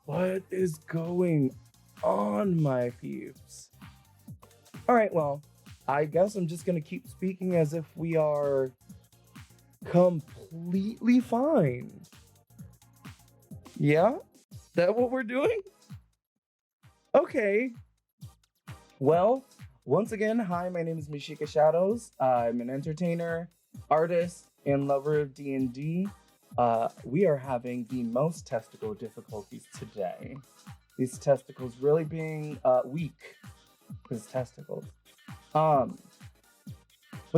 What is going on, my peeps? All right, well, I guess I'm just gonna keep speaking as if we are completely fine. Yeah? That what we're doing? Okay. Well, once again, hi, my name is Mishika Shadows. I'm an entertainer, artist, and lover of D&D. We are having the most testicle difficulties today. These testicles really being weak. His testicles. But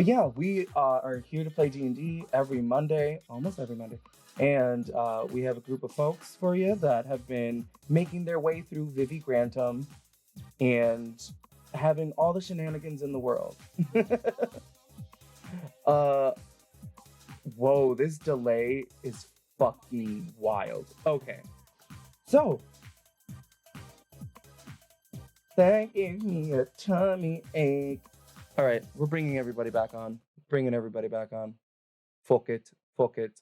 yeah, we are here to play D&D every Monday, almost every Monday. And we have a group of folks for you that have been making their way through Vivi Grantum and having all the shenanigans in the world. Whoa, this delay is fucking wild. Okay. So, that gave me a tummy ache. All right, we're bringing everybody back on. Bringing everybody back on. Fuck it. Fuck it.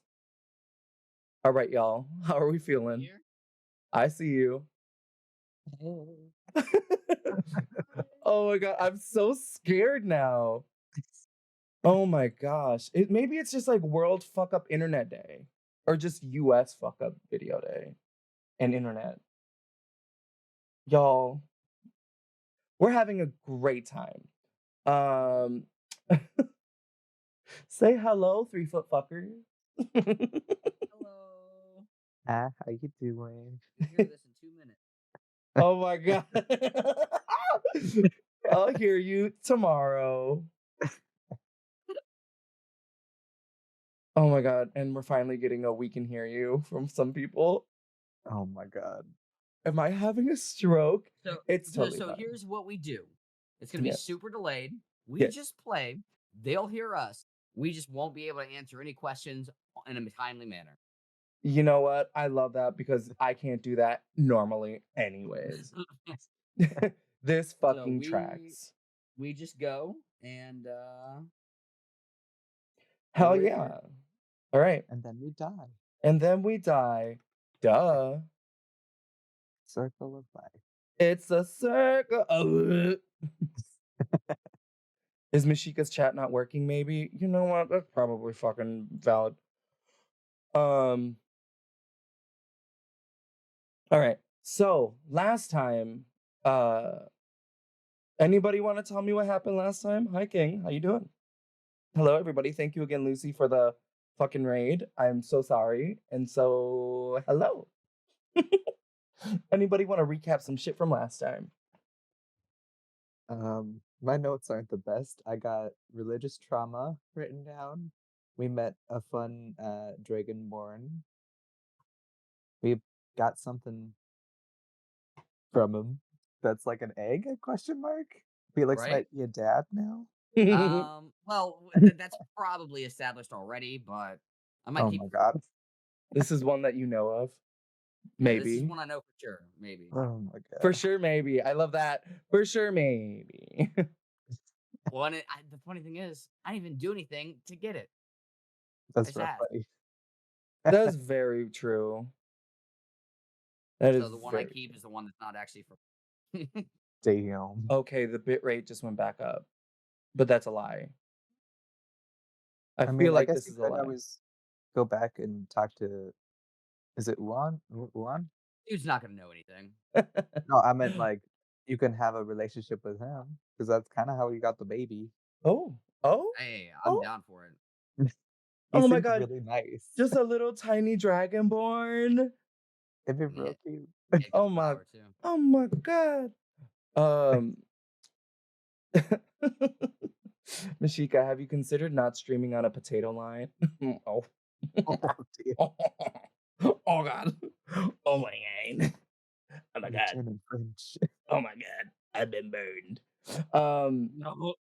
All right, y'all. How are we feeling? Here? I see you. Oh my god, I'm so scared now. Oh my gosh. Maybe it's just like World Fuck Up Internet Day. Or just US Fuck Up Video Day. And Internet. Y'all, we're having a great time. Say hello, 3-foot fuckers. Hello. How you doing? You'll hear this in 2 minutes. Oh my god. I'll hear you tomorrow. Oh my god, and we're finally getting a "we can hear you" from some people. Oh my god. Am I having a stroke? So It's totally so fine. here's what we do. It's gonna be Yeah. super delayed. We Yeah. just play. They'll hear us. We just won't be able to answer any questions in a timely manner. You know what? I love that because I can't do that normally anyways. This fucking tracks. We just go and Hell we're yeah. here. All right. And then we die. And then we die. Duh. Circle of life. It's a circle. Is Mishika's chat not working, maybe? You know what? That's probably fucking valid. All right. So last time, anybody want to tell me what happened last time? Hi, King. How you doing? Hello, everybody. Thank you again, Lucy, for the fucking raid. I'm so sorry. And so, hello. Anybody want to recap some shit from last time? My notes aren't the best. I got religious trauma written down. We met a fun dragonborn. We got something from him that's like an egg? Question mark. Felix Right? might be a dad now. Well, that's probably established already, but I might Oh keep. my god. This is one that you know of. Yeah, Maybe. this is one I know for sure. Maybe. Oh my god. For sure, maybe. I love that. For sure, maybe. Well, and the funny thing is, I didn't even do anything to get it. That's I real asked. funny. That's very true. That is So the one I very keep true. is the one that's not actually for. Damn. Okay, the bit rate just went back up. But that's a lie. I mean, feel like I guess this you is a could lie. always go back and talk to. Is it Ulan? Ulan? Dude's not gonna know anything. No, I meant like you can have a relationship with him because that's kind of how you got the baby. Oh. Hey, I'm Oh. down for it. He Oh my seems god. really nice. Just a little tiny dragonborn. It'd be real cute. Yeah, good Oh my. flower, too. Oh my god. Mashika, have you considered not streaming on a potato line? Oh. Oh, dear. Oh god. Oh my god. Oh my god. German French. Oh my god. I've been burned. No.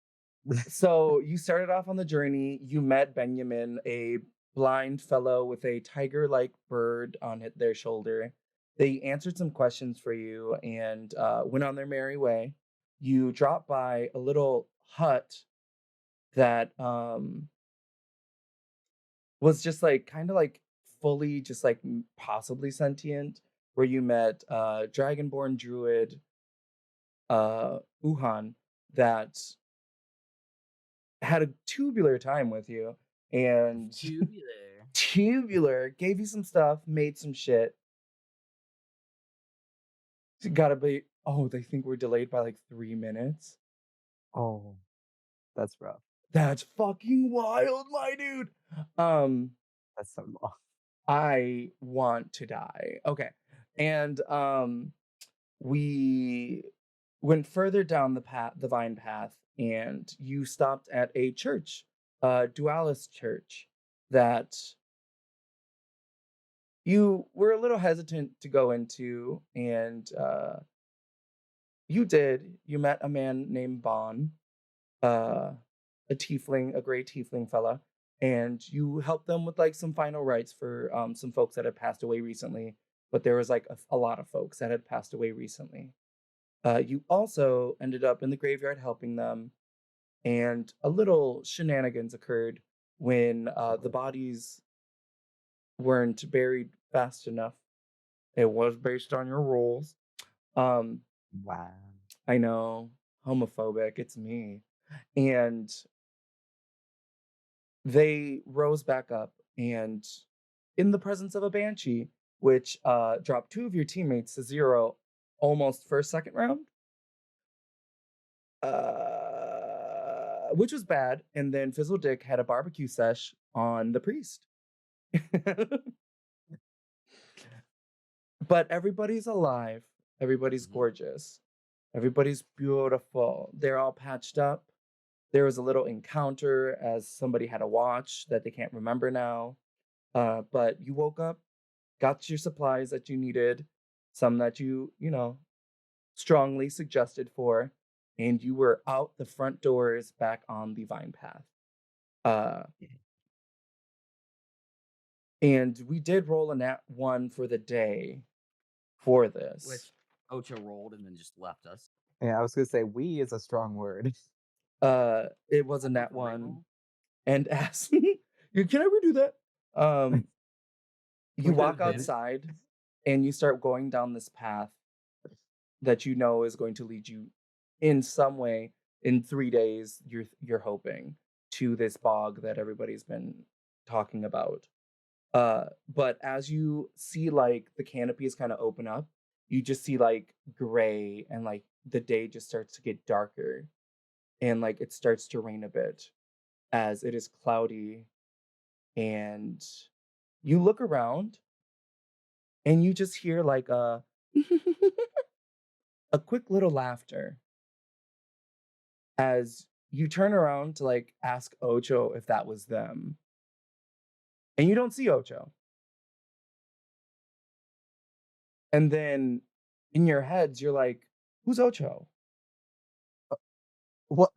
So you started off on the journey. You met Benjamin, a blind fellow with a tiger-like bird on their shoulder. They answered some questions for you and went on their merry way. You dropped by a little hut that was just like kind of like fully just like possibly sentient. where you met Dragonborn Druid Uhan that had a tubular time with you, and Tubular. tubular gave you some stuff, made some shit. Gotta be. Oh, they think we're delayed by like 3 minutes. Oh, that's rough. That's fucking wild, my dude. That's so long. I want to die. Okay. And we went further down the vine path, and you stopped at a church, a dualist church that you were a little hesitant to go into, and you did. You met a man named Bon, uh, a gray tiefling fella, and you helped them with like some final rites for some folks that had passed away recently. But there was like a lot of folks that had passed away recently. You also ended up in the graveyard helping them, and a little shenanigans occurred when the bodies weren't buried fast enough. It was based on your rules. Um, Wow. I know, homophobic. It's me, and they rose back up, and in the presence of a banshee, which dropped 2 of your teammates to 0 almost first second round, which was bad. And then Fizzle Dick had a barbecue sesh on the priest. But everybody's alive. Everybody's gorgeous. Everybody's beautiful. They're all patched up. There was a little encounter as somebody had a watch that they can't remember now. But you woke up, got your supplies that you needed, some that you know, strongly suggested for, and you were out the front doors back on the vine path. And we did roll a nat 1 for the day for this. Which Ocho rolled and then just left us. Yeah, I was gonna say we is a strong word. It was a nat 1. And as can I redo that? You We walk did it. outside and you start going down this path that you know is going to lead you in some way in 3 days. You're hoping to this bog that everybody's been talking about. But as you see like the canopies kind of open up, you just see like gray, and like the day just starts to get darker, and like it starts to rain a bit as it is cloudy, and you look around and you just hear like a a quick little laughter as you turn around to like ask Ocho if that was them. And you don't see Ocho. And then in your heads, you're like, who's Ocho? What?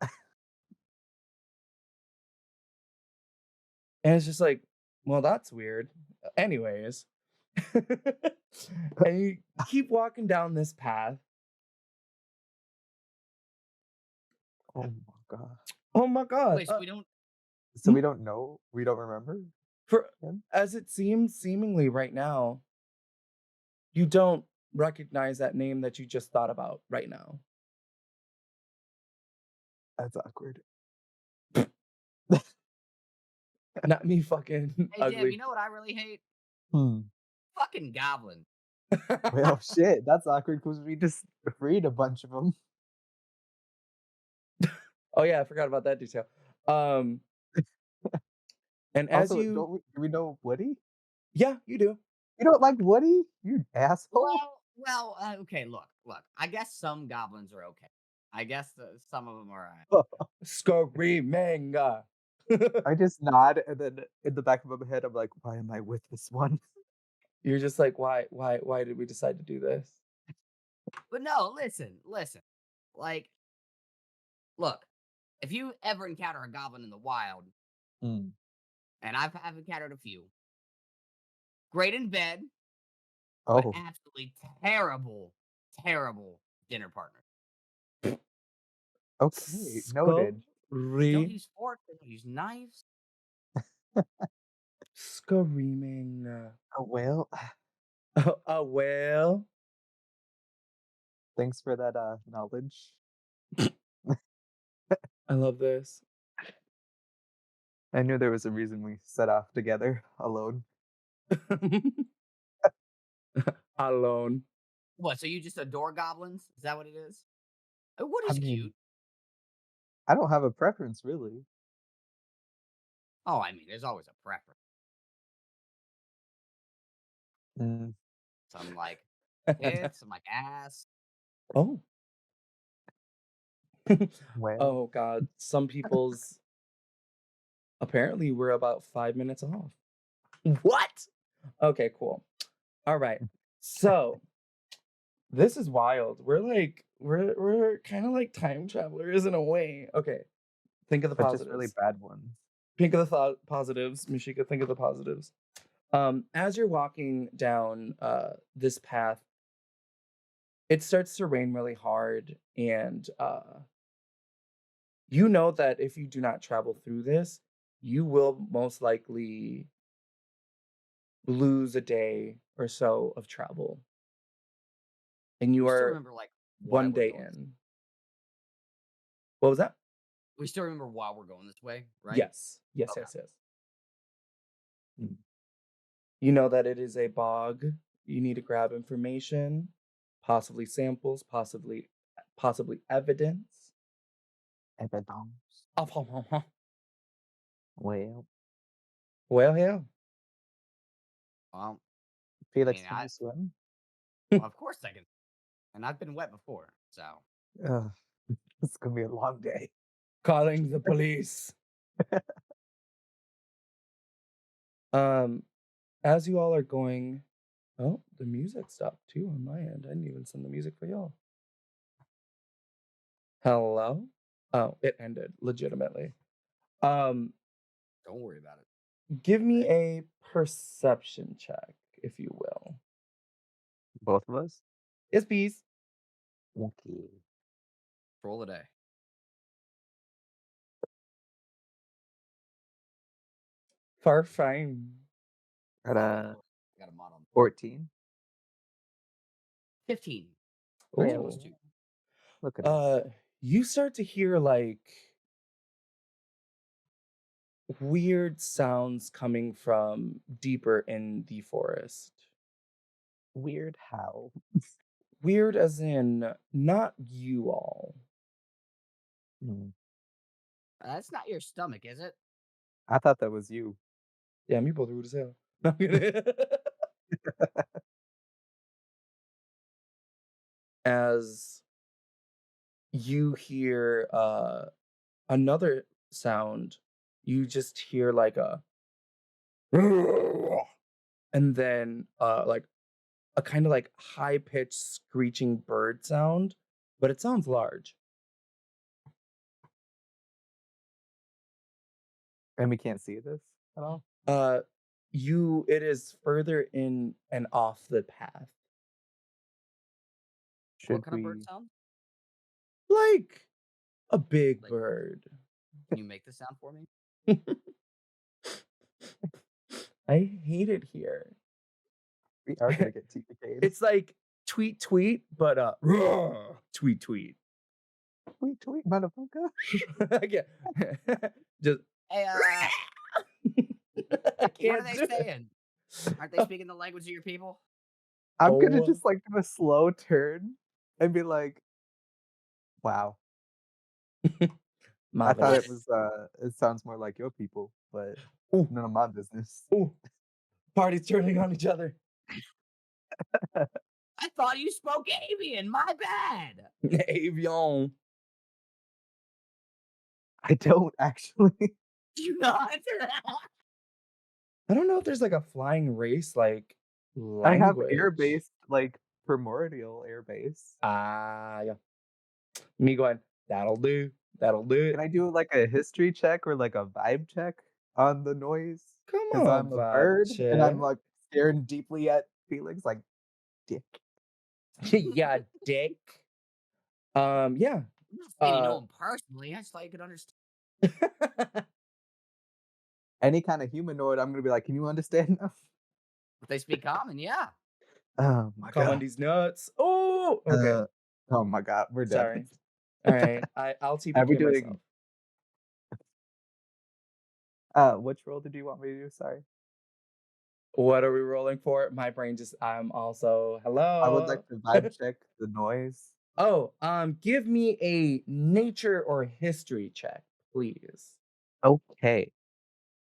And it's just like, well, that's weird. Anyways. And you keep walking down this path. Oh my god. Oh my god. Wait, so we don't. So we don't know? We don't remember? For him? as it seems seemingly right now, you don't recognize that name that you just thought about right now. That's awkward. Not me fucking Hey, ugly. Deb, you know what I really hate? Fucking goblin. Well, shit, that's awkward because we just freed a bunch of them. Oh yeah, I forgot about that detail. And as Also, you do we know Woody? Yeah, you do. You don't like Woody? You asshole. Okay, look. I guess some goblins are okay. I guess some of them are Screaming. I just nod, and then in the back of my head, I'm like, why am I with this one? You're just like, why did we decide to do this? But no, listen. Like, look, if you ever encounter a goblin in the wild, and I've encountered a few, great in bed, but Oh, absolutely terrible dinner partner. okay, noted. Don't use forks, don't use knives. Screaming. Oh, well, Well. Thanks for that knowledge. I love this. I knew there was a reason we set off together alone. Alone. What? So you just adore goblins? Is that what it is? What I is mean, cute? I don't have a preference really. Oh, I mean, there's always a preference. Some like tits, some like ass. Oh. Well, Oh God. Some people's apparently we're about 5 minutes off. What? Okay, cool. All right. So this is wild. We're kind of like time travelers in a way. Okay. Think of the but just really positives. bad ones. Think of the positives, Mishika. Think of the positives. As you're walking down this path, it starts to rain really hard, and you know that if you do not travel through this, you will most likely lose a day or so of travel. And you We still are remember like why 1 we're day going. in. What was that? We still remember why we're going this way, right? Yes. Yes, Okay. yes, yes. You know that it is a bog. You need to grab information, possibly samples, possibly evidence. Evidence. Well, Well, yeah. Well, Felix, mean, can you swim? well, of course I can. And I've been wet before, so. Ugh, it's gonna be a long day. Calling the police. As you all are going, oh, the music stopped too on my end. I didn't even send the music for y'all. Hello? Oh, it ended legitimately. Don't worry about it. Give me a perception check, if you will. Both of us? Yes, please. Okay. Roll a day. Far fine. Got a Got a mod on 14. 15. Well, Plus 2. look at us. You start to hear like weird sounds coming from deeper in the forest. Weird how? Weird as in not you all. That's not your stomach, is it? I thought that was you. Yeah, me both rude as hell. No, I'm kidding. As you hear another sound, you just hear like a and then like a kind of like high-pitched screeching bird sound, but it sounds large. And we can't see this at all? It is further in and off the path. Should What kind of bird we? sound? Like a big Like- bird. Can you make the sound for me? I hate it here. We are gonna get TPK'd. It's like tweet tweet, but tweet tweet. Tweet, motherfucker. Yeah. Just Hey, I what can't are they do it. saying? Aren't they speaking the language of your people? I'm gonna Oh. just like do a slow turn and be like, wow. I thought it was it sounds more like your people, but Ooh. none of my business. Ooh. Party's turning on each other. I thought you spoke avian. My bad. Avion. I don't actually. Do you not? I don't know if there's like a flying race like I have language. air-based, like primordial air-based. Yeah. Me going, that'll do. That'll do it. Can I do like a history check or like a vibe check on the noise? Come Because on, I'm a vibe bird and I'm check. like staring deeply at Felix like dick. Yeah, dick. Yeah. I'm not saying you know him personally. I just thought you could understand. Any kind of humanoid, I'm gonna be like, can you understand us? If they speak common, yeah. Oh my Calling god. these nuts. Oh, okay. Oh my god, we're dead. Sorry. All right. I'll Are we TPK doing myself. which role did you want me to do? Sorry. What are we rolling for? My brain just I'm also I would like hello. to vibe check the noise. Oh, give me a nature or history check, please. Okay.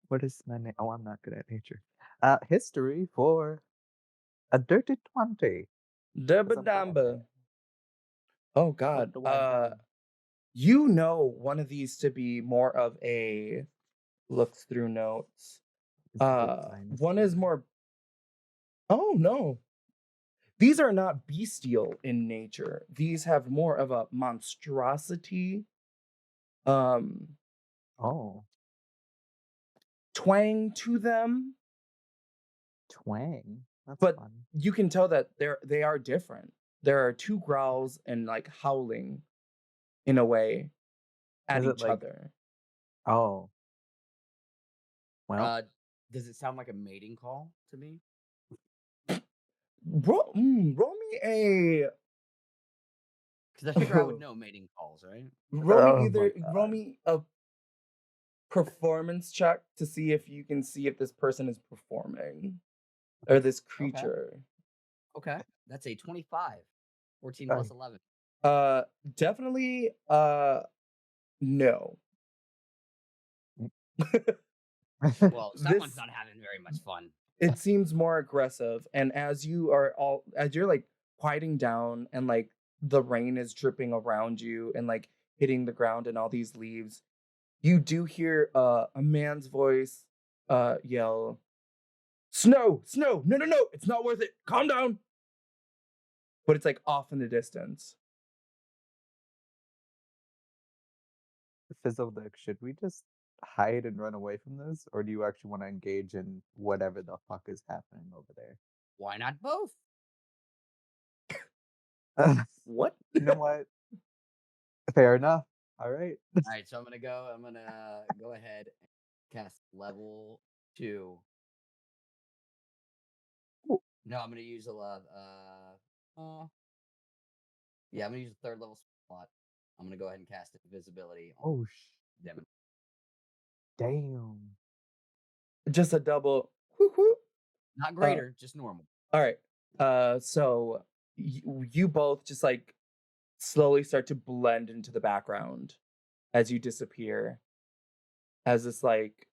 What is my name? Oh, I'm not good at nature. History for a dirty 20. 'Cause Dubba I'm bad at damba. it. Oh What God. do I have? You know one of these to be more of a looks through notes. Is it a One is dinosaur? more. Oh no. These are not bestial in nature. These have more of a monstrosity, um, Oh, twang to them, twang. That's but fun. you can tell that they are different. There are two growls and like howling in a way at Is it each like, other. oh, well, Does it sound like a mating call to me? Roll me a Because I figure I would know mating calls, right? oh my roll god. me a performance check to see if you can see if this person is performing or this Okay. creature. Okay. That's a 25. 14 Oh, plus 11. Definitely no. Well, someone's This not having very much fun. it seems more aggressive, and as you're like quieting down and like the rain is dripping around you and like hitting the ground and all these leaves, you do hear a man's voice yell, "Snow, snow, no, no, no, it's not worth it. Calm down." But it's like off in the distance. Fizzle Dick, should we just hide and run away from this? Or do you actually want to engage in whatever the fuck is happening over there? Why not both? What? You know what? Fair enough. All right. All right, so I'm gonna go ahead and cast level 2. Ooh. No, I'm gonna use a lot. Yeah, I'm gonna use a third level slot. I'm gonna go ahead and cast invisibility on Oh, them. damn. Just a double. Whoop, whoop. Not greater, just normal. All right. So you both just like slowly start to blend into the background as you disappear, as this like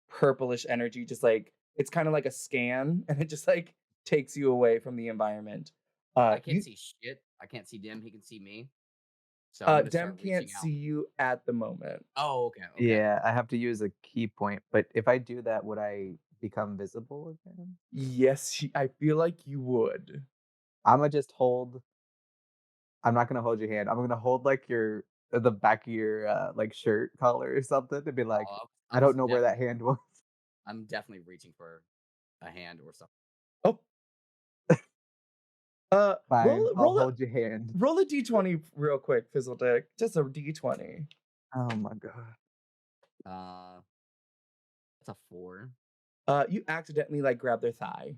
purplish energy just like it's kind of like a scan and it just like takes you away from the environment. I can't You see shit. I can't see Dim. He can see me. So I'm gonna Dem start can't reaching out. see you at the moment. Oh, okay. Yeah, I have to use a key point, but if I do that, would I become visible again? Yes, I feel like you would. I'm gonna just hold. I'm not gonna hold your hand. I'm gonna hold like the back of your like shirt collar or something to be like, Oh, I don't know where that hand was. I'm definitely reaching for a hand or something. Oh. Fine, I'll Roll hold your hand. roll a d20 real quick, Fizzle Dick. Just a d20. Oh my god. That's a 4. You accidentally like grab their thigh.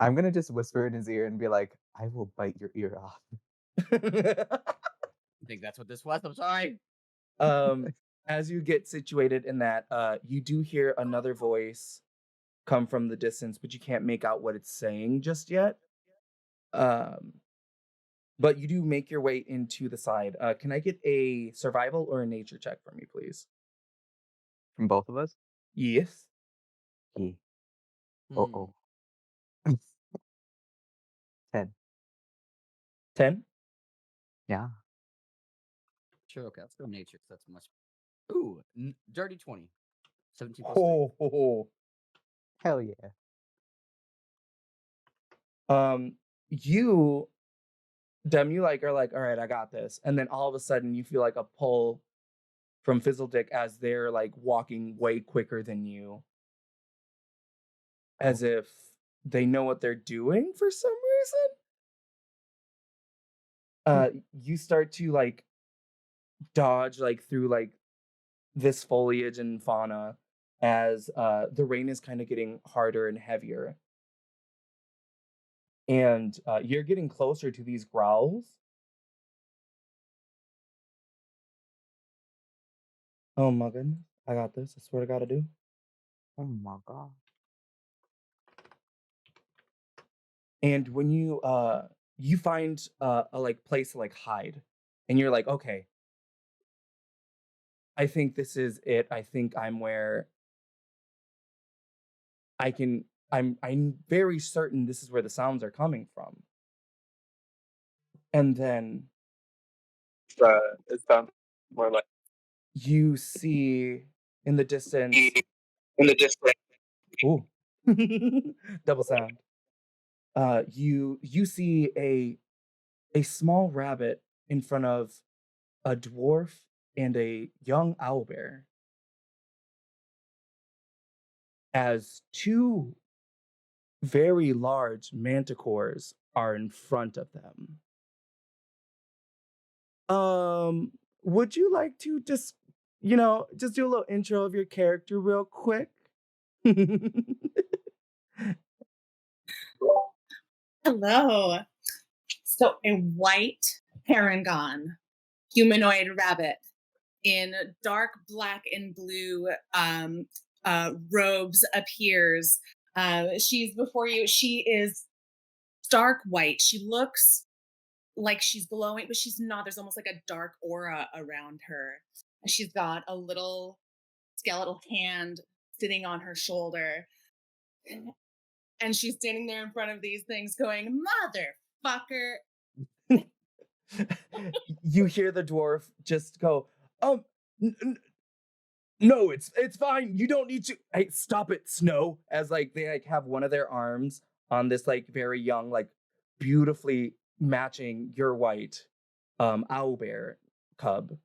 I'm gonna just whisper in his ear and be like, I will bite your ear off. I think that's what this was. I'm sorry. As you get situated in that, you do hear another voice come from the distance, but you can't make out what it's saying just yet. But you do make your way into the side. Can I get a survival or a nature check for me, please? From both of us? Yes. Yeah. Hmm. Uh-oh. 10. 10? Yeah. Sure. Okay. Let's go nature. 'Cause that's much. Ooh, dirty 20. 17 plus 3. Oh. Hell yeah. You, Dem, you like are like, all right, I got this. And then all of a sudden you feel like a pull from Fizzledick as they're like walking way quicker than you. As if they know what they're doing for some reason. You start to like dodge like through like this foliage and fauna as the rain is kind of getting harder and heavier. and you're getting closer to these growls. Oh my goodness. I got this. I swear to God I do. Oh my god. And when you find a like place to like hide, and you're like, okay, I think this is it. I think I'm where I can I'm very certain this is where the sounds are coming from. And then It sounds more like you see in the distance, in the distance. ooh, double sound. You see a small rabbit in front of a dwarf and a young owlbear as two very large manticores are in front of them. Would you like to just, just do a little intro of your character real quick? Hello. So a white Paragon humanoid rabbit in dark black and blue robes appears. She's before you. She is stark white. She looks like she's glowing, but she's not. There's almost like a dark aura around her. She's got a little skeletal hand sitting on her shoulder. And she's standing there in front of these things going, motherfucker. You hear the dwarf just go, no, it's fine. You don't need to. Hey, stop it, Snow. As like they like have one of their arms on this like very young, like beautifully matching your white owlbear cub.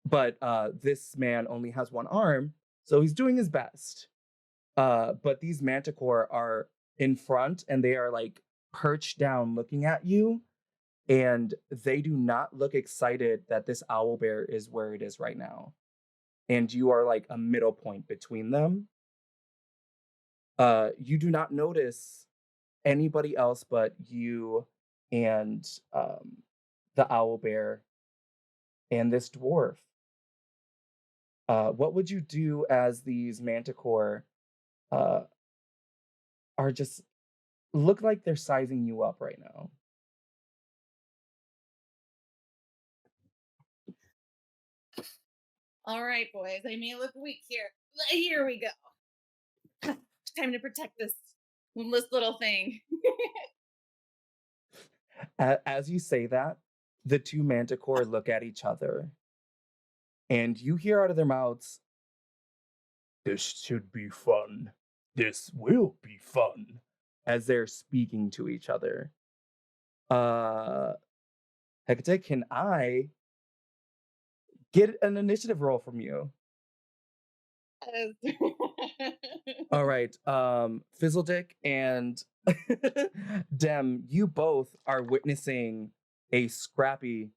But this man only has one arm, so he's doing his best. But these manticore are in front and they are like perched down looking at you, and they do not look excited that this owlbear is where it is right now. And you are like a middle point between them. You do not notice anybody else but you and the owlbear and this dwarf. What would you do as these manticore are just look like they're sizing you up right now? All right, boys. I may look weak here. Here we go. Time to protect this little thing. As you say that, the two manticore look at each other, and you hear out of their mouths, "This should be fun. This will be fun," as they're speaking to each other. Hecate, can I get an initiative roll from you? All right. Fizzledick and Dem, you both are witnessing a scrappy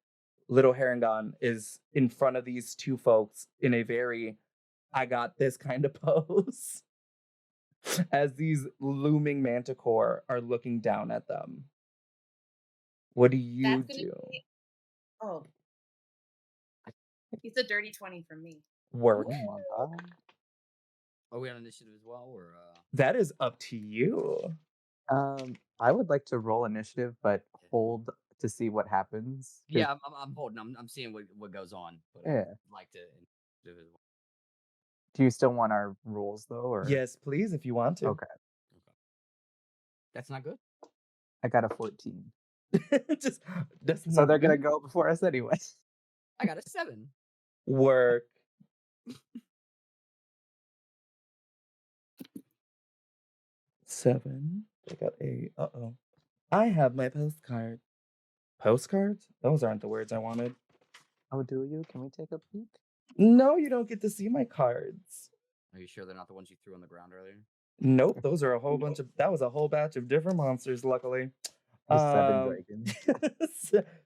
little Harangon is in front of these two folks in a very I got this kind of pose as these looming manticore are looking down at them. What do you do? Oh. It's a dirty 20 from me. Work. Oh my god. Are we on initiative as well, or That is up to you. I would like to roll initiative, but hold to see what happens. Yeah, I'm holding. I'm seeing what goes on. But Yeah. I'd like to do it as well. Do you still want our rules though, or? Yes, please, if you want to. Okay. That's not good. I got a 14. Just that's So not they're gonna good. go before us anyway. I got a 7. Work. Seven. I got a I have my postcard. Postcards? Those aren't the words I wanted. Oh, do you? Can we take a peek? No, you don't get to see my cards. Are you sure they're not the ones you threw on the ground earlier? Nope, those are a whole bunch of that was a whole batch of different monsters, luckily. The 7 dragons.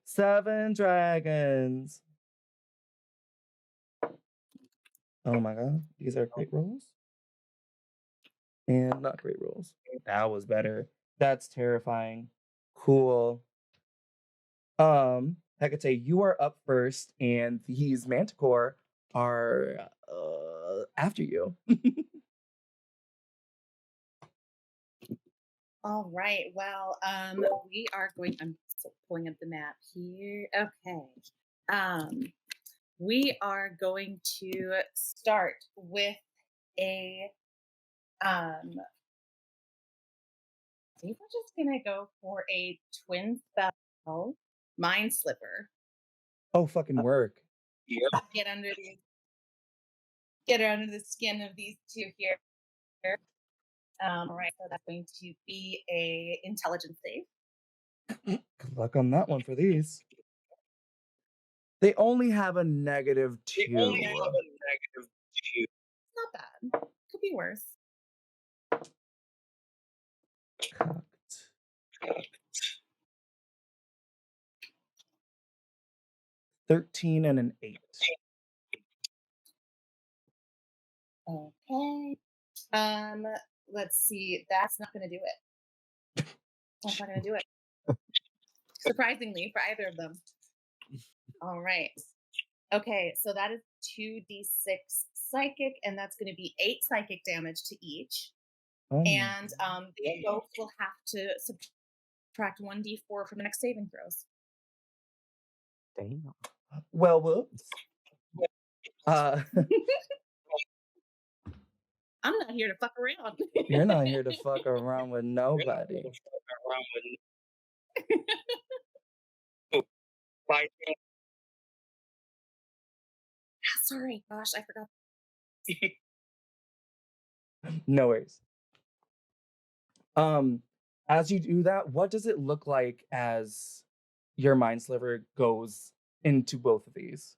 7 dragons. Oh my god, these are great rolls. And not great rolls. That was better. That's terrifying. Cool. Hecate, you are up first, and these manticore are after you. All right. Well, we are going. I'm pulling up the map here. Okay. We are going to start with a. I think we're just gonna go for a twin spell, Mind Slipper. Oh, fucking work. Yep. Get under the skin of these two here. All right, so that's going to be a intelligence save. Good luck on that one for these. They only have a -2. They only have a -2. Not bad. Could be worse. Cocked. 13 and an 8. Okay. Let's see. That's not going to do it. That's not going to do it. Surprisingly, for either of them. All right. Okay, so that is 2d6 psychic, and that's going to be 8 psychic damage to each. Oh. And they both will have to subtract 1d4 from the next saving throws. Damn. Well, whoops. I'm not here to fuck around. You're not here to fuck around with nobody. Sorry, gosh, I forgot. No worries. As you do that, what does it look like as your mind sliver goes into both of these?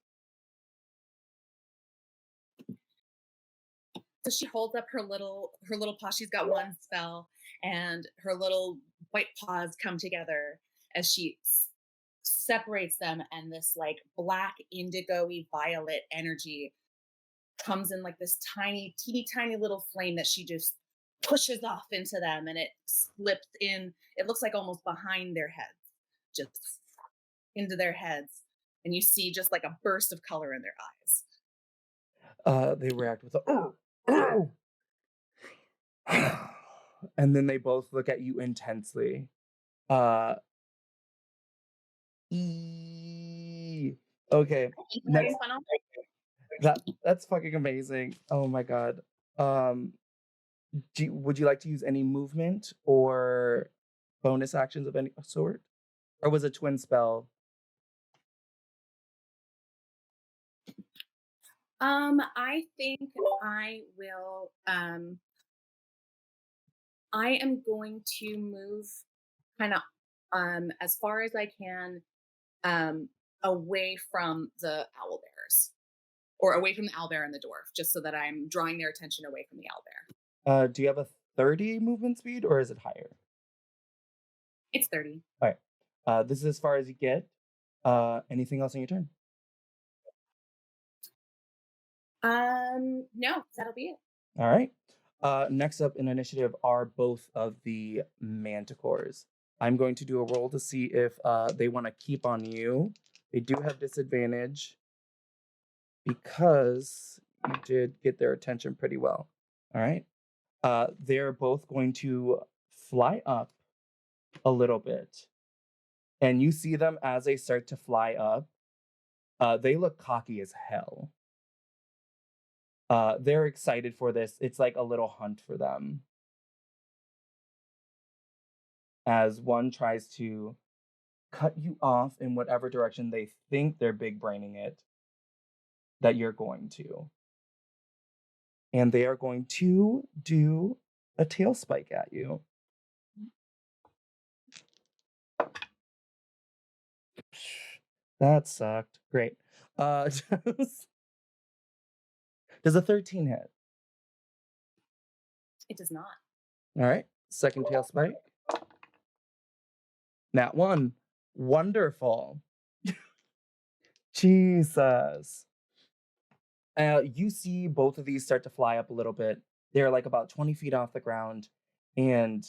So she holds up her little paw. She's got one spell, and her little white paws come together as she separates them, and this like black indigo-y violet energy comes in like this teeny tiny little flame that she just pushes off into them, and it slips in. It looks like almost behind their heads, just into their heads, and you see just like a burst of color in their eyes. They react with a and then they both look at you intensely. Okay. Next. That's fucking amazing. Oh my god. Would you like to use any movement or bonus actions of any sort? Or was a twin spell? I think I will. I am going to move kind of as far as I can away from the owlbears, or away from the owlbear and the dwarf, just so that I'm drawing their attention away from the owlbear. Do you have a 30 movement speed, or is it higher? It's 30. All right. This is as far as you get. Anything else on your turn? No, that'll be it. All right. Next up in initiative are both of the manticores. I'm going to do a roll to see if they want to keep on you. They do have disadvantage because you did get their attention pretty well. All right. They're both going to fly up a little bit. And you see them as they start to fly up. They look cocky as hell. They're excited for this. It's like a little hunt for them. As one tries to cut you off in whatever direction they think they're big braining it, that you're going to. And they are going to do a tail spike at you. That sucked. Great. Does a 13 hit? It does not. All right. Second tail spike. Nat 1. Wonderful. Jesus. You see both of these start to fly up a little bit. They're like about 20 feet off the ground, and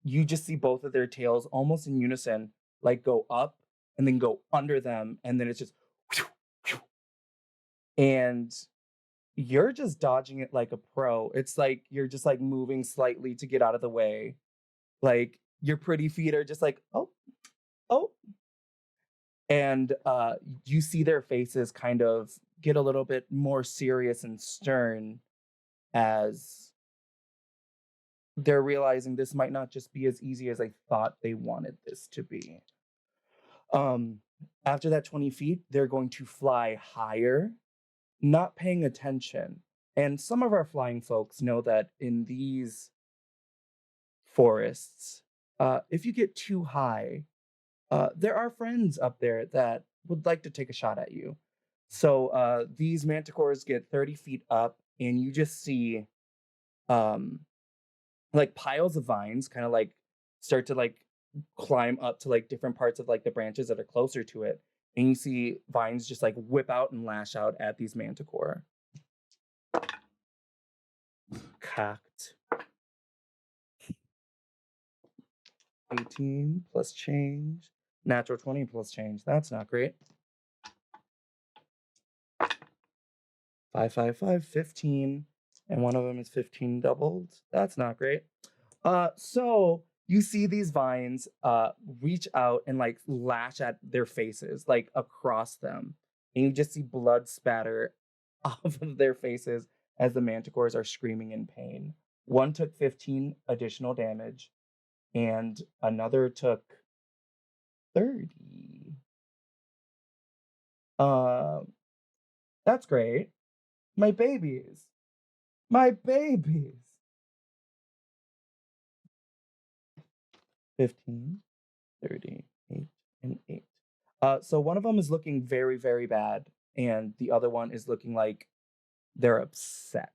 you just see both of their tails almost in unison, like go up and then go under them, and then it's just and you're just dodging it like a pro. It's like you're just like moving slightly to get out of the way. Like your pretty feet are just like, oh. And you see their faces kind of get a little bit more serious and stern as they're realizing this might not just be as easy as I thought they wanted this to be. After that 20 feet, they're going to fly higher, not paying attention. And some of our flying folks know that in these forests, if you get too high, there are friends up there that would like to take a shot at you. So these manticores get 30 feet up, and you just see like piles of vines kind of like start to like climb up to like different parts of like the branches that are closer to it. And you see vines just like whip out and lash out at these manticore. Cocked. 18 plus change. Natural 20 plus change. That's not great. 5, 5, 5, 15. And one of them is 15 doubled. That's not great. So you see these vines reach out and like lash at their faces, like across them. And you just see blood spatter off of their faces as the manticores are screaming in pain. One took 15 additional damage, and another took 30. That's great. My babies. My babies. 15, 30, 8, and 8. So one of them is looking very, very bad, and the other one is looking like they're upset.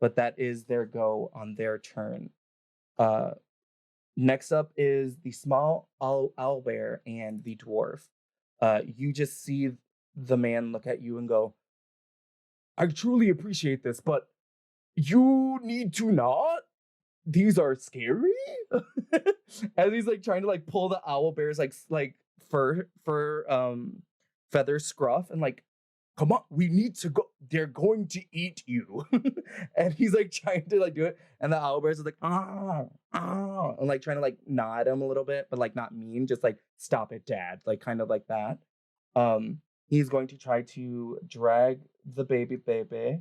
But that is their go on their turn. Next up is the small owlbear and the dwarf. You just see the man look at you and go, I truly appreciate this, but you need to not. These are scary. As he's like trying to like pull the owlbear's like fur feather scruff and like, come on, we need to go. They're going to eat you. And he's like trying to like do it, and the owlbears are like and like trying to like nod him a little bit, but like not mean, just like stop it, dad, like kind of like that. He's going to try to drag the baby,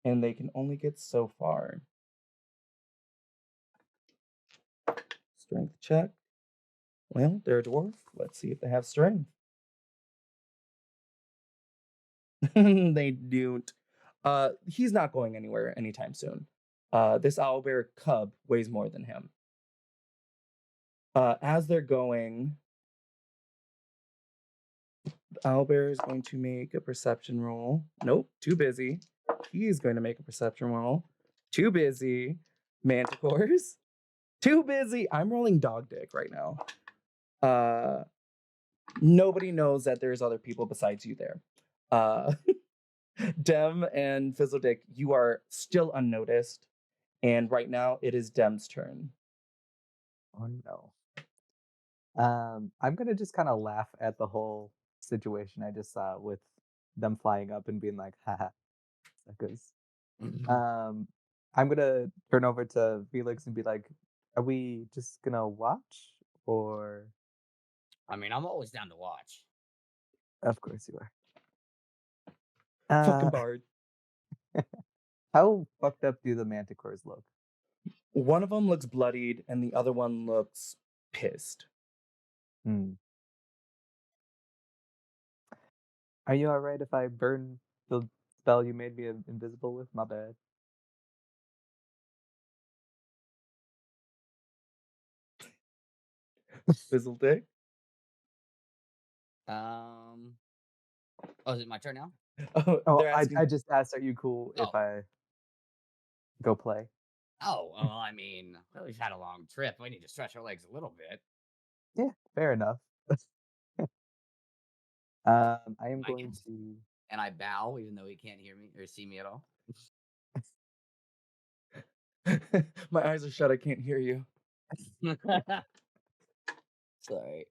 and they can only get so far. Strength check. Well, they're a dwarf. Let's see if they have strength. They don't. He's not going anywhere anytime soon. This owlbear cub weighs more than him. As they're going, the owlbear is going to make a perception roll. Nope, too busy. He's going to make a perception roll. Too busy. Manticores. Too busy. I'm rolling dog dick right now. Nobody knows that there's other people besides you there. Dem and Fizzledick, you are still unnoticed. And right now it is Dem's turn. Oh no. I'm gonna just kind of laugh at the whole situation I just saw with them flying up and being like, haha, suckers. I'm gonna turn over to Felix and be like, are we just gonna watch, or? I mean, I'm always down to watch. Of course you are. Fucking bard. How fucked up do the manticores look? One of them looks bloodied and the other one looks pissed. Are you alright if I burn the spell you made me invisible with? My bad. Fizzledick? Oh, is it my turn now? Oh, they're asking- I just asked, are you cool if Oh. I go play? Oh, well, I mean, we've had a long trip. We need to stretch our legs a little bit. Yeah, fair enough. I am I going can- to. And I bow, even though he can't hear me or see me at all. My eyes are shut. I can't hear you. Sorry.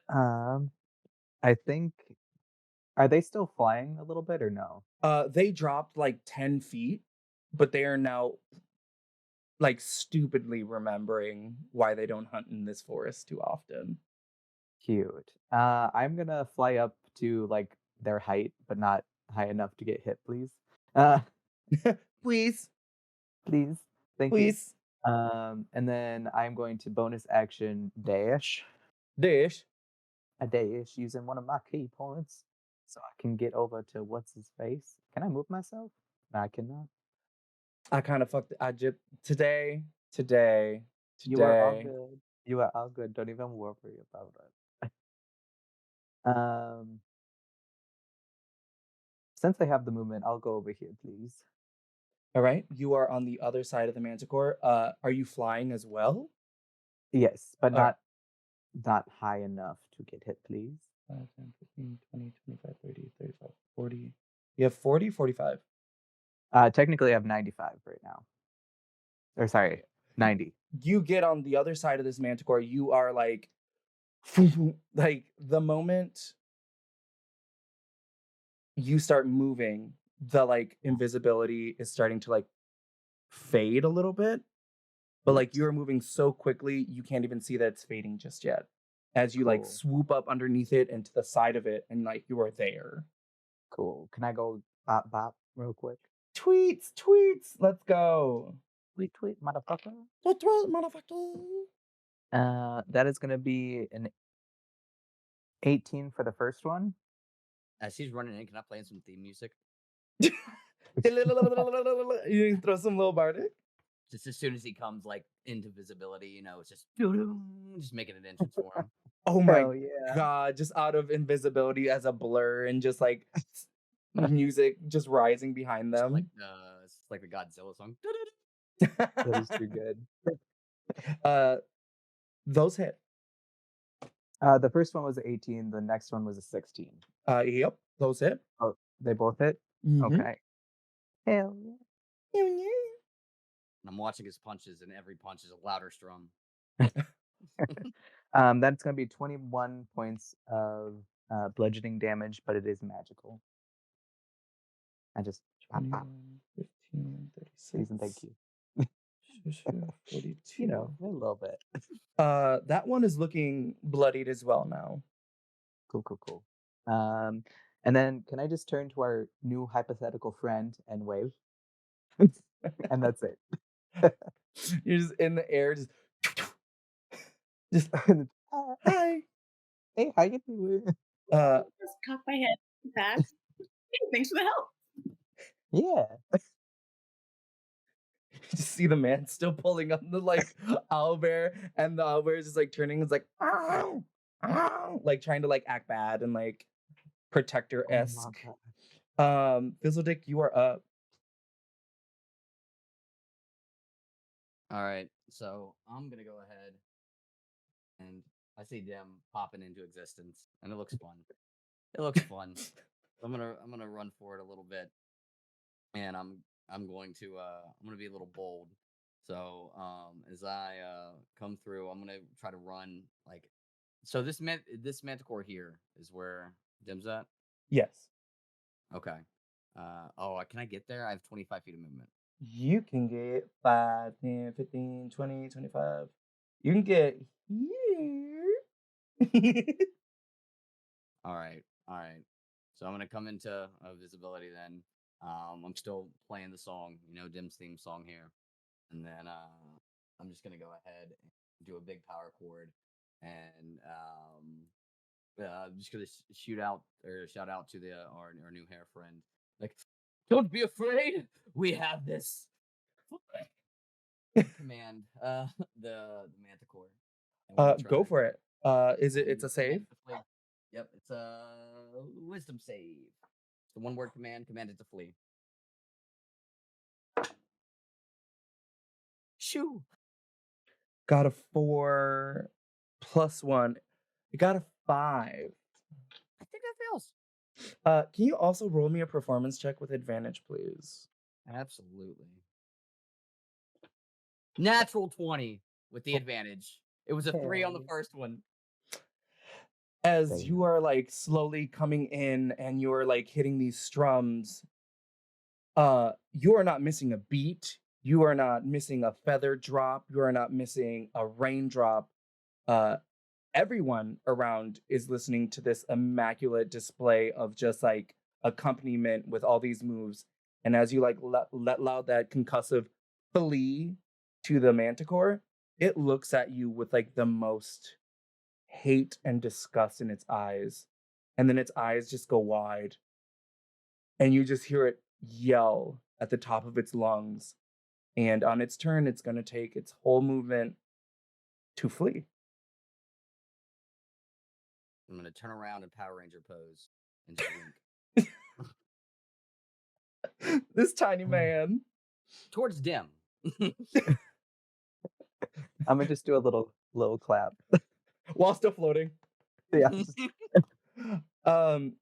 I think. Are they still flying a little bit or no? They dropped like 10 feet, but they are now like stupidly remembering why they don't hunt in this forest too often. Cute. I'm gonna fly up to like their height, but not high enough to get hit, please. Please, Please. Thank you. please. And then I'm going to bonus action dash. Dish. A dash using one of my key points. So I can get over to what's his face. Can I move myself? No, I cannot. I kind of fucked. Today. You are all good. You are all good. Don't even worry about it. Since I have the movement, I'll go over here, please. All right, you are on the other side of the manticore. Are you flying as well? Yes, but All right. not high enough to get hit, please. 5, 10, 15, 20, 25, 30, 35, 40. You have 40, 45? Technically, I have 95 right now. Or sorry, 90. You get on the other side of this manticore. You are like the moment you start moving, the like invisibility is starting to like fade a little bit. But like you're moving so quickly, you can't even see that it's fading just yet. As you like Cool. swoop up underneath it and to the side of it, and like you are there. Cool. Can I go bop bop real quick? Tweets. Let's go. Tweet, motherfucker. Tweet, motherfucker. That is gonna be an 18 for the first one. As he's running in, can I play some theme music? You can throw some little bardic. Just as soon as he comes like into visibility, you know, it's just making an entrance for him. Oh my Hell yeah. god, just out of invisibility as a blur and just like music just rising behind them. It's like the Godzilla song. That is too good. Those hit. The first one was 18, the next one was a 16. Yep, those hit. Oh, they both hit? Mhm. Okay. Hell yeah. And I'm watching his punches, and every punch is a louder strum. That's gonna be 21 points of bludgeoning damage, but it is magical. I just 21, 15, 36. Please and thank you. 42. You know, a little bit. That one is looking bloodied as well now. Cool. And then can I just turn to our new hypothetical friend and wave? And that's it. You're just in the air, just hi. Hey, how you doing? Just cock my head back. Hey, thanks for the help. Yeah. You just see the man still pulling on the like owlbear, and the owlbear is just like turning. It's like ow, like trying to like act bad and like protector-esque. Fizzledick, you are up. All right, so I'm gonna go ahead, and I see Dim popping into existence, and it looks fun. It looks fun. I'm gonna run for it a little bit, and I'm going to be a little bold. So as I come through, I'm gonna try to run like. So this manticore here is where Dim's at. Yes. Okay. Can I get there? I have 25 feet of movement. You can get 5, 10, 15, 20, 25. You can get here. All right. So I'm gonna come into visibility then. I'm still playing the song, Dim's theme song here, and then I'm just gonna go ahead and do a big power chord, and I'm just gonna shout out to our new hair friend, like, don't be afraid, we have this. Command the manticore. Go for it. It's a save? Yep, it's a wisdom save. It's a one-word command. Command it to flee. Shoo. Got a 4 plus 1. You got a 5. I think that fails. Can you also roll me a performance check with advantage, please? Absolutely. Natural 20. with the advantage. It was a 3 on the first one. As you are like slowly coming in and you're like hitting these strums, you are not missing a beat. You are not missing a feather drop. You are not missing a raindrop. Everyone around is listening to this immaculate display of just like accompaniment with all these moves. And as you like let out that concussive flee to the manticore, it looks at you with like the most hate and disgust in its eyes. And then its eyes just go wide. And you just hear it yell at the top of its lungs. And on its turn, it's going to take its whole movement to flee. I'm going to turn around and Power Ranger pose and just wink. This tiny man. Towards Dim. I'm gonna just do a little clap. While still floating. Yeah.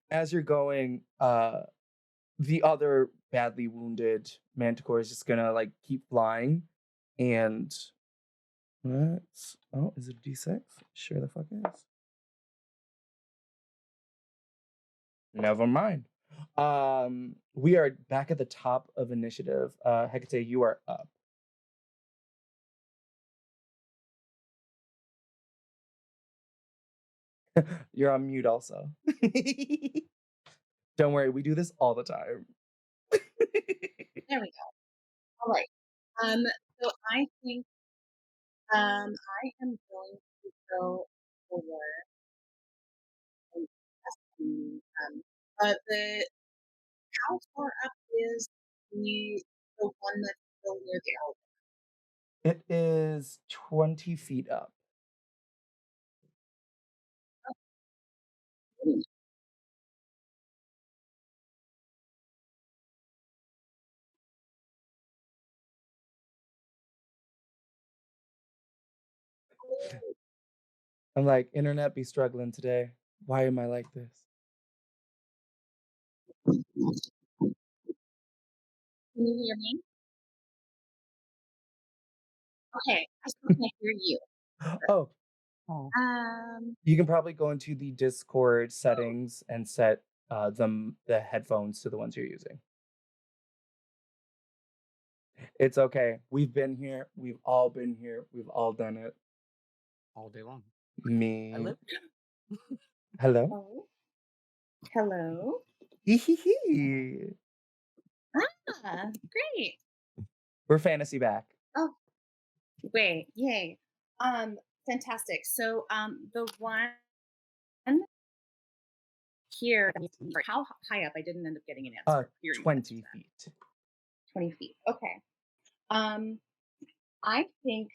As you're going, the other badly wounded manticore is just gonna like keep flying, and is it a D6? Sure the fuck is. Never mind. We are back at the top of initiative. Hecate, you are up. You're on mute also. Don't worry, we do this all the time. There we go. All right. So I think I am going to go for the how far up is the one that's still near the elevator? It is 20 feet up. Oh, I'm like, internet be struggling today. Why am I like this? Can you hear me? Okay, I still can't hear you. Oh, Um, you can probably go into the Discord settings and set the headphones to the ones you're using. It's okay. We've been here. We've all been here. We've all done it. All day long. Me. I live. Hello. oh, hello. Hee hee hee. Ah, great. We're fantasy back. Oh, wait, yay. Fantastic. So, the one here, how high up? I didn't end up getting an answer. 20 feet. 20 feet. Okay. I think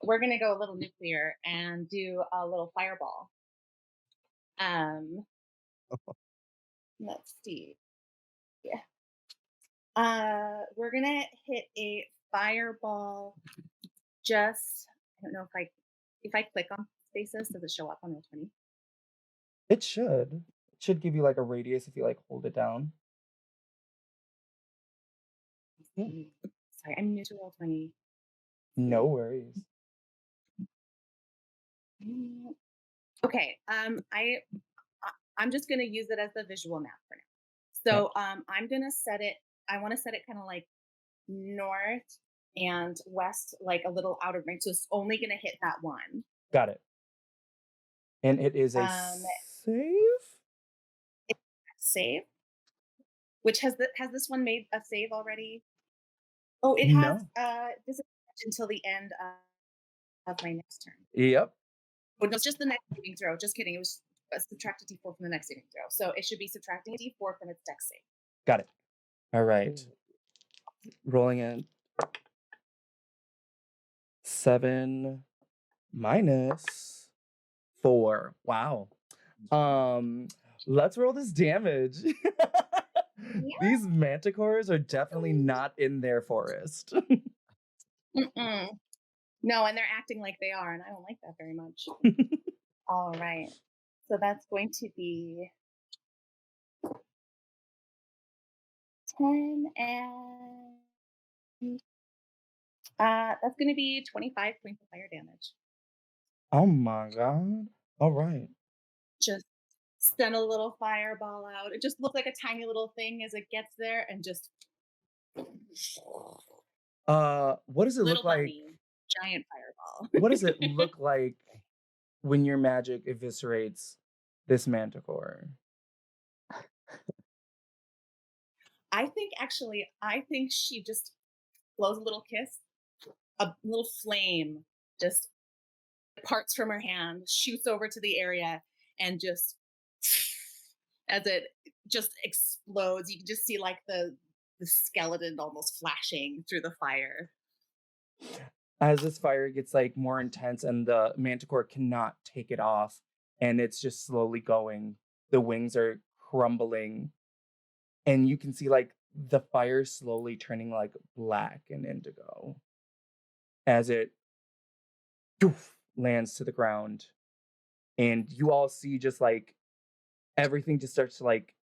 we're gonna go a little nuclear and do a little fireball. Let's see. Yeah. We're gonna hit a fireball. Just I don't know if I click on spaces, does it show up on Roll20? It should. It should give you like a radius if you like hold it down. Sorry, I'm new to Roll20. No worries. Okay. I'm just gonna use it as the visual map for now. So I'm gonna set it. I want to set it kind of like north and west, like a little out of range. So it's only gonna hit that one. Got it. And it is a save? Save. Which has this one made a save already? Oh, it has disadvantage until the end of my next turn. Yep. Oh, no, it's just the next saving throw. Just kidding. It was subtract a d4 from the next saving throw. So it should be subtracting a d4 from its dex save. Got it. All right. Rolling in. 7 minus 4. Wow. Let's roll this damage. These manticores are definitely not in their forest. No, and they're acting like they are, and I don't like that very much. All right. So that's going to be 10 and That's going to be 25 points of fire damage. Oh my god. All right. Just send a little fireball out. It just looks like a tiny little thing as it gets there, and just What does it little look like? bunny, giant fireball. What does it look like when your magic eviscerates this manticore? I think she just blows a little kiss. A little flame just parts from her hand, shoots over to the area, and just as it just explodes, you can just see like the skeleton almost flashing through the fire. As this fire gets like more intense and the manticore cannot take it off, and it's just slowly going, the wings are crumbling, and you can see like the fire slowly turning like black and indigo as it lands to the ground. And you all see just like everything just starts to like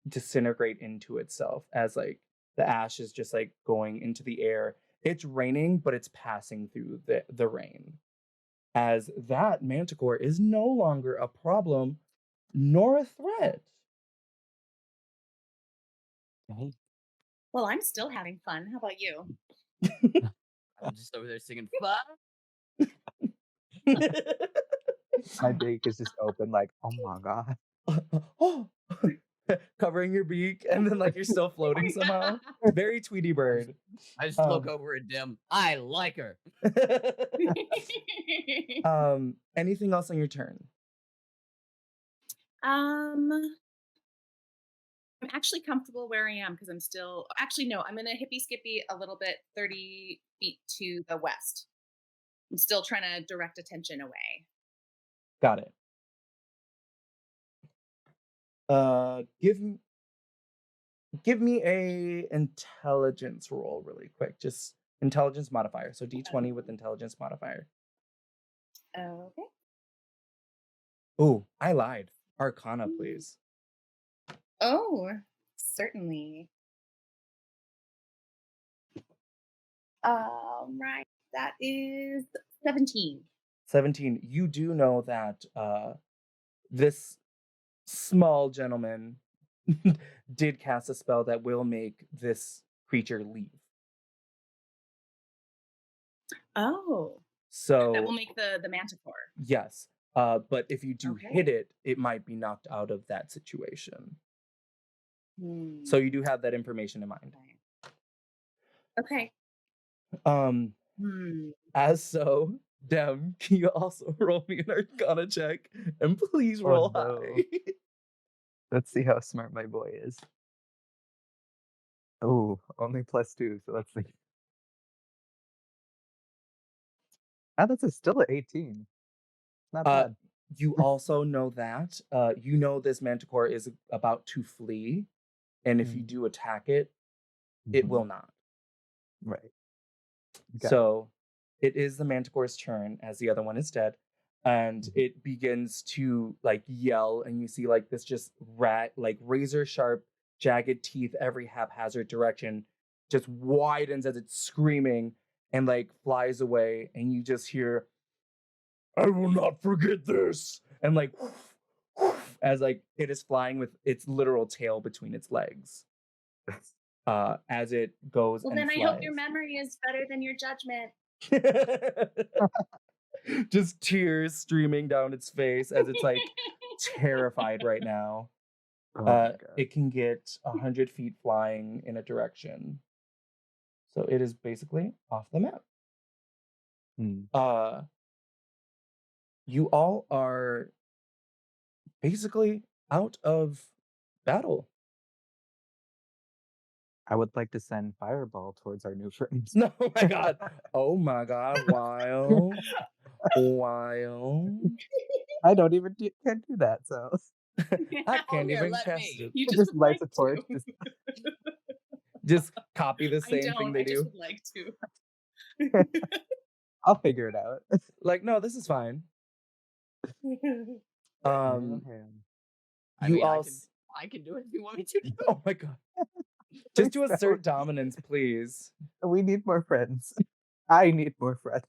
disintegrate into itself as like the ash is just like going into the air. It's raining, but it's passing through the rain, as that manticore is no longer a problem nor a threat. Hey, Well, I'm still having fun. How about you? I'm just over there singing fun. my beak is just open, like, oh my god. Oh, covering your beak, and then like you're still floating somehow. Very Tweety Bird. I just look over at Dim. I like her. Anything else on your turn? I'm actually comfortable where I am because I'm still. Actually, no. I'm gonna hippy skippy a little bit, 30 feet to the west. I'm still trying to direct attention away. Got it. Give me a intelligence roll really quick. Just intelligence modifier. So D20 with intelligence modifier. Okay. Oh, I lied. Arcana, please. Oh, certainly. Right. That is 17. 17. You do know that this small gentleman did cast a spell that will make this creature leave. Oh. So That will make the manticore. yes. But if you do Okay. hit it, it might be knocked out of that situation. Hmm. So you do have that information in mind. Okay. As so, Dem, can you also roll me an Arcana check? And please roll high. Let's see how smart my boy is. Oh, only +2, so let's see. That's still an 18. Not bad. You also know that you know this manticore is about to flee, and if you do attack it, it will not. Right. So it is the manticore's turn as the other one is dead, and it begins to like yell, and you see like this just razor sharp, jagged teeth every haphazard direction, just widens as it's screaming and like flies away, and you just hear, "I will not forget this," and like as like it is flying with its literal tail between its legs. As it goes. Well, and then flies. I hope your memory is better than your judgment. Just tears streaming down its face as it's like terrified right now. It can get 100 feet flying in a direction. So it is basically off the map. You all are basically out of battle. I would like to send Fireball towards our new friends. No, my God. Oh my God. Wild. I don't even can't do that, so I can't even cast it. You just lights a torch. Just copy the same thing they do. Just would like to. I'll figure it out. Like, no, this is fine. I can do it if you want me to. Oh my God. Just to assert dominance, please. We need more friends. I need more friends.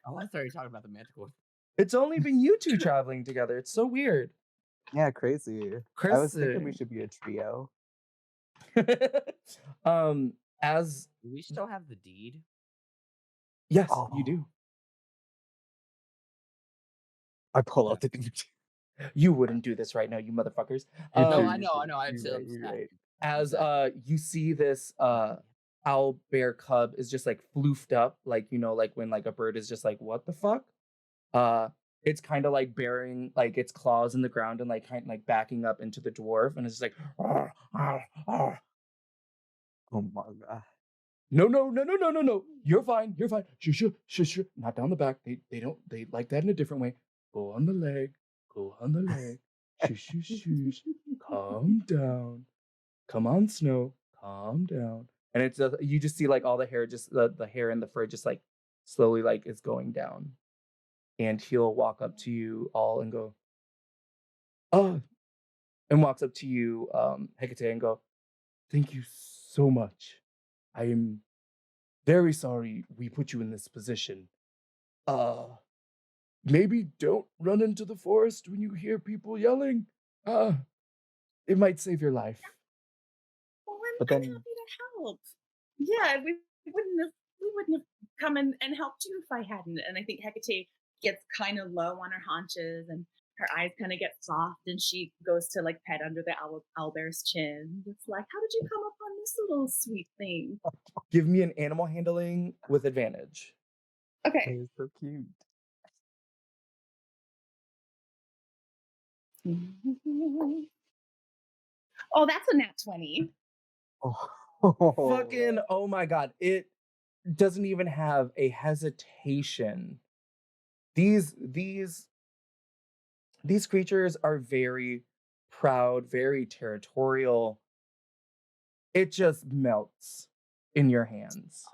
Oh, I thought you were talking about the manticore. It's only been you two traveling together. It's so weird. Yeah, crazy. I was thinking we should be a trio. As Do we still have the deed? yes, Oh. you do. I pull out the deed. You wouldn't do this right now, you motherfuckers. No, Um, I know. I'm You're still right, you're right. as Exactly. you see this owl bear cub is just like floofed up, like like when like a bird is just like, what the fuck? It's kind of like burying like its claws in the ground and like kind of like backing up into the dwarf, and it's just like, "Arr, arr, arr." Oh my god. No. You're fine. Shush. Not down the back. They don't, they like that in a different way. Go on the leg. Shush. Calm down. Come on, Snow. Calm down. And it's you just see like all the hair, just the hair and the fur just like slowly like is going down. And he'll walk up to you all and go, oh, and walks up to you, Hecate, and go, thank you so much. I am very sorry we put you in this position. Maybe don't run into the forest when you hear people yelling. It might save your life. Well, But I'm then- happy to help. Yeah, we wouldn't have come and helped you if I hadn't. And I think Hecate gets kind of low on her haunches and her eyes kind of get soft, and she goes to like pet under the owlbear's chin. It's like, how did you come upon this little sweet thing? Give me an animal handling with advantage. Okay. It's so cute. Oh, that's a nat 20. Oh. Fucking, oh my god. It doesn't even have a hesitation. These creatures are very proud, very territorial. It just melts in your hands.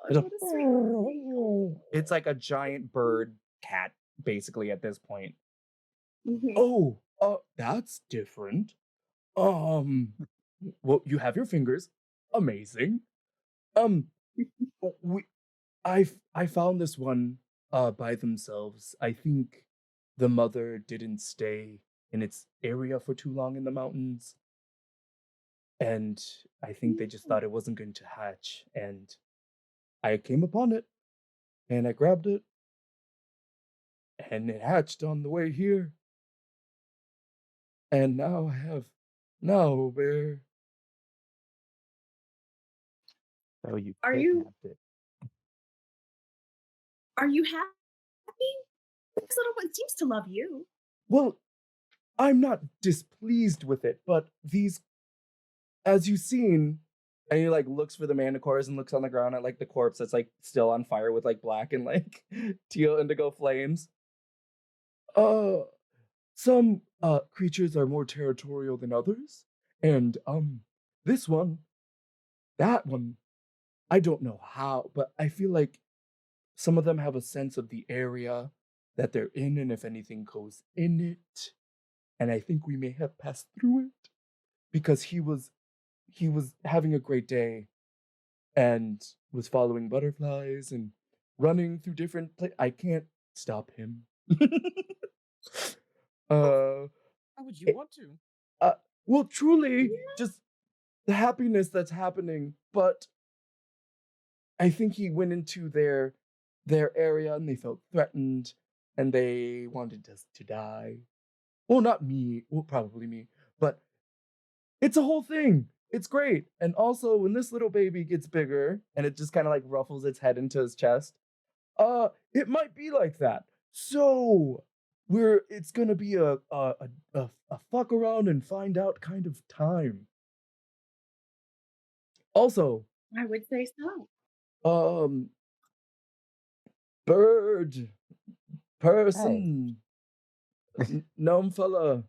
What a sweet thing. It's like a giant bird cat, basically, at this point. Mhm. Oh, that's different. Well, you have your fingers. Amazing. I found this one by themselves. I think the mother didn't stay in its area for too long in the mountains. And I think they just thought it wasn't going to hatch. And I came upon it and I grabbed it. And it hatched on the way here. And now I have now bear. So you Are you- kidnapped it. Are you happy? This little one seems to love you. Well, I'm not displeased with it, but these, as you've seen, and he like looks for the manticores and looks on the ground at like the corpse that's like still on fire with like black and like teal indigo flames. Some creatures are more territorial than others, and this one, that one, I don't know how, but I feel like some of them have a sense of the area that they're in, and if anything goes in it. And I think we may have passed through it because he was having a great day and was following butterflies and running through different places. I can't stop him. How would you want to? Well, truly, just the happiness that's happening. But I think he went into their area and they felt threatened and they wanted us to die. Well, not me. Well, probably me. But it's a whole thing. It's great. And also, when this little baby gets bigger and it just kind of like ruffles its head into his chest, it might be like that. So it's gonna be a fuck around and find out kind of time. Also, I would say so. bird, person, gnome fella,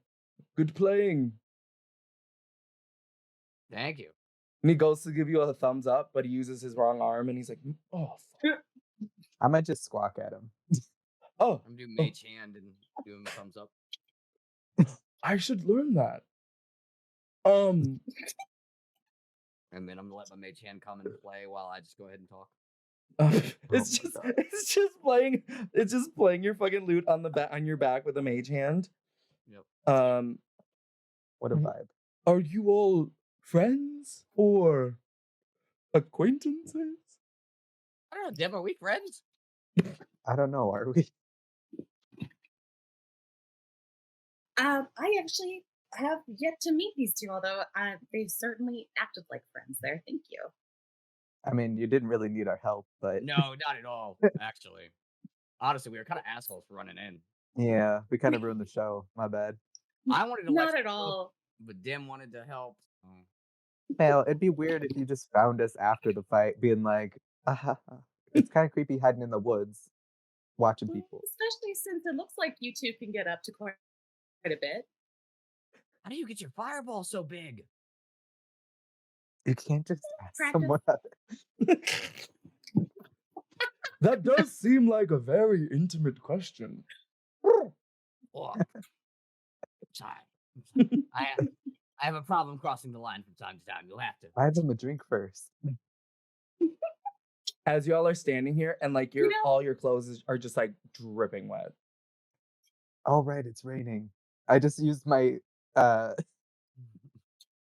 good playing. Thank you. And he goes to give you a thumbs up, but he uses his wrong arm and he's like, oh, fuck. I might just squawk at him. Oh, I'm doing mage hand and give him a thumbs up. I should learn that. And then I'm gonna let my mage hand come into play while I just go ahead and talk. It's my just God. it's just playing your fucking lute on the back on your back with a mage hand. Yep. What a vibe. Are you all friends or acquaintances? I don't know, Dim, are we friends? I don't know, are we? I actually have yet to meet these two, although they've certainly acted like friends there. Thank you. I mean, you didn't really need our help, but No, not at all, actually. Honestly, we were kind of assholes for running in. yeah, we kind of ruined the show. My bad. I wanted to Not let at you know, all. but Dim wanted to help. Hell, it'd be weird if you just found us after the fight, being like, it's kind of creepy hiding in the woods, watching people. Especially since it looks like you two can get up to quite a bit. How do you get your fireball so big? You can't just ask Practice. someone else. That does seem like a very intimate question. Oh, sorry. I have a problem crossing the line from time to time. You'll have to. Buy them a drink first. As y'all are standing here and like You know- all your clothes are just like dripping wet. Oh, right, it's raining. I just used my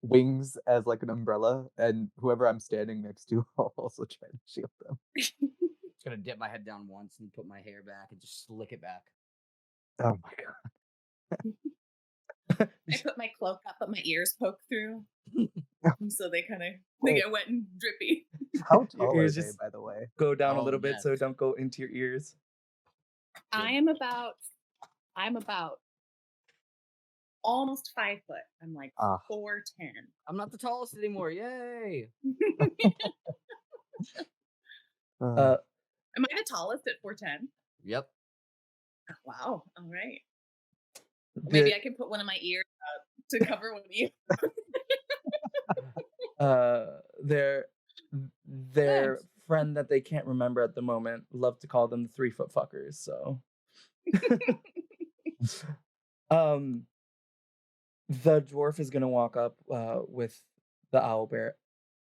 wings as like an umbrella, and whoever I'm standing next to, I'll also try to shield them. Just gonna dip my head down once and put my hair back and just slick it back. Oh my God. I put my cloak up, but my ears poke through, so they kind of get wet and drippy. How tall are ears they, just- by the way? Go down a Oh, little bit so it yes. don't go into your ears. I'm about almost 5 foot. I'm like Ah. 4'10". I'm not the tallest anymore. Yay! Uh, Am I the tallest at 4'10"? Yep. Wow. All right. Maybe the- I can put one of my ears up to cover one of you. their Thanks. friend that they can't remember at the moment love to call them the 3-foot fuckers. So, the dwarf is gonna walk up with the owlbear.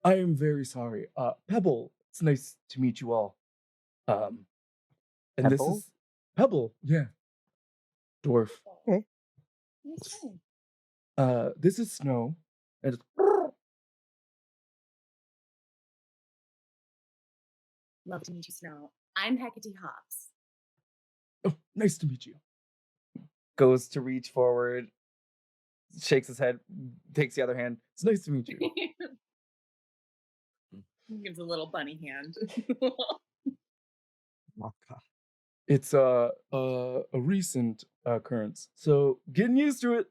I am very sorry, Pebble. It's nice to meet you all. And this Pebble? is Pebble. Yeah, dwarf. Okay. Okay. This is Snow. And Love to meet you, Snow. I'm Hecate Hops. oh, nice to meet you. Goes to reach forward, shakes his head, takes the other hand. It's nice to meet you. Gives a little bunny hand. Oh, God. It's a recent occurrence, so getting used to it.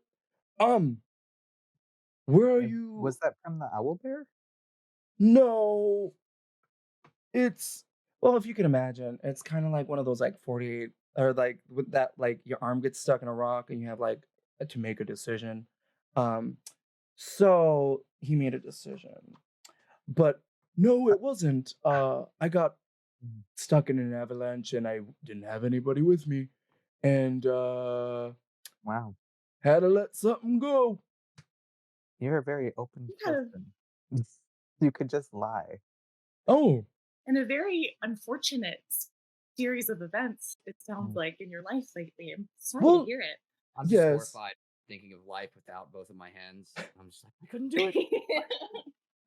Where are And you? Was that from the owlbear? No, it's well, if you can imagine, it's kind of like one of those like 48 or like with that like your arm gets stuck in a rock and you have like to make a decision. So he made a decision, but no, it wasn't. I got stuck in an avalanche and I didn't have anybody with me, and Wow. had to let something go. You're a very open Yeah. person. You could just lie. Oh, And a very unfortunate series of events, it sounds Mm. like, in your life lately. I'm sorry Well, to hear it. I'm just yes, horrified thinking of life without both of my hands. I'm just like, I couldn't do it.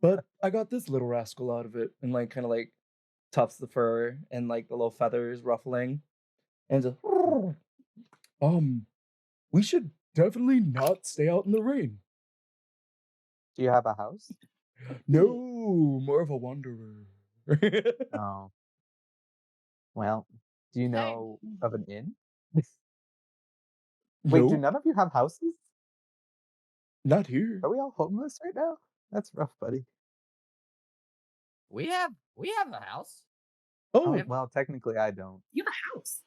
but I got this little rascal out of it, and like kind of like tufts the fur and like the little feathers ruffling, and just, we should definitely not stay out in the rain. Do you have a house? No, more of a wanderer. Oh. Well, do you Okay. know of an inn? Wait, do No, none of you have houses? not here. Are we all homeless right now? That's rough, buddy. We have a house. Oh, have- Well, technically I don't. You have a house.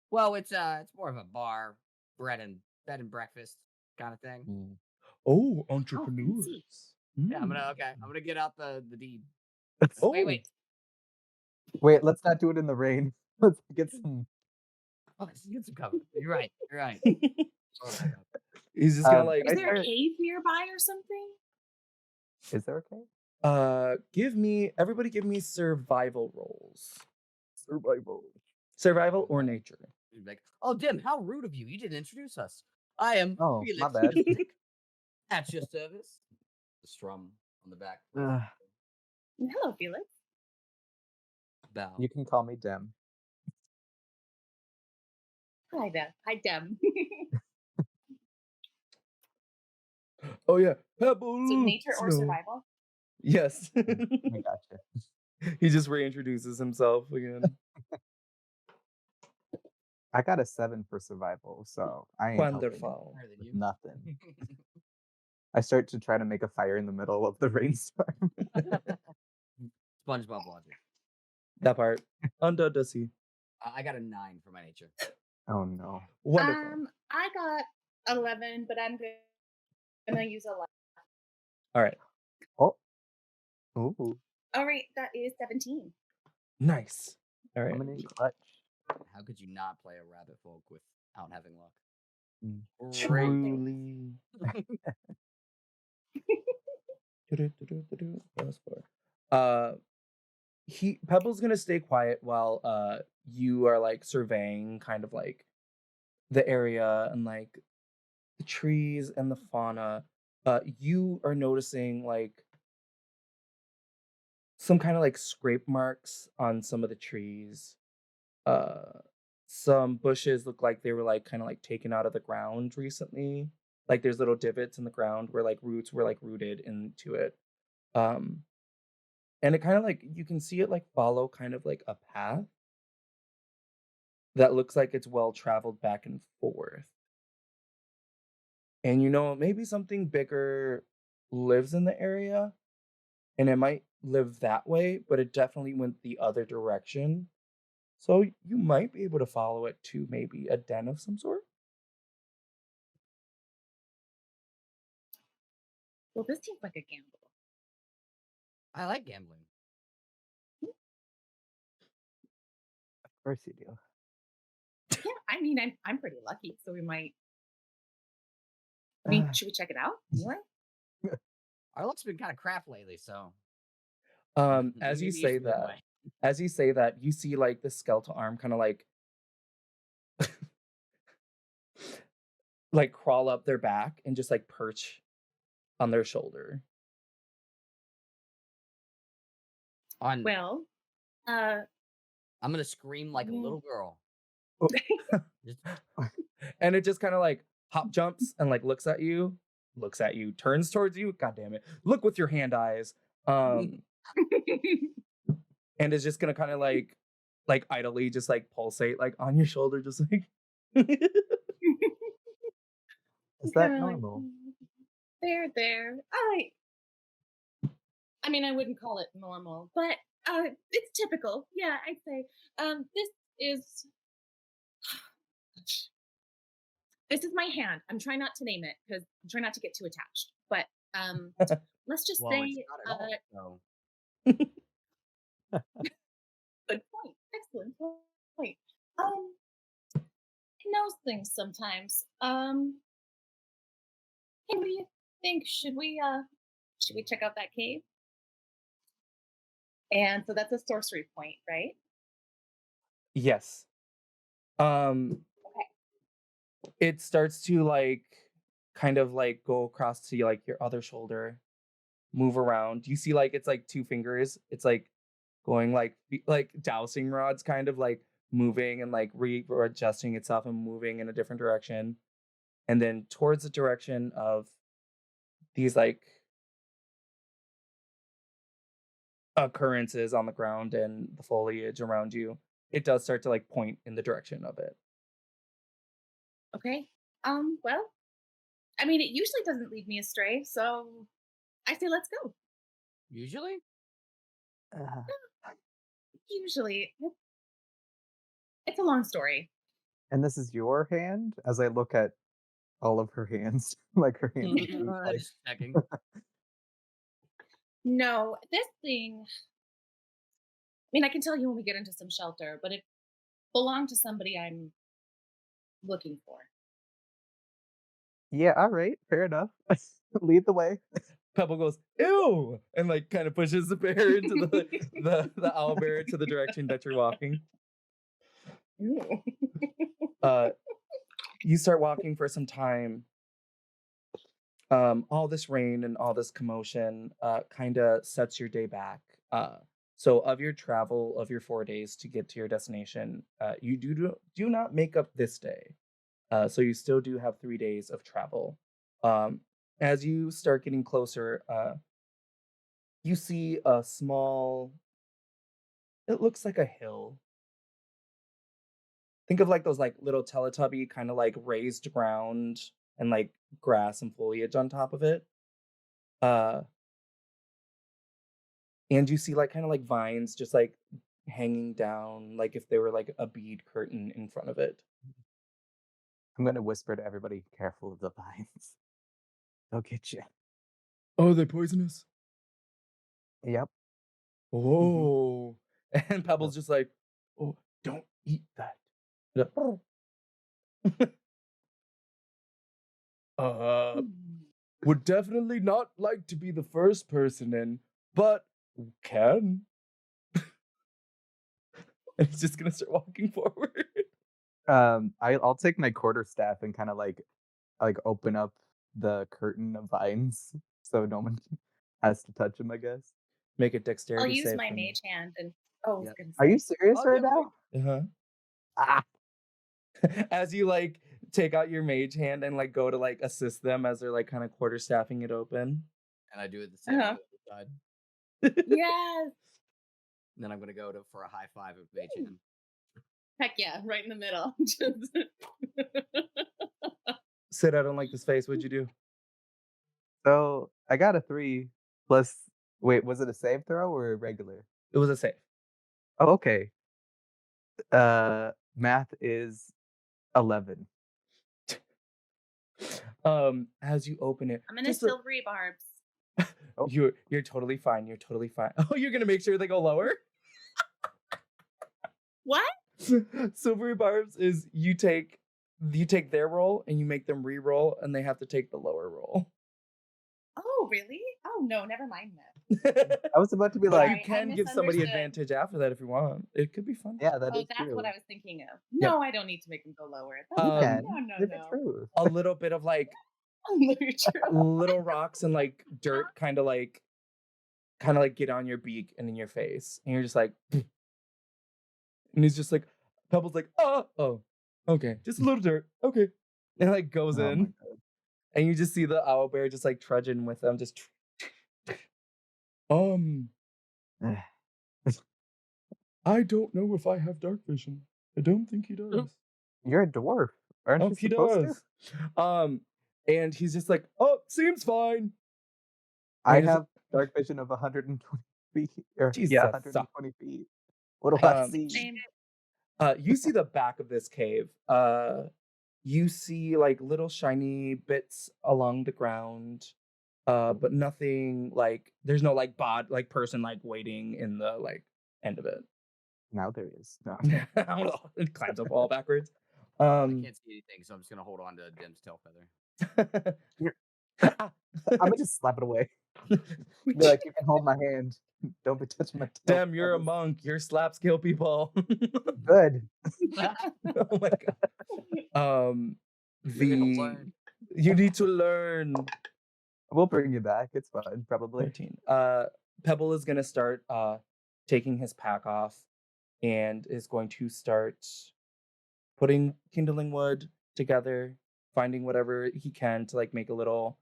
Well, it's more of a bar, bed and breakfast kind of thing. Mm. oh, fancy. entrepreneurs. Yeah, I'm gonna get out the deed. Oh, Wait. Wait, let's not do it in the rain. Let's get some. Oh, let's get some cover. You're right. Oh my God. he's just gonna like, can Is I there a start- cave nearby or something? Is there a cave? everybody give me survival rolls. Survival or nature? You'd be like, oh, Dim, how rude of you. You didn't introduce us. I am Oh, my Felix. bad. At your service. The strum on the back. Hello, Felix. Bow. You can call me Dem. Hi, Dem. Hi, Dem. Oh yeah, pebble. So nature or snow. survival? Yes. I gotcha. He just reintroduces himself again. I got a 7 for survival, so I ain't helping Wonderful. Higher than with you. nothing. I start to try to make a fire in the middle of the rainstorm. SpongeBob logic. That part. Under the sea. I got a 9 for my nature. Oh no. Wonderful. I got 11, but I'm gonna use 11. All right. Oh. Ooh. All right, that is 17. Nice. All right. Coming in clutch. How could you not play a rabbit folk without having luck? Mm. Truly. Pebble's gonna stay quiet while you are like surveying kind of like the area and like the trees and the fauna. You are noticing like some kind of like scrape marks on some of the trees. Some bushes look like they were like kind of like taken out of the ground recently. Like there's little divots in the ground where like roots were like rooted into it. And it kind of like you can see it like follow kind of like a path that looks like it's well traveled back and forth. And you know, maybe something bigger lives in the area and it might live that way, but it definitely went the other direction. So you might be able to follow it to maybe a den of some sort. Well, this seems like a gamble. I like gambling. Of course you do. Yeah, I mean, I'm pretty lucky, so we might. I mean, should we check it out? What? Our luck's been kind of crap lately, so. As you maybe say it's the other that, way. as you say that, you see like the skeletal arm kind of like crawl up their back and just like perch on their shoulder. Well, I'm gonna scream like a Mm. little girl. Just- And it just kind of like hop jumps and like looks at you, turns towards you. God damn it. Look with your hand eyes. And is just gonna kind of like idly just like pulsate like on your shoulder, just like Is that kinda like, normal? there. I mean, I wouldn't call it normal, but it's typical. Yeah, I'd say. This is my hand. I'm trying not to name it because I'm trying not to get too attached. But let's just well, say, it's not at all. good point. Excellent point. It knows things sometimes. Hey, what do you think? Should we check out that cave? And so that's a sorcery point, right? yes. It starts to like kind of like go across to like your other shoulder, move around. You see like it's like 2 fingers. It's like going like dowsing rods kind of like moving and like readjusting itself and moving in a different direction. And then towards the direction of these like occurrences on the ground and the foliage around you, it does start to like point in the direction of it. Okay. Well, I mean, it usually doesn't lead me astray, so I say let's go. Usually? Uh, Usually, it's a long story. and this is your hand? As I look at all of her hands, like her hands. Just checking. No, this thing. I mean, I can tell you when we get into some shelter, but it belonged to somebody I'm looking for. Yeah, all right, fair enough. Lead the way. Pebble goes, ew, and like kind of pushes the bear into the owl bear to the direction that you're walking. You start walking for some time. All this rain and all this commotion kind of sets your day back. So of your travel of your 4 days to get to your destination, you do not make up this day. So you still do have 3 days of travel. As you start getting closer, you see a small, it looks like a hill. Think of like those like little Teletubby kind of like raised ground and like grass and foliage on top of it. And you see like kind of like vines just like hanging down, like if they were like a bead curtain in front of it. I'm gonna whisper to everybody, careful of the vines. They'll get you. Oh, they're poisonous? Yep. Oh. And Pebble's just like, oh, don't eat that. Would definitely not like to be the first person in, but can. And he's just gonna start walking forward. I'll take my quarterstaff and kind of like open up the curtain of vines so no one has to touch them, I guess. Make a dexterity I'll use save my for me. mage hand and oh, Yep. goodness Are you sake. serious Oh, right yeah, now? Uh-huh. Ah, As you like take out your mage hand and like go to like assist them as they're like kind of quarterstaffing it open. And I do it the same Uh-huh. on the other side. Yes. And then I'm gonna go for a high five with Mage Hand. Heck yeah, right in the middle. Sid, I don't like this face. What'd you do? so I got a 3 plus. Wait, was it a save throw or a regular? It was a save. Oh, okay. Math is 11. As you open it, I'm in a just silvery barbs. Oh. You're totally fine. You're totally fine. Oh, you're gonna make sure they go lower? What? Silvery barbs is you take their roll and you make them re-roll and they have to take the lower roll. Oh, really? Oh no, never mind that. I was about to be But like, you Sorry, I can give somebody misunderstood. advantage after that if you want. It could be fun. yeah, that Oh, is that's true. what I was thinking of. No, I don't need to make them go lower. That's You Um, can. no, Live no. the truth. A little bit of like Very true. little rocks and like dirt kind of like get on your beak and in your face. And you're just like and he's just like Pebble's like, oh, okay. Just a little dirt. Okay. And it, like goes Oh my in. God. And you just see the owl bear just like trudging with them, just I don't know if I have dark vision. I don't think he does. You're a dwarf. Aren't you He supposed does. to? And he's just like, oh, seems fine. I And he's- have dark vision of 120 feet. Or, Jesus. yeah, 120 feet. What do I see? Same. You see the back of this cave. You see like little shiny bits along the ground. But nothing like there's no like person like waiting in the like end of it. Now there is. No. It climbs up all backwards. I can't see anything, so I'm just gonna hold on to Dim's tail feather. I'm gonna just slap it away. Be like, you can hold my hand. Don't be touching my tail. Damn, you're a monk. You're slap skill people. Good. Oh my god. You're gonna learn. You need to learn. We'll bring you back. It's fine, probably. 13. Pebble is gonna start taking his pack off and is going to start putting kindling wood together, finding whatever he can to like make a little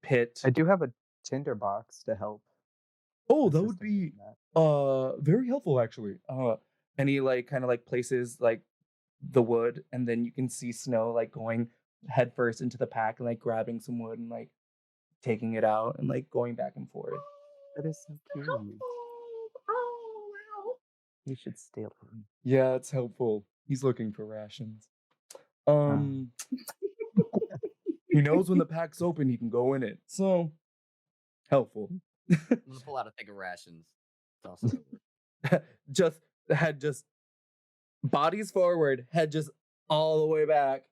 pit. I do have a tinder box to help. Oh, that assist would in be doing that. very helpful actually. And he like kind of like places like the wood and then you can see Snow like going headfirst into the pack and like grabbing some wood and like taking it out and like going back and forth. That is so cute. Oh, wow. You should steal him. Yeah, it's helpful. He's looking for rations. He knows when the pack's open, he can go in it. So helpful. I'm gonna pull out a thing of rations. Toss it over. just bodies forward, head just all the way back.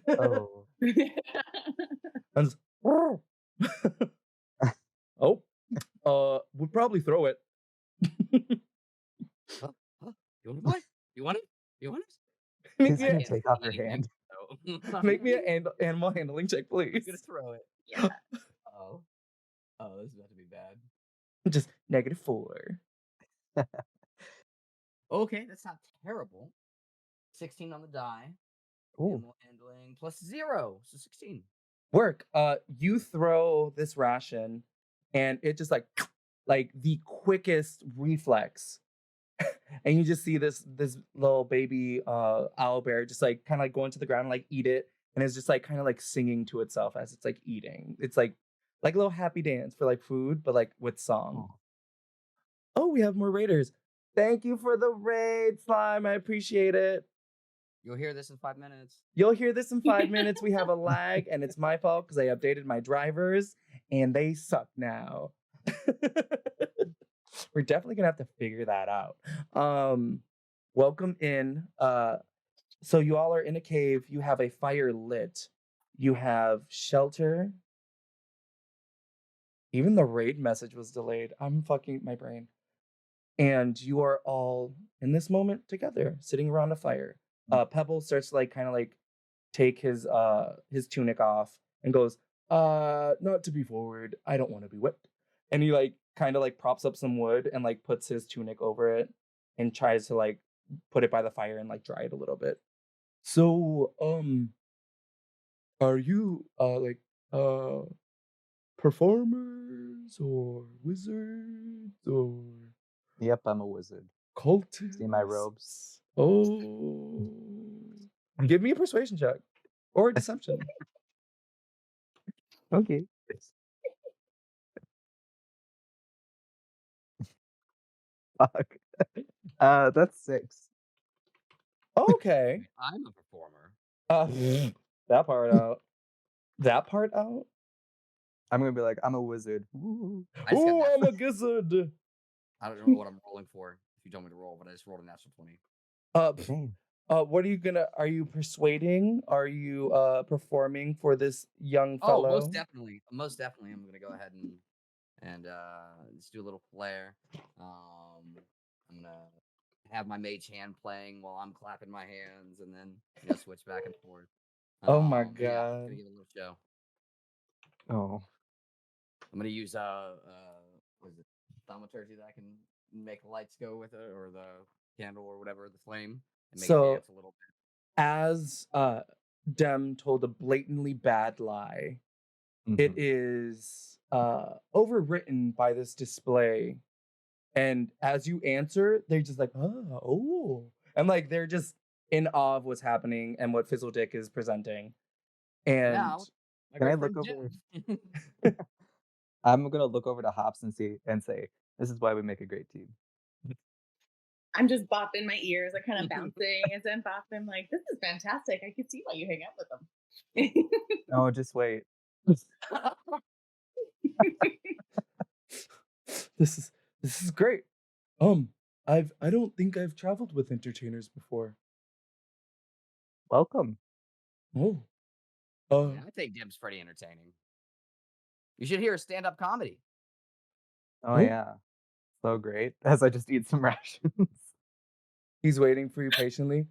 Oh. And just, Oh, would probably throw it. Huh? You want to play? You want it? You want it? Make He's me, gonna a, take off her Anything, hand. so. make me an animal handling check, I'm please. gonna throw it. Yeah. Oh. Oh, this is about to be bad. Just -4. Okay, that's not terrible. 16 on the die. Ooh. Animal handling plus 0, so 16. Work. You throw this ration, and it just like the quickest reflex, and you just see this little baby owl bear just like kind of like going to the ground and like eat it, and it's just like kind of like singing to itself as it's like eating. It's like a little happy dance for like food, but like with song. Oh, we have more raiders. Thank you for the raid, Slime. I appreciate it. You'll hear this in 5 minutes. You'll hear this in 5 minutes. We have a lag, and it's my fault because I updated my drivers, and they suck now. We're definitely gonna have to figure that out. Welcome in. So you all are in a cave. You have a fire lit. You have shelter. Even the raid message was delayed. I'm fucking my brain. And you are all in this moment together, sitting around a fire. Pebble starts to like kind of like take his tunic off and goes, not to be forward, I don't want to be whipped. And he like kind of like props up some wood and like puts his tunic over it and tries to like put it by the fire and like dry it a little bit. So, are you performers or wizards or Yep, I'm a wizard. cultists? See my robes? Oh. Give me a persuasion check or a deception. Okay. Fuck. That's 6. Okay. I'm a performer. That part out. That part out? I'm gonna be like, I'm a wizard. Woo. I just got Ooh, that. I'm a gizzard. I don't know what I'm rolling for. If you told me to roll, but I just rolled a natural 20. Dang. What are you persuading? Are you performing for this young Oh, fellow? most definitely. Most definitely. I'm gonna go ahead and just do a little flair. I'm gonna have my mage hand playing while I'm clapping my hands, and then switch back and forth. Oh my Yeah, god. gonna give a little show. Oh. I'm gonna use what is it, thaumaturgy that I can make lights go with it, or the candle, or whatever, the flame, and make it So dance a little bit. as Dem told a blatantly bad lie, it is overwritten by this display. And as you answer, they're just like, oh. And like they're just in awe of what's happening and what Fizzledick is presenting. And Now, Can I look over? I'm gonna look over to Hops and say, this is why we make a great team. I'm just bopping my ears, like kind of bouncing as I'm bopping. I'm like, this is fantastic. I can see why you hang out with them. Oh, just wait. This is great. I don't think I've traveled with entertainers before. Welcome. Oh. Yeah, I think Dim's pretty entertaining. You should hear stand-up comedy. Oh yeah. So great. As I just eat some rations. He's waiting for you patiently.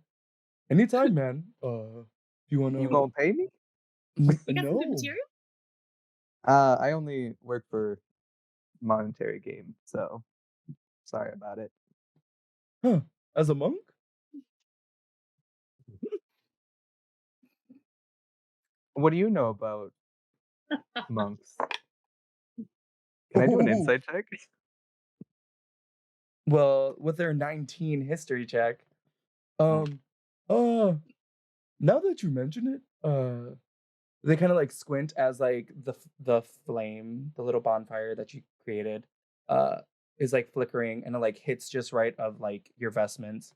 Anytime, man. You wanna You gonna pay me? You got some No. good material? I only work for monetary gain, so sorry about it. Huh. As a monk? What do you know about monks? Can I do an Ooh. insight check? Well, with their 19 history check. Now that you mention it, they kind of like squint as like the flame, the little bonfire that you created, is like flickering and it like hits just right of like your vestments.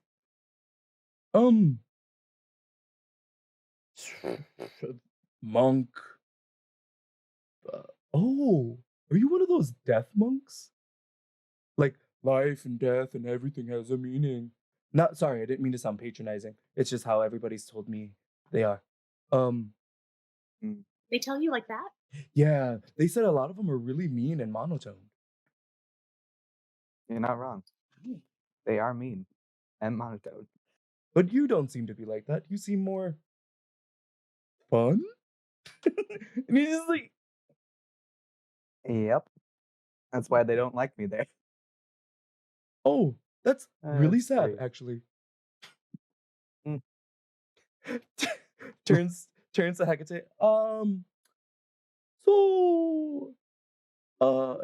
Monk. Oh, are you one of those death monks? Like life and death and everything has a meaning. Not sorry, I didn't mean to sound patronizing. It's just how everybody's told me they are. They tell you like that? Yeah, they said a lot of them are really mean and monotone. You're not wrong. They are mean and monotone. But you don't seem to be like that. You seem more fun. And he's just like, Yep. That's why they don't like me there. oh, that's really That's sad, great. actually. Mm. turns to Hecate. So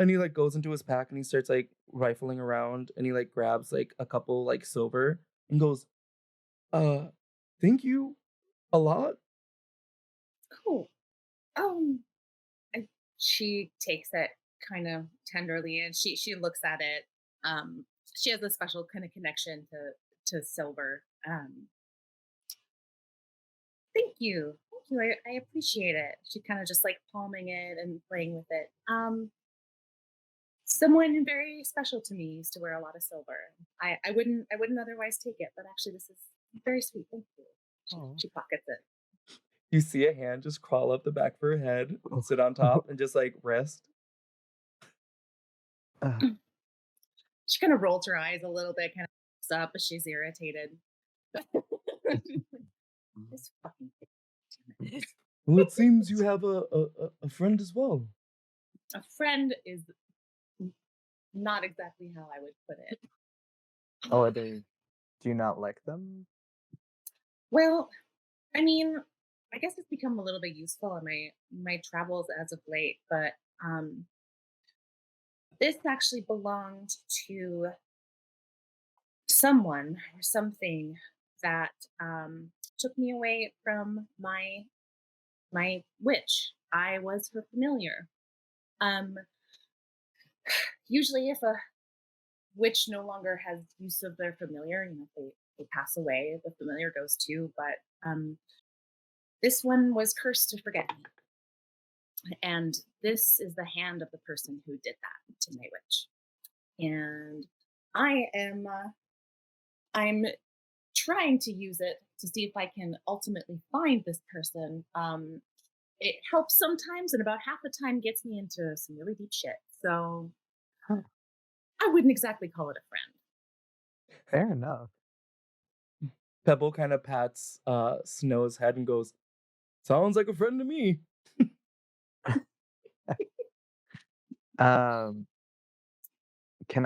and he like goes into his pack and he starts like rifling around and he like grabs like a couple like silver and goes, thank you a lot. Cool. I, she takes it kind of tenderly and she looks at it. She has a special kind of connection to silver. Thank you. Thank you. I appreciate it. She kind of just like palming it and playing with it. Someone very special to me used to wear a lot of silver. I wouldn't otherwise take it, but actually this is very sweet. Thank you. She pockets it. You see a hand just crawl up the back of her head and sit on top and just like rest. She kind of rolls her eyes a little bit, kind of looks up, but she's irritated. This fucking thing. Well, it seems you have a friend as well. A friend is not exactly how I would put it. Oh, are they? Do you not like them? Well, I mean, I guess it's become a little bit useful in my travels as of late, but this actually belonged to someone or something that took me away from my witch. I was her familiar. Usually, if a witch no longer has use of their familiar, they pass away, the familiar goes too. But this one was cursed to forget me, and this is the hand of the person who did that to my witch. And I'm trying to use it to see if I can ultimately find this person. It helps sometimes, and about half the time gets me into some really deep shit. So I wouldn't exactly call it a friend. Fair enough. Pebble kind of pats Snow's head and goes, sounds like a friend to me. Can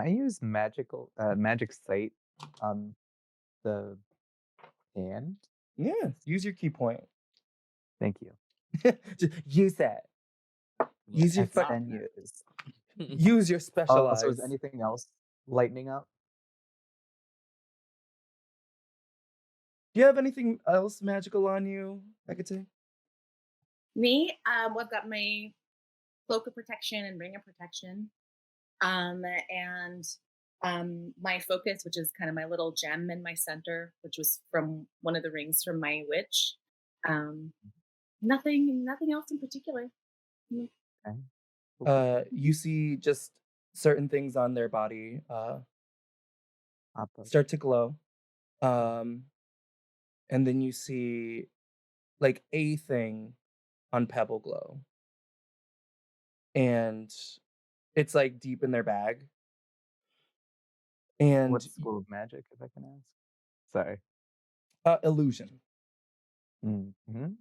I use magic sight on the hand? Yeah, use your key point. Thank you. Just use that. Use your X10 use. use your specialized. So is anything else lightning up? Do you have anything else magical on you, Hecate? Me, I've got my cloak of protection and ring of protection, and my focus, which is kind of my little gem in my center, which was from one of the rings from my witch. Nothing else in particular. Okay. You see just certain things on their body start to glow. And then you see like a thing on Pebble glow. And it's like deep in their bag. And what school of magic, if I can ask? Sorry. Illusion. Mm-hmm.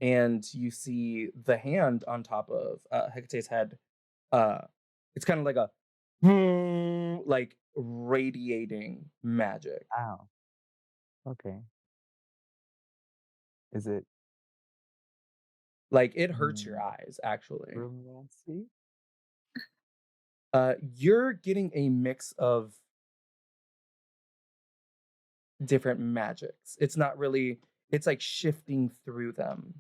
And you see the hand on top of Hecate's head. It's kind of like a like radiating magic. Ow. Okay. Is it like it hurts your eyes, actually? romancy? You're getting a mix of different magics. It's not really, it's like shifting through them,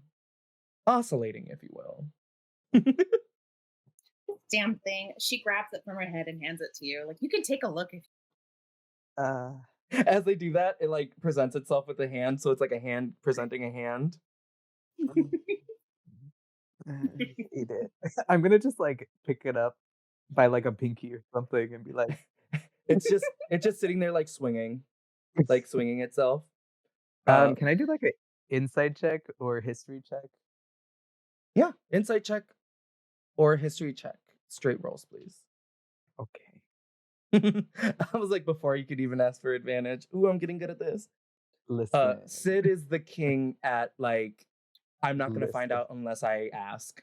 oscillating, if you will. Damn thing. She grabs it from her head and hands it to you. Like, you can take a look if As they do that, it like presents itself with a hand, so it's like a hand presenting a hand. Eat it. I'm gonna just like pick it up by like a pinky or something and be like, it's just sitting there like swinging itself. Can I do like an insight check or history check? Yeah, insight check or history check. Straight rolls, please. Okay. I was like, before you could even ask for advantage. Ooh, I'm getting good at this. Listen. Sid is the king at like, I'm not gonna find out unless I ask.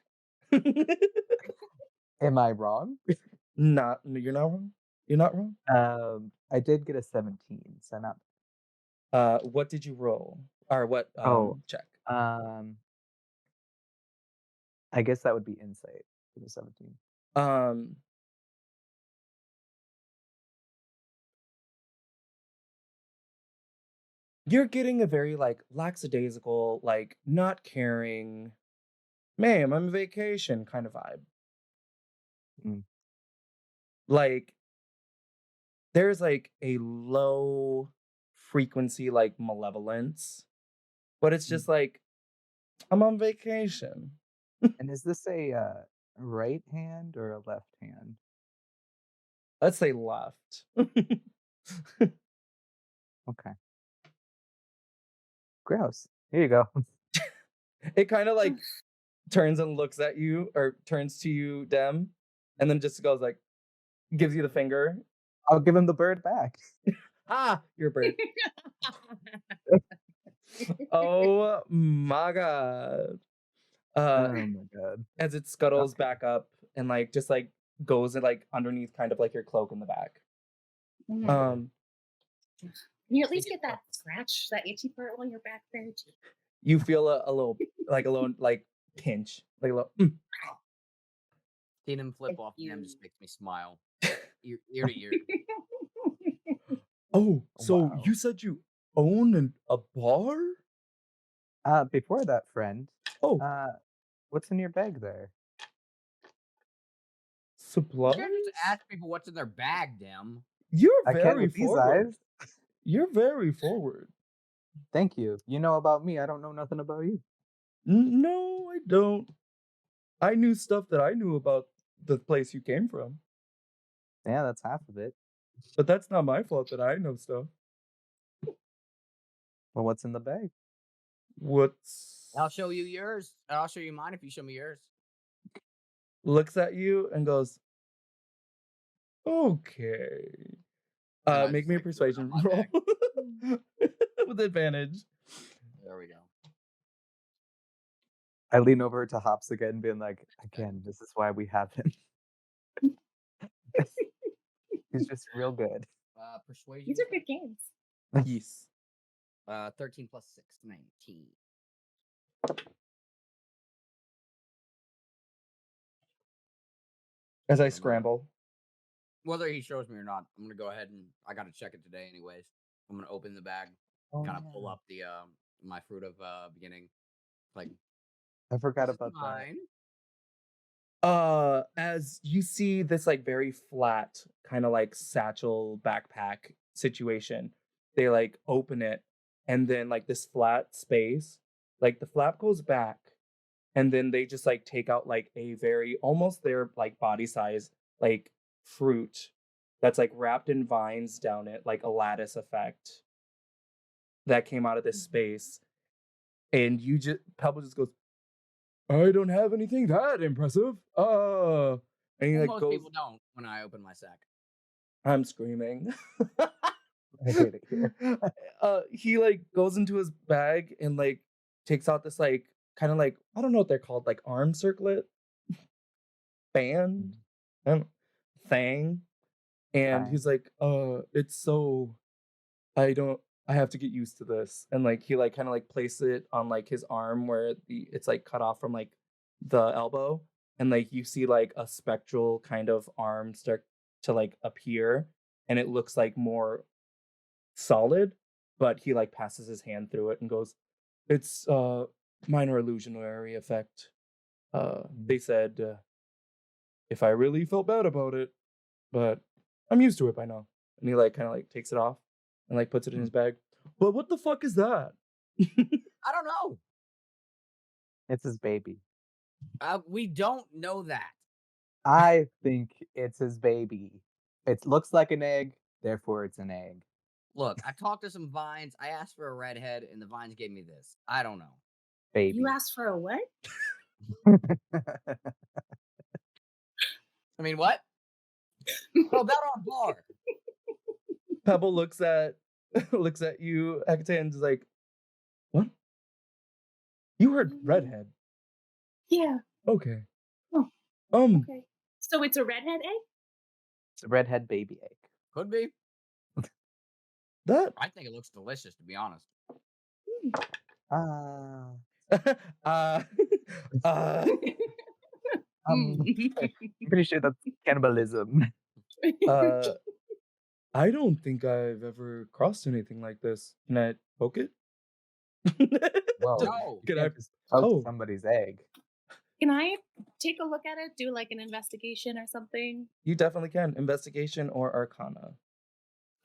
Am I wrong? You're not wrong. You're not wrong. I did get a 17, so not. What did you roll? Or what check? I guess that would be insight for the 17. You're getting a very like lackadaisical, like not caring, ma'am, I'm on vacation kind of vibe. Like there's like a low frequency like malevolence, but it's just like I'm on vacation. And is this a right hand or a left hand? Let's say left. Okay. Gross. Here you go. It kind of like turns and looks at you or turns to you, Dem, and then just goes like, gives you the finger. I'll give him the bird back. You're a bird. Oh my god. Oh my god. As it scuttles back up and like just like goes and like underneath kind of like your cloak in the back. Can you at least get that scratch, that itchy part on your back there too? You feel a little like pinch, like a little. Seeing him flip off him just makes me smile, ear to ear. Oh, so Wow. you said you own a bar? Before that, friend. Oh, what's in your bag there? supplies? You can't just ask people what's in their bag, Dem. You're I can't very with these forward. eyes. You're very forward. Thank you. You know about me. I don't know nothing about you. No, I don't. I knew stuff that I knew about the place you came from. Yeah, that's half of it. But that's not my fault that I know stuff. Well, what's in the bag? I'll show you yours. I'll show you mine if you show me yours. Looks at you and goes, okay. Make me a persuasion roll. With advantage. There we go. I lean over to Hops again, being like, again, this is why we have him. He's just real good. Persuasion. These are good games. Yes. 13 plus 6, 19. As I scramble. Whether he shows me or not, I'm gonna go ahead and I gotta check it today anyways. I'm gonna open the bag, kind of pull up the my fruit of beginning. Like I forgot about that. As you see this like very flat kind of like satchel backpack situation, they like open it and then like this flat space, like the flap goes back and then they just like take out like a very almost their like body size like fruit that's like wrapped in vines down it, like a lattice effect that came out of this space. And you just Pebble just goes, I don't have anything that impressive. And he like Most goes, people don't when I open my sack. I'm screaming. I hate it here. He like goes into his bag and like takes out this like kind of like, I don't know what they're called, like arm circlet band thing. And he's like, it's so I have to get used to this. And like he like kind of like places it on like his arm where it's like cut off from like the elbow. And like you see like a spectral kind of arm start to like appear and it looks like more solid, but he like passes his hand through it and goes, it's minor illusionary effect. They said if I really felt bad about it, but I'm used to it by now. And he like kind of like takes it off and like puts it in his bag. But what the fuck is that? I don't know. It's his baby. We don't know that. I think it's his baby. It looks like an egg, therefore it's an egg. Look, I talked to some vines. I asked for a redhead, and the vines gave me this. I don't know. Baby. You asked for a what? I mean, what? Oh, that on bar. Pebble looks at you, Hecate, and is like, "What? You heard redhead? Yeah. Okay. Oh, Um, okay. So it's a redhead egg? It's a redhead baby egg. Could be. that I think it looks delicious, to be honest. Ah. uh I'm pretty sure that's cannibalism. I don't think I've ever crossed anything like this. Can I poke it? Whoa. No. You Can I can't just poke Oh. somebody's egg. Can I take a look at it? Do like an investigation or something? You definitely can. Investigation or Arcana.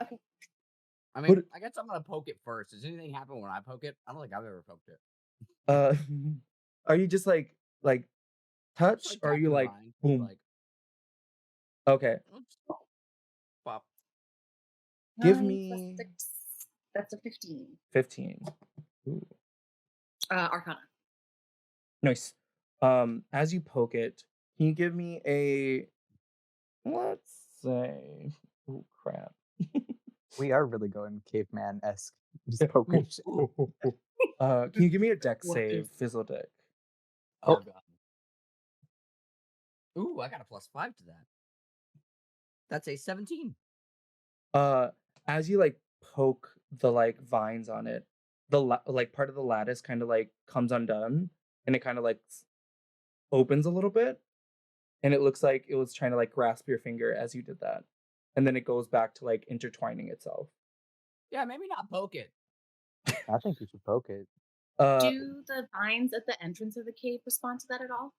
I mean, But- I guess I'm gonna poke it first. Does anything happen when I poke it? I don't think I've ever poked it. Are you just like touch, Just, or are you tapping the like vine, boom? Like, Okay. oops. Pop. Give 9 me- plus 6. That's a 15. 15. Ooh. Arcana. Nice. As you poke it, can you give me a, let's say, oh crap. We are really going caveman-esque. Just poking shit. Can you give me a deck What save, is- Fizzle deck? Oh god. Ooh, I got a +5 to that. That's a 17. As you like poke the like vines on it, the like part of the lattice kind of like comes undone, and it kind of like opens a little bit, and it looks like it was trying to like grasp your finger as you did that, and then it goes back to like intertwining itself. Yeah, maybe not poke it. I think you should poke it. Do the vines at the entrance of the cave respond to that at all?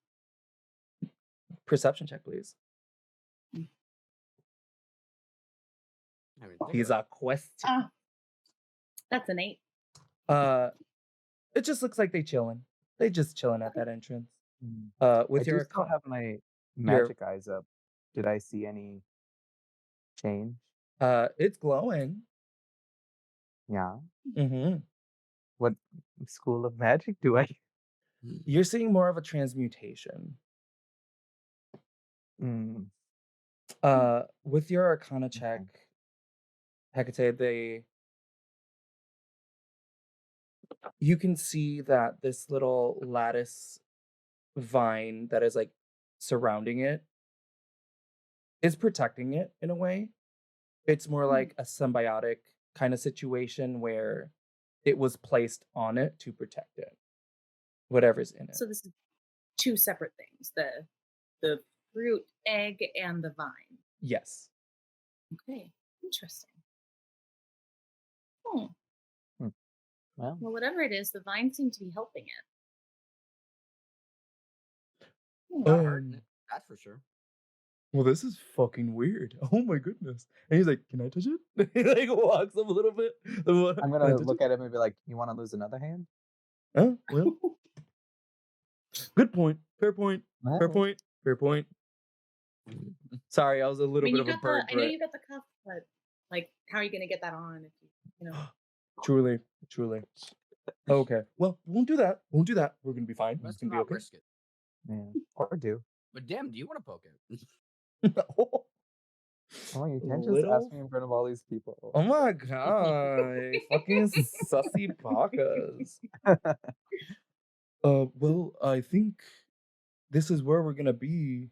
Perception check, please. I mean, think He's of it. a question. Ah, that's an 8. It just looks like they chilling. They just chilling at that entrance. I With do your still have my your- magic eyes up. Did I see any change? it's glowing. Yeah. Mm-hmm. What school of magic do I? You're seeing more of a transmutation. Mm. With your Arcana check, Hecate, you can see that this little lattice vine that is like surrounding it is protecting it in a way. It's more like a symbiotic kind of situation where it was placed on it to protect it, whatever's in it. So this is 2 separate things. The fruit, egg, and the vine. Yes. Okay. Interesting. Well, Well, whatever it is, the vine seemed to be helping it. Not hurting it. That's for sure. Well, this is fucking weird. Oh my goodness. And he's like, "Can I touch it?" He like walks up a little bit. I'm "Can I gonna touch look it?" at him and be like, "You want to lose another hand?" Huh? Well, good point. Fair point. Fair Alright. point. Fair point. Sorry, I was a I little mean, bit you of a got bird. I know you got the cuff, but like, how are you gonna get that on if you know? Truly, truly. Okay. Well, won't do that. Won't do that. We're gonna be fine. Let's It's gonna be not okay. risk it. Yeah. Or do. But Dim, do you want to poke it? Oh, you can't just Little- ask me in front of all these people. Oh my god. Fucking sussy bacas. Well, I think this is where we're gonna be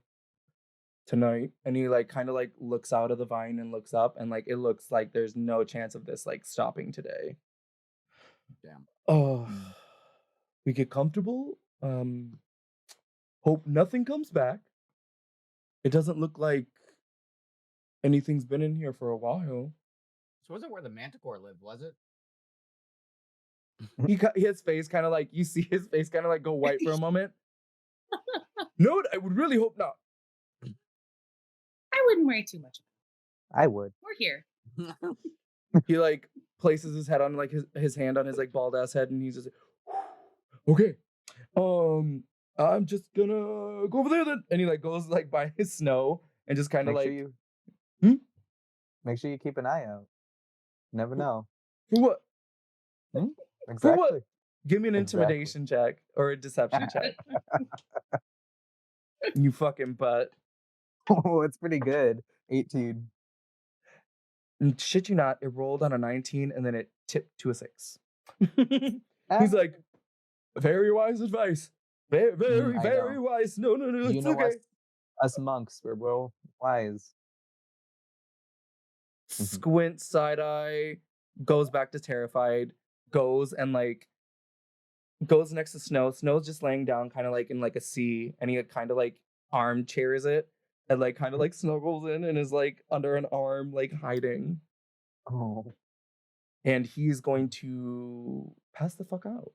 tonight. And he like kind of like looks out of the vine and looks up, and like it looks like there's no chance of this like stopping today. Damn. Oh, we get comfortable. Hope nothing comes back. It doesn't look like anything's been in here for a while. So wasn't where the manticore lived, was it? His face kind of like, you see his face kind of like go white for a moment. No, I would really hope not. I wouldn't worry too much. I would. We're here. He like places his head on like his hand on his like bald ass head, and he's just like, okay. I'm just gonna go over there then. And he like goes like by his snow and just kind of Make like, sure you. Hmm? Make sure you keep an eye out. Never know. for what? Exactly. Give me an Exactly. intimidation check or a deception check. You fucking butt. Oh, it's pretty good. 18. And shit you not, it rolled on a 19 and then it tipped to a 6. Ah, He's like, very wise advice. Very, I very know. wise. No, You it's know okay. us monks, we're well wise. Squint, side eye, goes back to terrified, goes and like goes next to Snow. Snow's just laying down kind of like in like a C, and he kind of like armchairs it and like kind of like snuggles in and is like under an arm, like hiding. Oh, And he's going to pass the fuck out.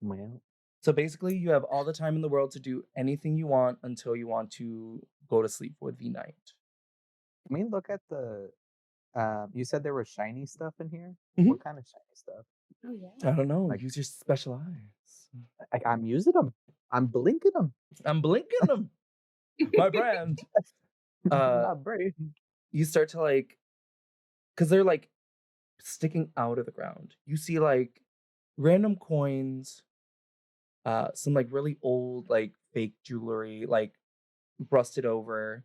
well. So basically, you have all the time in the world to do anything you want until you want to go to sleep for the night. Can we look at the you said there was shiny stuff in here? Mhm. What kind of shiny stuff? Oh yeah. I don't know. Like- Use your special eyes. I'm using them. I'm blinking them. I'm blinking them. My brand. My brain. You start to like, because they're like sticking out of the ground. You see like random coins, some like really old like fake jewelry, like rusted over,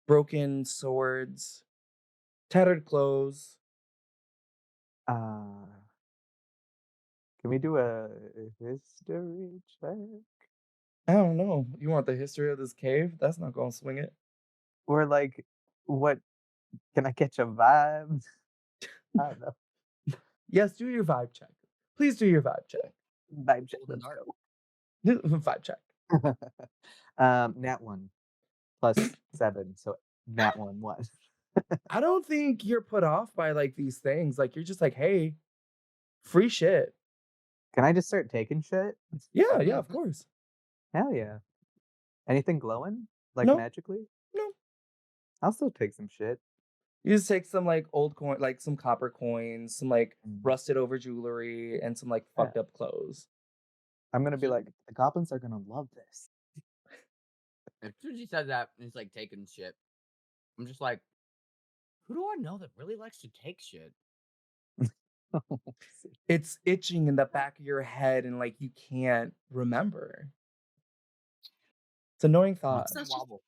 broken swords, tattered clothes. Can we do a history check? I don't know. You want the history of this cave? That's not gonna swing it. Or like, what? Can I catch a vibe? I don't know. Yes, do your vibe check. Please do your vibe check. Vibe check. Golden Let's Dart. go. Vibe check. Nat 1 plus 7, so Nat 1 was. I don't think you're put off by like these things. Like you're just like, hey, free shit. Can I just start taking shit? Yeah, of course. Hell yeah. Anything glowing? Like No. magically? No. I'll still take some shit. You just take some like old coin, like some copper coins, some like Mm. rusted over jewelry, and some like fucked up clothes. I'm gonna be like, the goblins are gonna love this. As soon as he said that, and he's like taking shit. I'm just like, who do I know that really likes to take shit? It's itching in the back of your head, and like you can't remember. It's an annoying thought. So Wobble.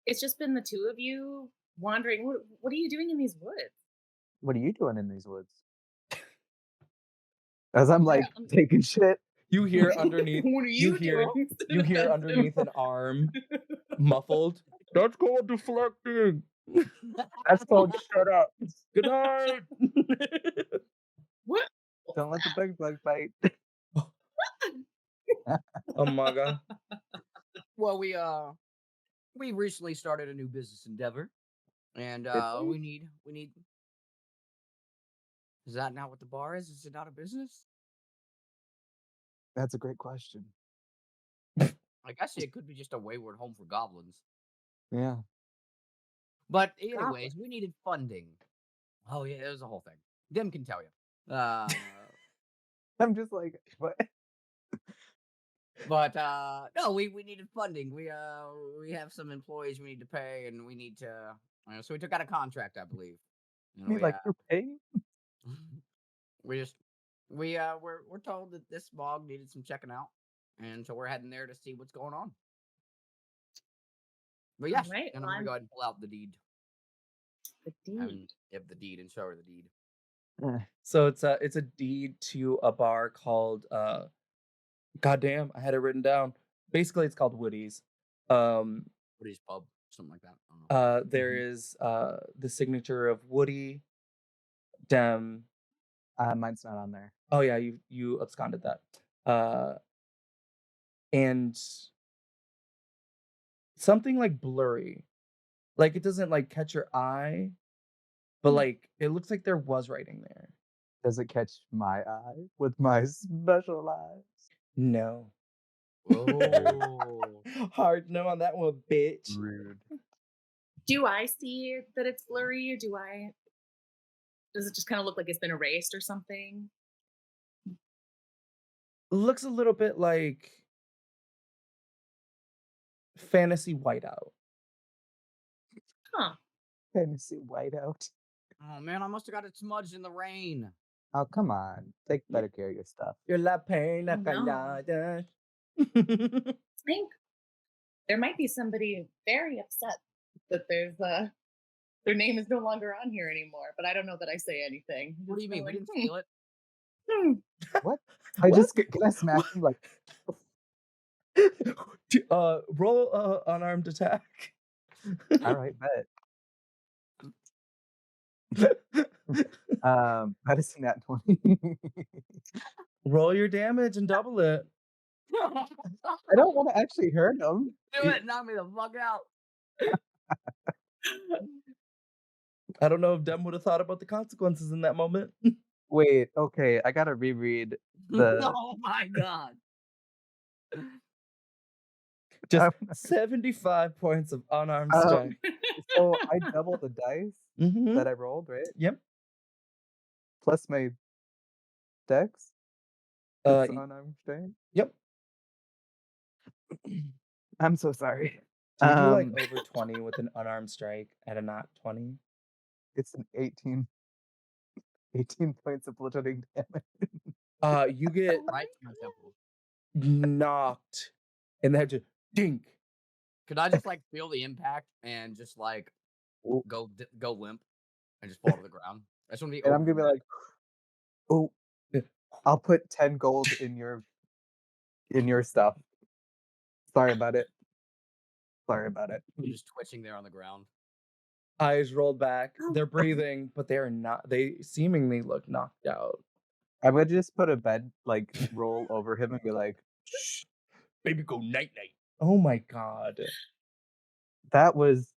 it's just been the two of you wandering. What are you doing in these woods? What are you doing in these woods? As I'm like I'm- taking shit. You hear underneath. What are you hear- doing? You hear underneath an arm, muffled. That's called deflecting. That's called shut up. Good night. What? Don't let the bug bite. Oh my god. Well, we recently started a new business endeavor, and we need. Is that not what the bar is? Is it not a business? That's a great question. I guess it could be just a wayward home for goblins. Yeah. But anyways, we needed funding. Oh yeah, it was a whole thing. Dim can tell you. I'm just like, what? But no, we needed funding. We have some employees we need to pay, and we need to. So we took out a contract, I believe. And Me like, you're paying? we're told that this bog needed some checking out, and so we're heading there to see what's going on. But yes, Alright, and I'm well, gonna go ahead and pull out the deed. The The deed and show her the deed. So it's a deed to a bar called goddamn, I had it written down. Basically it's called Woody's. Woody's pub, something like that. I don't know. There is the signature of Woody, Dem. Mine's not on there. Oh yeah, you absconded that. And something like blurry. Like it doesn't like catch your eye, but like it looks like there was writing there. Does it catch my eye with my special eyes? No. Oh. Hard no on that one, bitch. Rude. Do I see that it's blurry, or does it just kind of look like it's been erased or something? Looks a little bit like fantasy whiteout. Huh. Fantasy whiteout. Oh man, I must have got it smudged in the rain. Oh, come on. Take better care of your stuff. You're la pena Oh, no. colada. I think there might be somebody very upset that their name is no longer on here anymore, but I don't know that I say anything. What do you Just mean? go We like, didn't steal it. What? What? Can I smack him like Roll unarmed attack. all right, bet. That is nat 20. Roll your damage and double it. I don't want to actually hurt him. Do it, knock me the fuck out. I don't know if Dem would have thought about the consequences in that moment. Wait, okay, I gotta reread the Oh my god. Just 75 points of unarmed Um, strike. so I double the dice Mhm. that I rolled, right? Yep. Plus my dex. Uh, It's unarmed strike. Yep. I'm so sorry. Do you do like over 20 with an unarmed strike at a not 20? It's an 18 points of bludgeoning damage. You get Right to my temple. knocked, and then just dink. Could I just like feel the impact and just like Ooh. go limp and just fall to the ground? I just want to be. And I'm gonna be like, oh, Yeah. I'll put 10 gold in your stuff. Sorry about it. Sorry about it. You're just twitching there on the ground. Eyes rolled back. Oh. They're breathing, but they're not. They seemingly look knocked out. I'm gonna just put a bed like roll over him and be like, Shh, baby, go night night. Oh my god. that was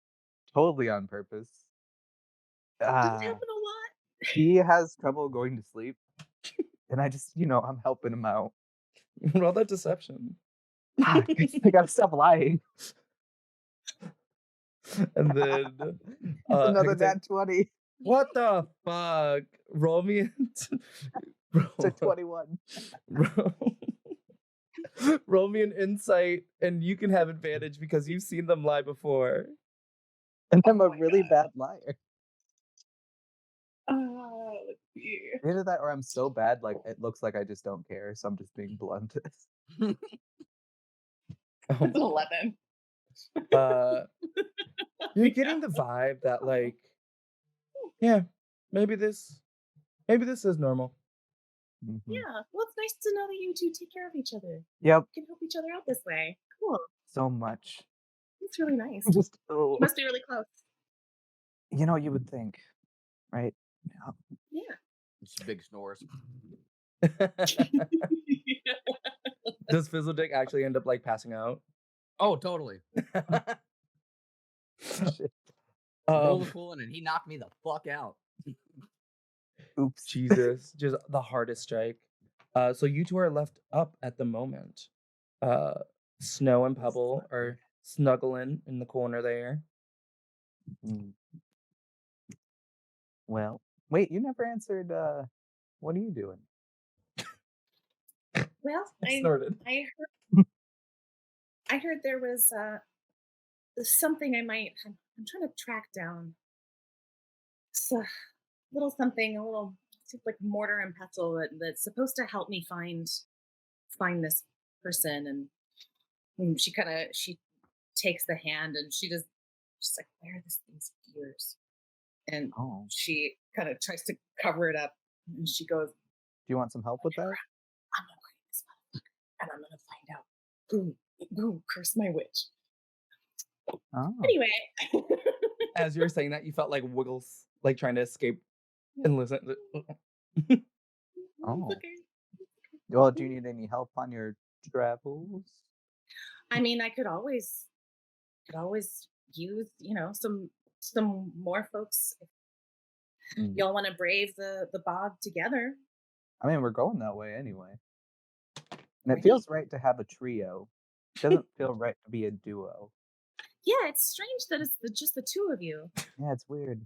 totally on purpose. Doesn't happen a lot. He has trouble going to sleep, and I just, I'm helping him out. Roll that deception. I gotta stop lying. And then Another Hecate- nat 20 What the fuck? Roll me to roll, 21. roll me an insight, and you can have advantage because you've seen them lie before. And I'm a really bad liar. Let's see. Either that or I'm so bad, like, it looks like I just don't care, so I'm just being blunt. Oh, It's an 11. you're getting the vibe that like, yeah, maybe this is normal. Mhm. Yeah. Well, it's nice to know that you two take care of each other. Yep, You can help each other out this way. Cool. so much. It's really nice. Just, You must be really close. you would think, right? Yeah. Just big snores. Does Fizzledick actually end up like passing out? Oh, totally. Shit. Roll the cool and he knocked me the fuck out. Oops. Jesus, just the hardest strike. So you two are left up at the moment. Snow and Pebble are snuggling in the corner there. Mm. Well, wait, you never answered, what are you doing? Well, I snorted. I heard there was something I'm trying to track down. It's a little something, a little like mortar and pestle that's supposed to help me find this person. And she takes the hand and she's like, where are these ears? And Oh, she kind of tries to cover it up, and she goes, do you want some help with that? I'm gonna find this motherfucker, and I'm gonna find out. Boom, boom, curse my witch. Oh, Anyway. As you were saying that, you felt like wiggles, like trying to escape and listen. Oh. It's okay. Well, do you need any help on your travels? I mean, I could always use, some more folks. Mm. Y'all want to brave the bog together? I mean, we're going that way anyway. And Right. it feels right to have a trio. It doesn't feel right to be a duo. Yeah, it's strange that it's just the two of you. Yeah, it's weird.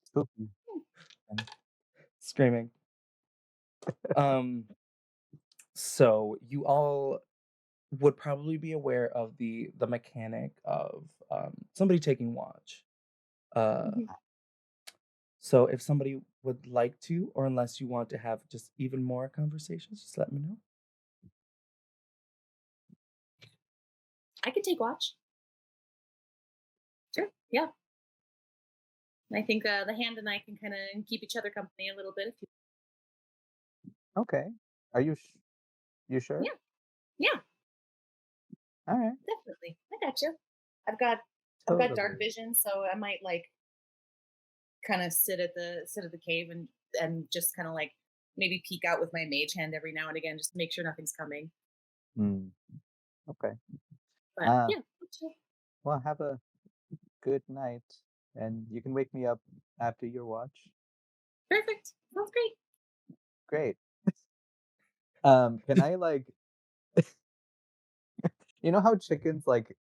Spooky. Screaming. So you all would probably be aware of the mechanic of somebody taking watch. Mhm. So if somebody would like to, or unless you want to have just even more conversations, just let me know. I could take watch. Sure. Yeah. I think the hand and I can kind of keep each other company a little bit. Okay. Are you sure? Yeah. Yeah. All right. Definitely. I got you. I've got dark Totally. vision, so I might like kind of sit at the cave and just kind of like maybe peek out with my mage hand every now and again just to make sure nothing's coming. Mm, okay. But Uh, yeah, sure. well, have a good night, and you can wake me up after your watch. Perfect. Sounds great. Great. Can I like, you know how chickens like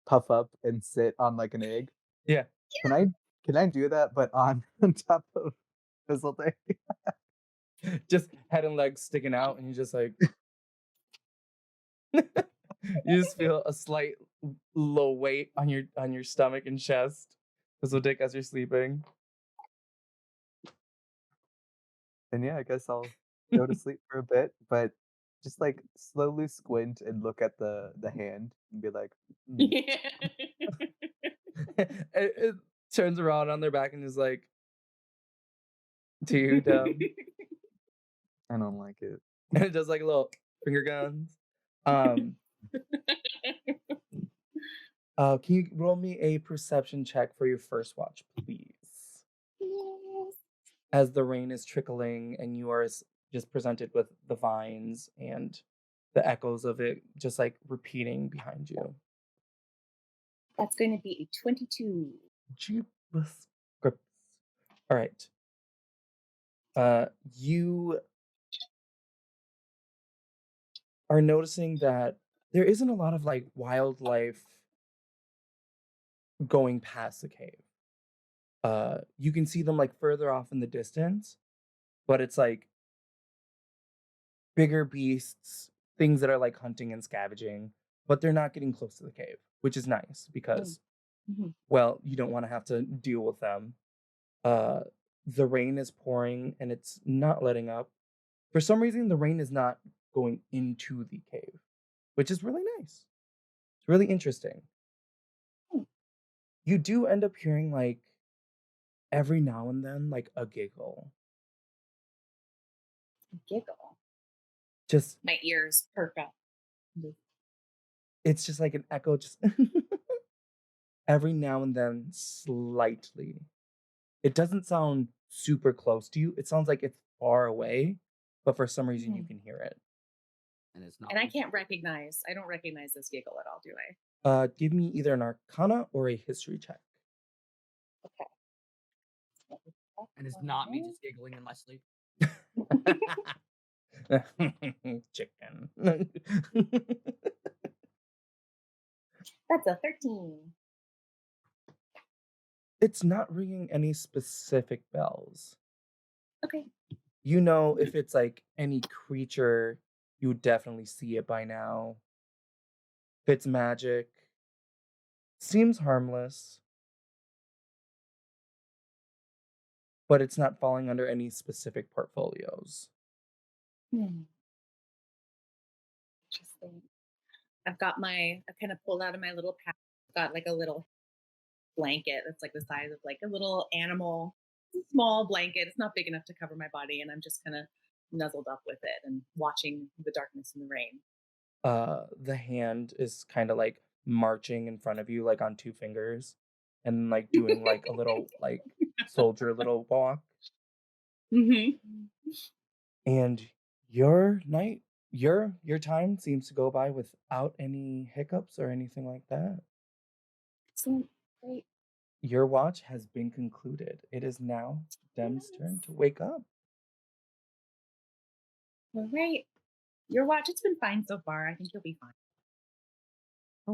puff up and sit on like an egg? Yeah. Can I do that, but on on top of Fizzleday? Just head and legs sticking out, and you just like you just feel a slight low weight on your stomach and chest. Dick as you're sleeping. And yeah, I guess I'll go to sleep for a bit, but just like slowly squint and look at the hand and be like, "Hmm, It turns around on their back and is like, dude, I don't like it." and it does like a little finger guns. Can you roll me a perception check for your first watch, please? As the rain is trickling and you are just presented with the vines and the echoes of it just like repeating behind you. That's going to be a 22. Jeepus scripts. All right. You are noticing that there isn't a lot of like wildlife going past the cave. You can see them like further off in the distance, but it's like bigger beasts, things that are like hunting and scavenging, but they're not getting close to the cave, which is nice because, well, you don't want to have to deal with them. The rain is pouring and it's not letting up. For some reason, the rain is not going into the cave, which is really nice. It's really interesting. You do end up hearing like every now and then like a giggle. Giggle. Just My ears perk up. it's just like an echo, just every now and then slightly. It doesn't sound super close to you. It sounds like it's far away, but for some reason you can hear it. And it's not. And I don't recognize this giggle at all, do I? Give me either an Arcana or a History check. Okay. And it's not me just giggling in my sleep. Chicken. That's a 13. It's not ringing any specific bells. Okay. You know, if it's like any creature, you would definitely see it by now. If it's magic, seems harmless, but it's not falling under any specific portfolios. Interesting. I kind of pulled out of my little pack. Got like a little blanket that's like the size of like a little animal, small blanket. It's not big enough to cover my body, and I'm just kind of nuzzled up with it and watching the darkness and the rain. The hand is kind of like marching in front of you, like on two fingers, and like doing like a little like soldier little walk. And your night, your time seems to go by without any hiccups or anything like that. Excellent. Great. Your watch has been concluded. It is now Dem's turn to wake up. All right. Your watch, it's been fine so far. I think you'll be fine.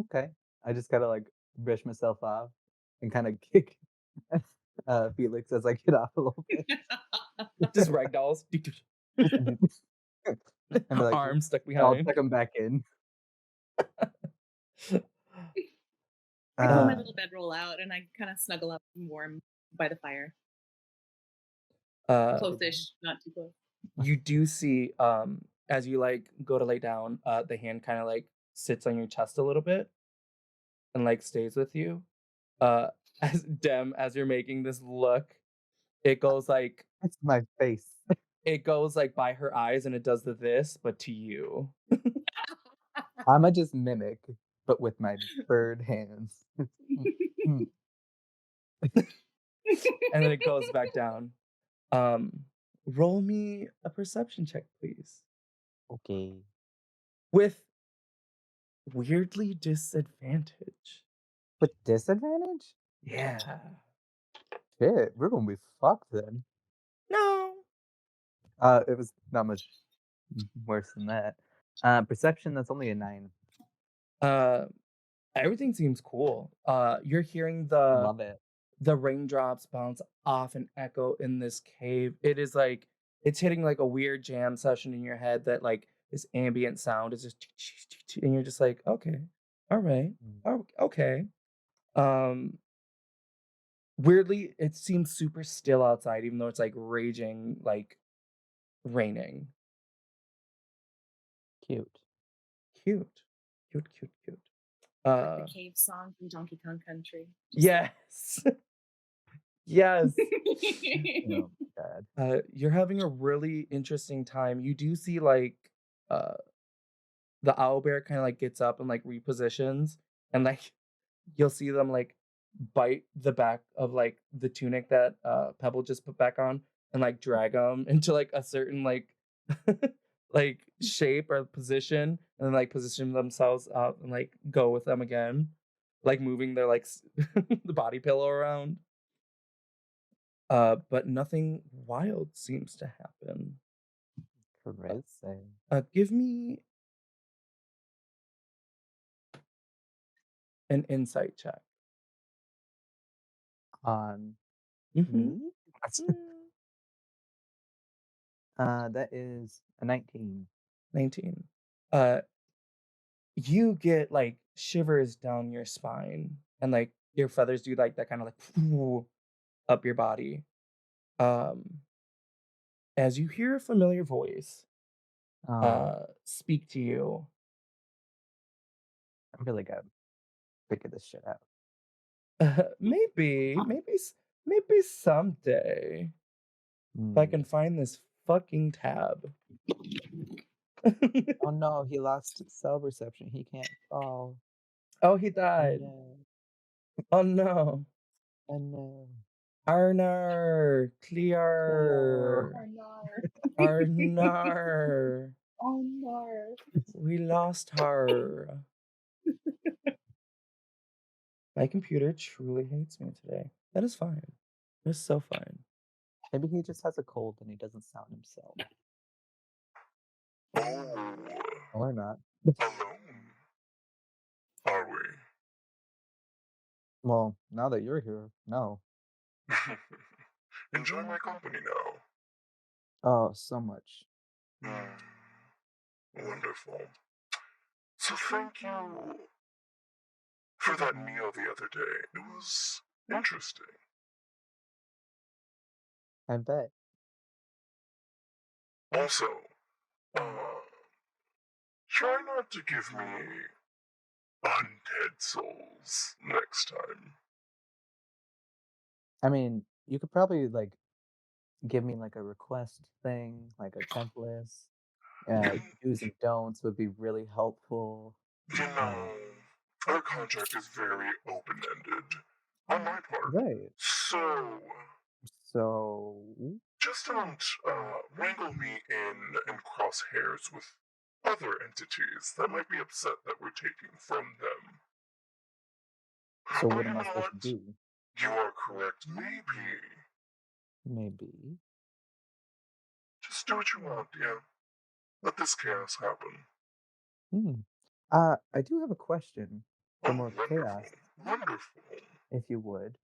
Okay. I just gotta like brush myself off and kind of kick Felix as I get off a little bit. Just ragdolls. And be like, Arms stuck I'll behind. tuck him back in. I pull my little bedroll out and I kind of snuggle up and warm by the fire. Close-ish, not too close. You do see as you like go to lay down, the hand kind of like sits on your chest a little bit and like stays with you. As you're making this look, it goes like It's my face. by her eyes and it does this, but to you. I'ma just mimic, but with my bird hands. And then it goes back down. Roll me a perception check, please. Okay. With weirdly disadvantage. With disadvantage? Yeah. Shit, we're gonna be fucked then. No. It was not much worse than that. Perception, that's only a 9. Everything seems cool. You're hearing Love it. the raindrops bounce off and echo in this cave. It is like it's hitting like a weird jam session in your head that like this ambient sound is just and you're just like, okay, all right, okay. Weirdly, it seems super still outside, even though it's like raging, like raining. Cute. The cave song from Donkey Kong Country. Yes. Yes. Oh my god. You're having a really interesting time. You do see like the owlbear kind of like gets up and like repositions, and like you'll see them like bite the back of like the tunic that Pebble just put back on and like drag them into like a certain like like shape or position, and then like position themselves up and like go with them again, like moving their like the body pillow around. But nothing wild seems to happen. Crazy. Give me an insight check. On Mhm. me? That is a 19. 19. You get like shivers down your spine, and like your feathers do like that kind of like up your body. As you hear a familiar voice speak to you. I'm really good. Figure this shit out. Maybe someday. If I can find this fucking tab. Oh no, he lost cell reception. He can't fall. Oh, he died. Oh no. Oh no. Arnar, clear. Arnar. Oh no. We lost her. My computer truly hates me today. That is fine. It is so fine. Maybe he just has a cold and he doesn't sound himself. Or not. Alone? Are we? Well, now that you're here, no. Enjoy my company now. Oh, so much. Wonderful. So thank you for that meal the other day. It was interesting. I bet. Also, try not to give me undead souls next time. I mean, you could probably like give me like a request thing, like a template. Do's and don'ts would be really helpful. You know, our contract is very open-ended on my part. Right. So just don't wrangle me in and cross hairs with other entities that might be upset that we're taking from them. So But what you am I know supposed what? to do? You are correct. Maybe. Just do what you want, yeah. Let this chaos happen. I do have a question for more chaos, Wonderful. if you would.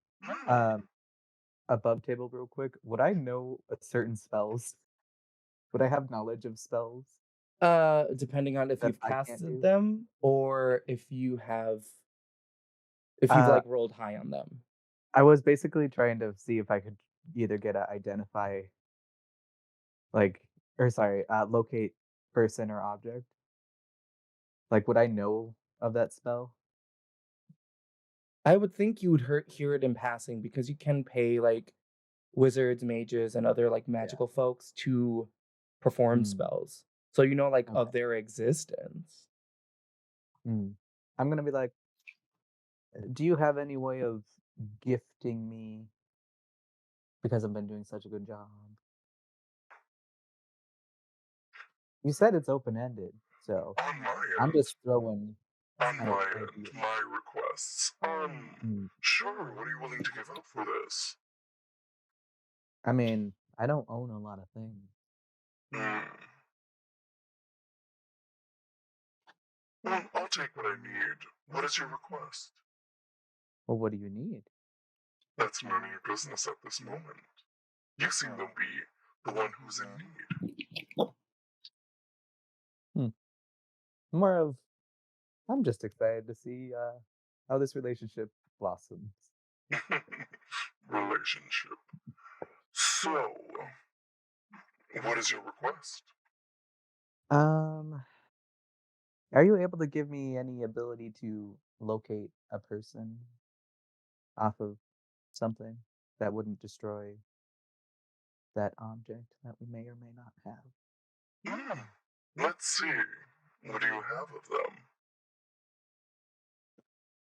Above table real quick. Would I know certain spells? Would I have knowledge of spells? Depending on if That you've I can't casted do? them or if you've like rolled high on them. I was basically trying to see if I could either get a identify Like, or sorry, locate person or object. Like, would I know of that spell? I would think you would hear it in passing because you can pay like wizards, mages, and other like Yeah. magical folks to perform Mm, spells. So you know like okay. of their existence. Mm. I'm gonna be like, do you have any way of gifting me because I've been doing such a good job? You said it's open ended, so On my I'm end, just throwing on out my end, ideas. my requests. Mm. Sure, what are you willing to give up for this? I mean, I don't own a lot of things. Hmm. Well, I'll take what I need. What is your request? Well, what do you need? That's none of your business at this moment. You seem to be the one who's in need. More of, I'm just excited to see how this relationship blossoms. Relationship. So, what is your request? Um, are you able to give me any ability to locate a person off of something that wouldn't destroy that object that we may or may not have? Let's see. What do you have of them?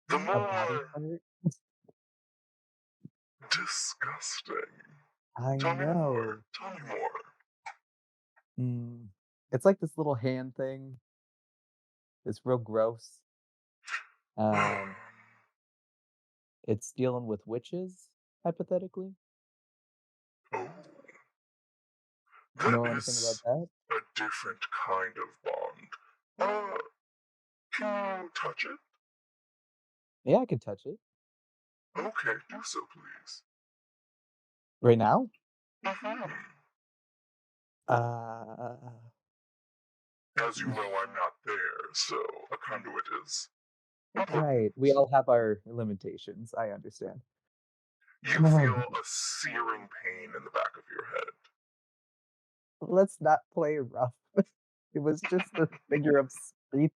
The A body more part? disgusting. I Tell me know. more. Tell me more. It's like this little hand thing. It's real gross. It's dealing with witches, hypothetically. Oh, You know that anything about is that? a different kind of bond. Can you touch it? Yeah, I can touch it. Okay, do so, please. Right now? Mm-hmm. Uh, As you know, I'm not there, so a conduit is right. We all have our limitations. I understand. You feel a searing pain in the back of your head. Let's not play rough. It was just a figure of speech.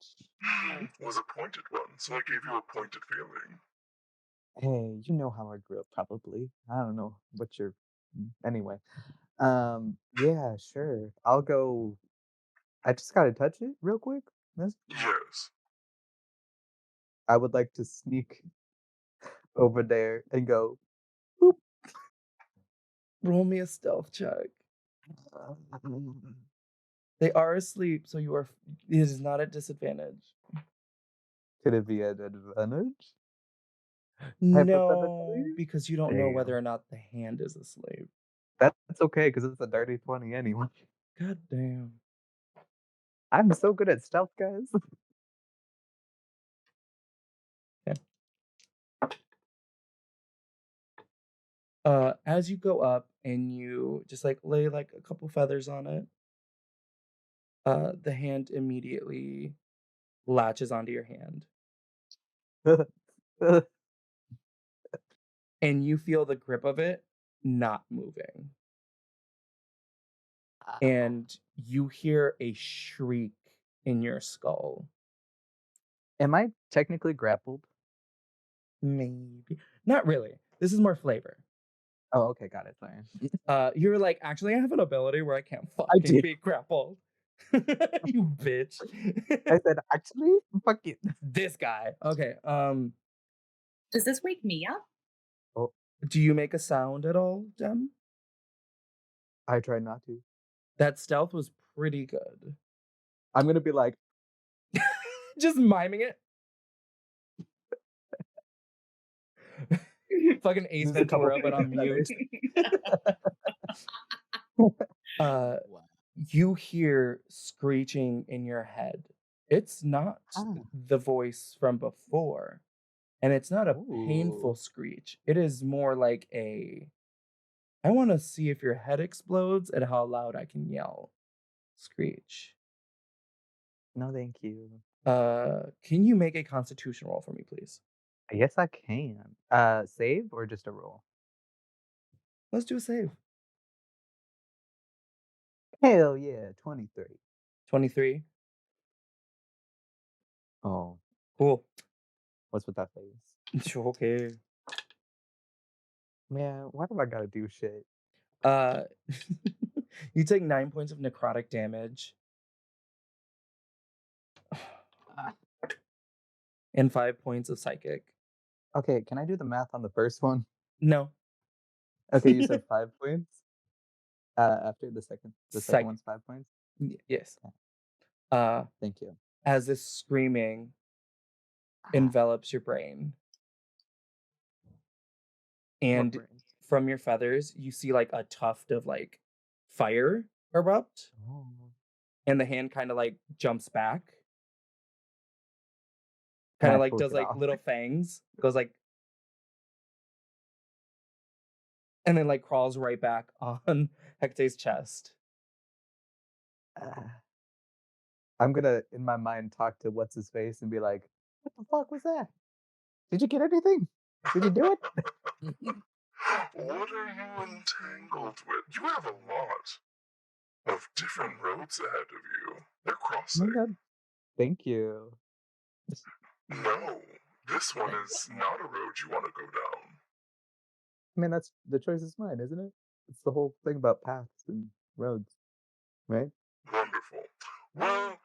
It was a pointed one, so I gave you a pointed feeling. Hey, you know how I grew up, probably. I don't know what you're. Anyway, yeah, sure. I'll go. I just gotta touch it real quick. Yes. I would like to sneak over there and go. Boop. Roll me a stealth check. They are asleep, so you are. It is not at disadvantage. Could it be an advantage? No, because you don't know Damn. whether or not the hand is asleep. That's okay because it's a dirty 20 anyway. God damn. I'm so good at stealth, guys. As you go up and you just like lay like a couple feathers on it, the hand immediately latches onto your hand, and you feel the grip of it not moving, and you hear a shriek in your skull. Am I technically grappled? Maybe not really. This is more flavor. Oh, okay, got it. Sorry. You're like, actually, I have an ability where I can't I fucking do. be grappled. You bitch. I said, actually, fuck you. This guy. Okay. Does this wake me up? Oh, Do you make a sound at all, Jem? I tried not to. That stealth was pretty good. I'm gonna be like, Just miming it. Fucking Ace There's a couple Ventura, but on mute. Wow. You hear screeching in your head. It's not the voice from before, and it's not a painful Ooh. screech. It is more like a, I want to see if your head explodes and how loud I can yell screech. No, thank you. Can you make a constitution roll for me, please? Yes, I can. Save or just a roll? Let's do a save. Hell yeah, 23. 23. Oh, Cool. what's with that face? Okay. Man, why do I gotta do shit? You take 9 points of necrotic damage. And 5 points of psychic. Okay, can I do the math on the first one? No. Okay, you said 5 points. After the second one's 5 points. Yes. Okay. Thank you. As this screaming envelops your brain, and from your feathers, you see like a tuft of like fire erupt, and the hand kind of like jumps back, kind of like does like little fangs, goes like, and then like crawls right back on Hecate's chest. I'm gonna, in my mind, talk to what's his face and be like, "What the fuck was that? Did you get anything? Did you do it?" What are you entangled with? You have a lot of different roads ahead of you. They're crossing. Oh my God. Thank you. No, this one is not a road you want to go down. I mean, that's the choice is mine, isn't it? It's the whole thing about paths and roads, right? Wonderful. Well,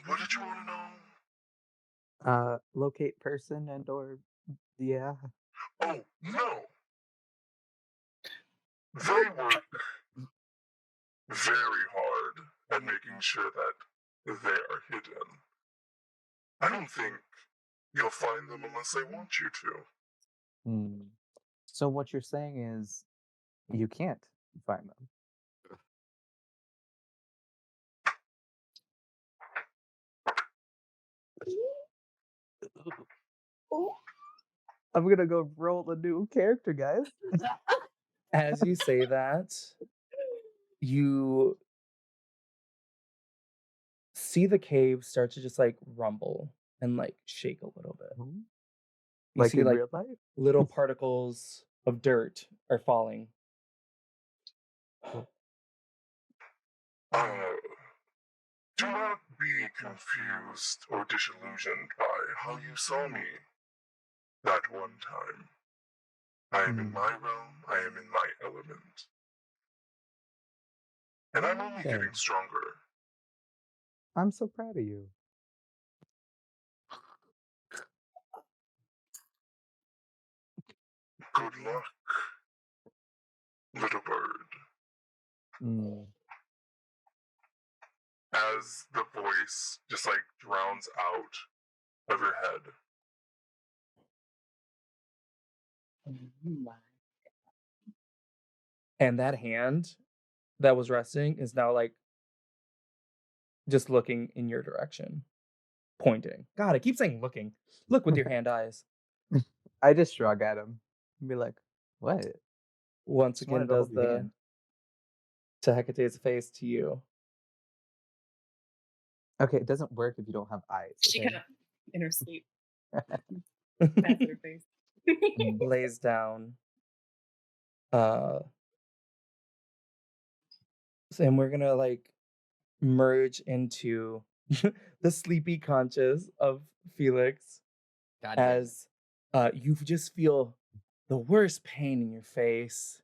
what did you want to know? Locate person and or yeah. Oh, no. They work very hard at making sure that they are hidden. I don't think you'll find them unless they want you to. So what you're saying is you can't find them. I'm gonna go roll a new character, guys. As you say that, you see the cave start to just like rumble and like shake a little bit. You Like see in like real life? little particles of dirt are falling. Do not be confused or disillusioned by how you saw me that one time. I am in my realm, I am in my element. And I'm only getting stronger. I'm so proud of you. Good luck, little bird. As the voice just like drowns out of your head. And that hand that was resting is now like just looking in your direction, pointing. God, I keep saying looking. Look with your hand eyes. I just shrug at him and be like, "What?" Once again, does the to Hecate's face to you. Okay, it doesn't work if you don't have eyes. Okay? She kind of in her sleep. That's her face. Lays down. And we're gonna like merge into the sleepy conscious of Felix. God as you just feel the worst pain in your face,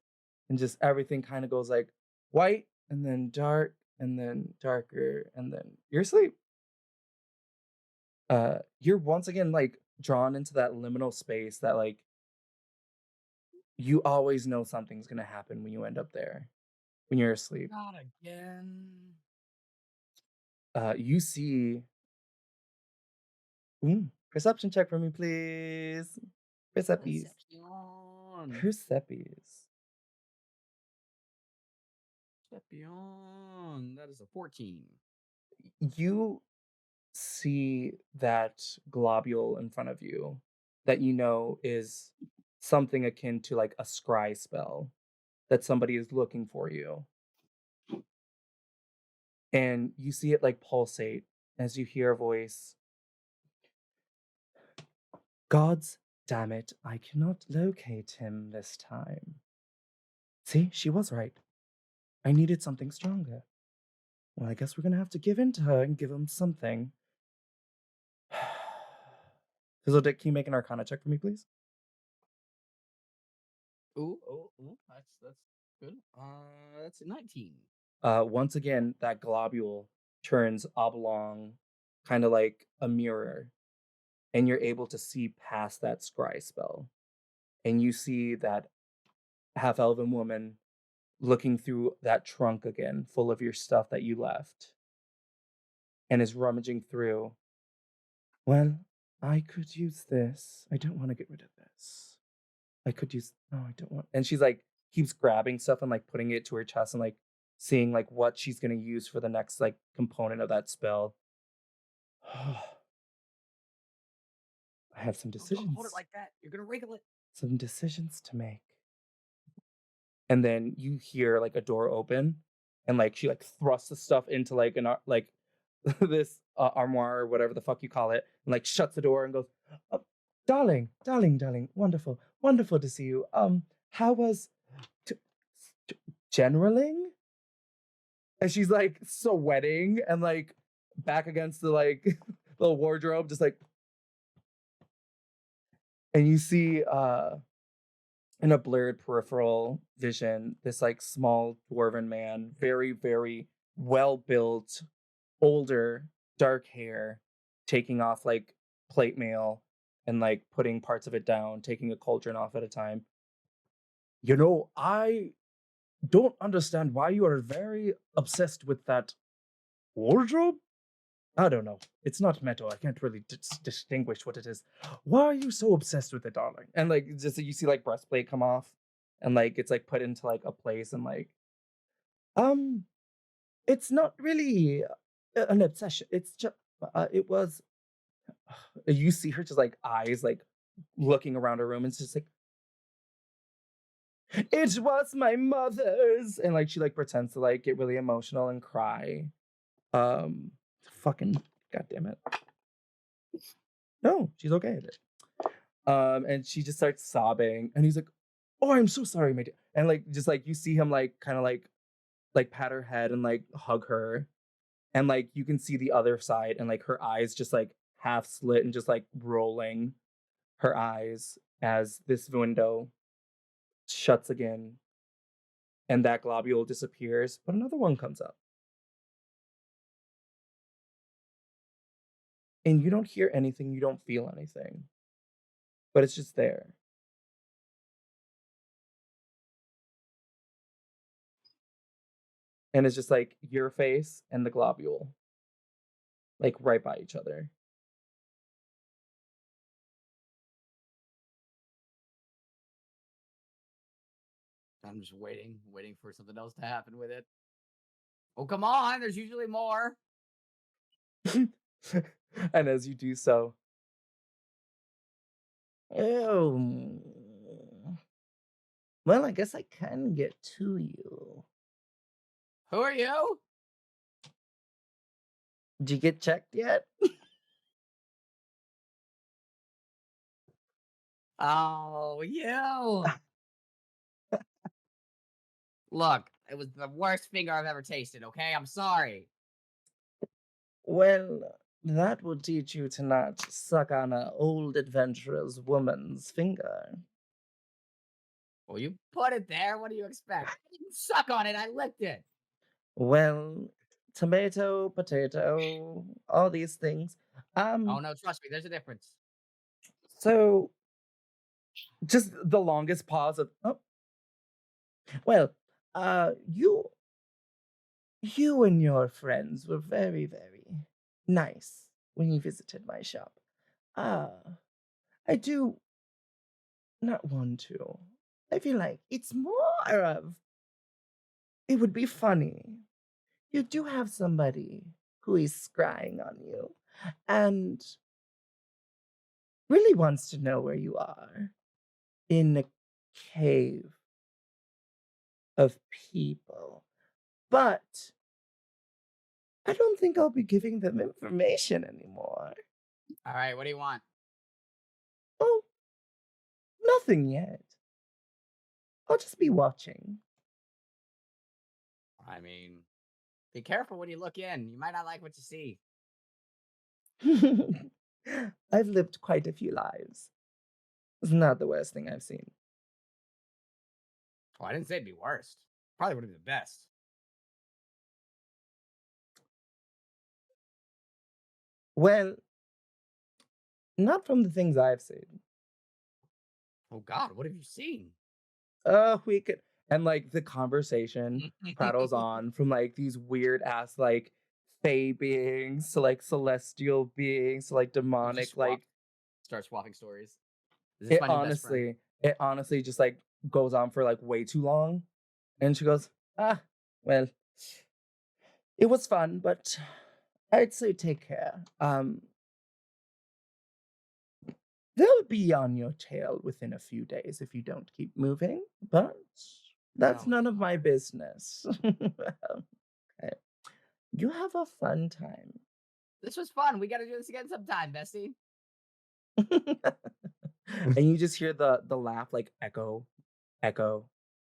and just everything kind of goes like white and then dark and then darker, and then you're asleep. You're once again like drawn into that liminal space that like you always know something's gonna happen when you end up there when you're asleep. Not again. You see. Perception check for me, please. Percepis. Perception. That is a 14. You see that globule in front of you that you know is something akin to like a scry spell that somebody is looking for you. And you see it like pulsate as you hear a voice. Gods damn it, I cannot locate him this time. See, she was right. I needed something stronger. Well, I guess we're gonna have to give in to her and give him something. Fizzledick, can you make an Arcana check for me, please? Ooh, that's good. That's a 19. Once again, that globule turns oblong, kind of like a mirror, and you're able to see past that scry spell. And you see that half-elven woman looking through that trunk again, full of your stuff that you left, and is rummaging through. Well, I could use this. I don't want to get rid of this. I could use. No, I don't want. And she's like, keeps grabbing stuff and like putting it to her chest and like seeing like what she's gonna use for the next like component of that spell. I have some decisions. Hold it like that. You're gonna wrinkle it. Some decisions to make. And then you hear like a door open, and like she like thrusts the stuff into like an like this armoire or whatever the fuck you call it, and like shuts the door and goes, oh, darling, wonderful to see you. How was generaling? And she's like sweating and like back against the like little wardrobe, just like, and you see in a blurred peripheral vision, this like small dwarven man, very, very well built, older, dark hair, taking off like plate mail and like putting parts of it down, taking a cauldron off at a time. You know, I don't understand why you are very obsessed with that wardrobe. I don't know. It's not metal. I can't really distinguish what it is. Why are you so obsessed with it, darling? And like, just you see like breastplate come off, and like it's like put into like a place, and like, it's not really an obsession. It's just, it was. You see her just like eyes like looking around her room, and it's just like, it was my mother's, and like she like pretends to like get really emotional and cry. Fucking goddamn it. No, she's okay at it. And she just starts sobbing, and he's like, "Oh, I'm so sorry, my dear." And like, just like you see him like kind of like pat her head and like hug her, and like you can see the other side, and like her eyes just like half slit and just like rolling her eyes as this window shuts again, and that globule disappears, but another one comes up. And you don't hear anything, you don't feel anything, but it's just there. And it's just like your face and the globule, like right by each other. I'm just waiting for something else to happen with it. Oh, come on. There's usually more. And as you do so, oh, well, I guess I can get to you. Who are you? Did you get checked yet? Oh, you. Look, it was the worst finger I've ever tasted, okay? I'm sorry. Well, that will teach you to not suck on an old adventurous woman's finger. Well, you put it there. What do you expect? I didn't suck on it. I licked it. Well, tomato, potato, all these things. Oh, no, trust me. There's a difference. So, just the longest pause of, oh. Well, you and your friends were very, very nice when you visited my shop. I do not want to. I feel like it's more of, it would be funny. You do have somebody who is scrying on you and really wants to know where you are in a cave of people. But I don't think I'll be giving them information anymore. All right, what do you want? Oh, nothing yet. I'll just be watching. I mean, be careful when you look in. You might not like what you see. I've lived quite a few lives. It's not the worst thing I've seen. Oh, I didn't say it'd be worst. Probably would have been the best. Well, not from the things I've seen. Oh God, what have you seen? We could, and like the conversation prattles on from like these weird ass like fae beings to like celestial beings to like demonic Start swapping stories. Is this it my new best friend? honestly just like goes on for like way too long, and she goes, well, it was fun, but I'd say take care. They'll be on your tail within a few days if you don't keep moving, but that's Oh, none of my business. Okay. You have a fun time. this was fun. We got to do this again sometime, bestie. And you just hear the laugh like echo, echo,